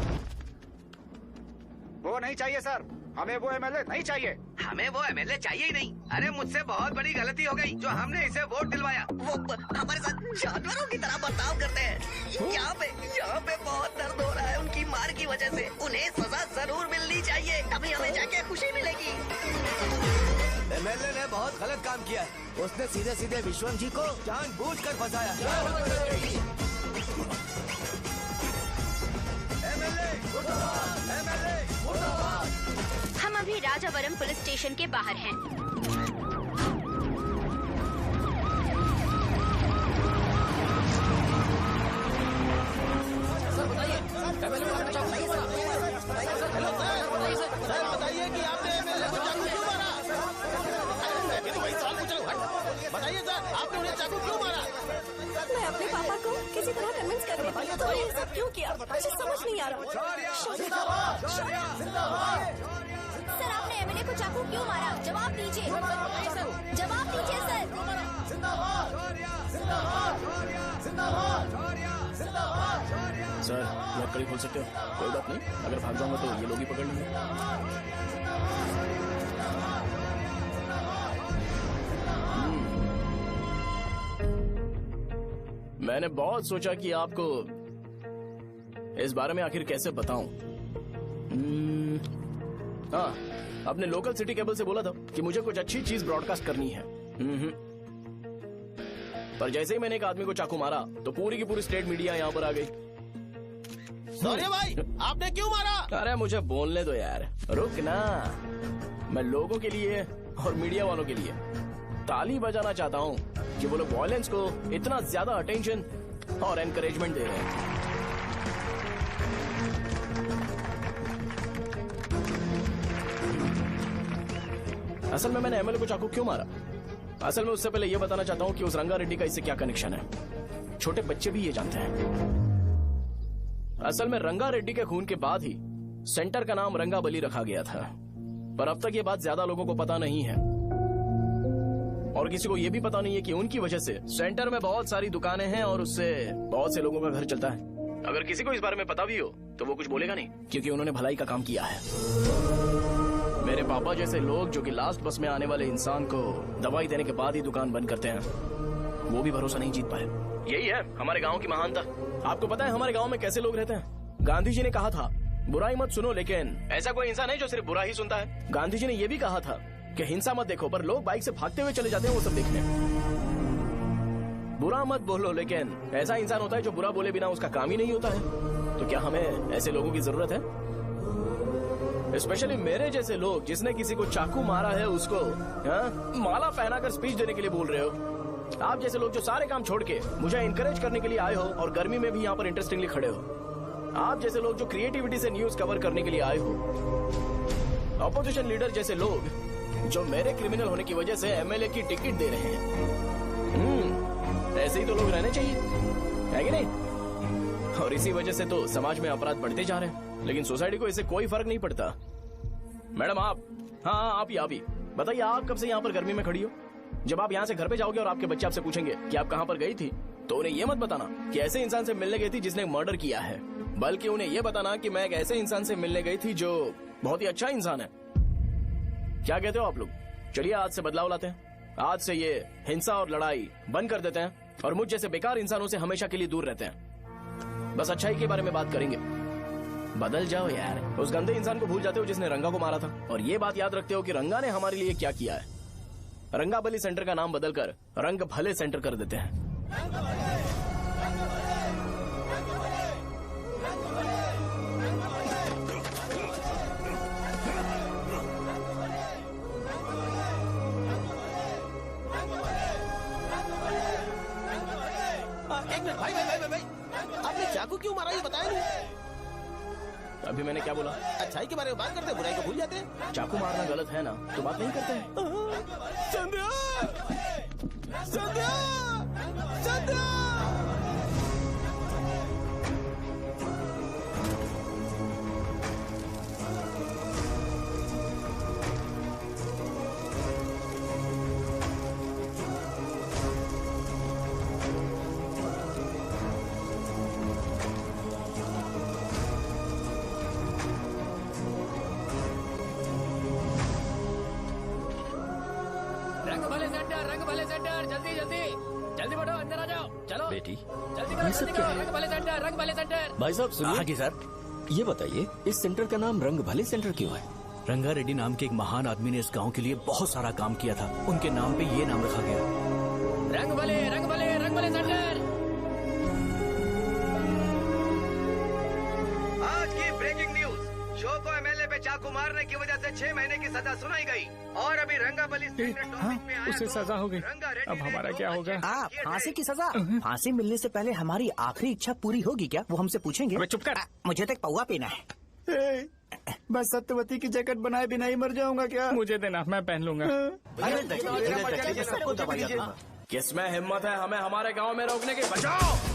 वो नहीं चाहिए सर, हमें वो एमएलए नहीं चाहिए। हमें वो एमएलए चाहिए ही नहीं। अरे मुझसे बहुत बड़ी गलती हो गई जो हमने इसे वोट दिलवाया। वो हमारे साथ जानवरों की तरह बर्ताव करते हैं। यहाँ पे बहुत दर्द हो रहा है उनकी मार की वजह से। उन्हें सजा जरूर मिलनी चाहिए, तभी हमें जाके खुशी मिलेगी। एमएलए ने बहुत गलत काम किया। उसने सीधे सीधे विश्वम जी को जानबूझकर फंसाया। हम अभी राजावरम पुलिस स्टेशन के बाहर हैं। सर बताइए कि आपने एमएलए को चाकू क्यों मारा? तो वही सवाल पूछ रहा हूँ। बताइए सर, आपने उन्हें चाकू क्यों मारा? मैं अपने पापा को किसी तरह कन्विंस कर रही थी, तो ये सब क्यों किया मुझे समझ नहीं आ रहा। सर आपने एमएलए को चाकू क्यों मारा? जवाब दीजिए। जवाब दीजिए सर, लकड़ी खोल सकते हो? कोई बात नहीं, अगर भाग जाऊंगा तो ये लोग ही पकड़ लेंगे। मैंने बहुत सोचा कि आपको इस बारे में आखिर कैसे बताऊं। हाँ, अपने लोकल सिटी केबल से बोला था कि मुझे कुछ अच्छी चीज ब्रॉडकास्ट करनी है। पर जैसे ही मैंने एक आदमी को चाकू मारा तो पूरी की पूरी स्टेट मीडिया यहाँ पर आ गई। सॉरी भाई, आपने क्यों मारा? अरे मुझे बोलने दो यार, रुक ना। मैं लोगों के लिए और मीडिया वालों के लिए ताली बजाना चाहता हूँ कि वो लोग वायलेंस को इतना ज्यादा अटेंशन और एनकरेजमेंट दे रहे हैं। असल में मैंने एमएलए को चाकू क्यों मारा? असल में उससे पहले यह बताना चाहता हूँ कि उस रंगा रेड्डी का इससे क्या कनेक्शन है। छोटे बच्चे भी ये जानते हैं। असल में रंगा रेड्डी के खून के बाद ही सेंटर का नाम रंगा बली रखा गया था, पर अब तक ये बात ज्यादा लोगों को पता नहीं है और किसी को ये भी पता नहीं है कि उनकी वजह से सेंटर में बहुत सारी दुकानें हैं और उससे बहुत से लोगों का घर चलता है। अगर किसी को इस बारे में पता भी हो तो वो कुछ बोलेगा नहीं, क्योंकि उन्होंने भलाई का काम किया है। मेरे पापा जैसे लोग जो कि लास्ट बस में आने वाले इंसान को दवाई देने के बाद ही दुकान बंद करते हैं, वो भी भरोसा नहीं जीत पाए। यही है हमारे गांव की महानता। आपको पता है हमारे गांव में कैसे लोग रहते हैं? गांधी जी ने कहा था बुराई मत सुनो, लेकिन ऐसा कोई इंसान है जो सिर्फ बुरा ही सुनता है। गांधी जी ने यह भी कहा था कि हिंसा मत देखो, पर लोग बाइक से भागते हुए चले जाते हैं वो सब देखने। बुरा मत बोलो, लेकिन ऐसा इंसान होता है जो बुरा बोले बिना उसका काम ही नहीं होता है। तो क्या हमें ऐसे लोगों की जरूरत है? स्पेशली मेरे जैसे लोग जिसने किसी को चाकू मारा है उसको माला पहनाकर स्पीच देने के लिए बोल रहे हो। आप जैसे लोग जो सारे काम छोड़ के मुझे इंकरेज करने के लिए आए हो और गर्मी में भी यहाँ पर इंटरेस्टिंगली खड़े हो। आप जैसे लोग जो क्रिएटिविटी से न्यूज कवर करने के लिए आए हो। ऑपोजिशन लीडर जैसे लोग जो मेरे क्रिमिनल होने की वजह से एमएलए की टिकट दे रहे हैं। ऐसे ही तो लोग रहने चाहिए, है कि नहीं? और इसी वजह से तो समाज में अपराध बढ़ते जा रहे हैं, लेकिन सोसाइटी को इससे कोई फर्क नहीं पड़ता। मैडम आप, हाँ आप ही बताइए, आप कब से यहाँ पर गर्मी में खड़ी हो? जब आप यहाँ से घर पे जाओगे और आपके बच्चे आपसे पूछेंगे कि आप कहाँ पर गई थी, तो उन्हें ये मत बताना कि ऐसे इंसान से मिलने गई थी जिसने मर्डर किया है, बल्कि उन्हें ये बताना कि मैं एक ऐसे इंसान से मिलने गई थी जो बहुत ही अच्छा इंसान है। क्या कहते हो आप लोग? चलिए आज से बदलाव लाते हैं। आज से ये हिंसा और लड़ाई बंद कर देते हैं और मुझ जैसे बेकार इंसानों से हमेशा के लिए दूर रहते हैं। बस अच्छाई के बारे में बात करेंगे। बदल जाओ यार, उस गंदे इंसान को भूल जाते हो जिसने रंगा को मारा था, और ये बात याद रखते हो कि रंगा ने हमारे लिए क्या किया है। रंगाबली सेंटर का नाम बदलकर रंग भले सेंटर कर देते हैं। एक मिनट भाई, आपने चाकू क्यों मारा ये बताया नहीं? अभी मैंने क्या बोला? अच्छाई के बारे में बात करते हैं, बुराई को भूल जाते हैं। चाकू मारना गलत है ना, तो बात नहीं करते हैं। संध्या! संध्या! संध्या! जल्दी बढ़ो, अंदर आ जाओ। चलो बेटी, जल्दी ये सब क्या है? रंग भले सेंटर, रंग भले सेंटर। भाई साहब सुनिए। हाँ जी सर। ये बताइए, इस सेंटर का नाम रंग भले सेंटर क्यों है? रंगा रेड्डी नाम के एक महान आदमी ने इस गांव के लिए बहुत सारा काम किया था, उनके नाम पे ये नाम रखा गया। रंग भले, रंग भले, रंग भले सेंटर। आज की ब्रेकिंग न्यूज, शो को एमएलए पे चाकू मारने की वजह से 6 महीने की सजा सुनाई गई और अभी रंगाबली उसे सजा हो गई। अब हमारा क्या होगा? फांसी की सजा? फांसी मिलने से पहले हमारी आखिरी इच्छा पूरी होगी क्या, वो हमसे पूछेंगे? चुप कर। मुझे तो एक पौवा पीना है। मैं सत्यवती की जैकेट बनाए बिना ही मर जाऊंगा क्या? मुझे देना, मैं पहन लूंगा। किसमें हिम्मत है हमें हमारे गांव में रोकने की? बचाओ!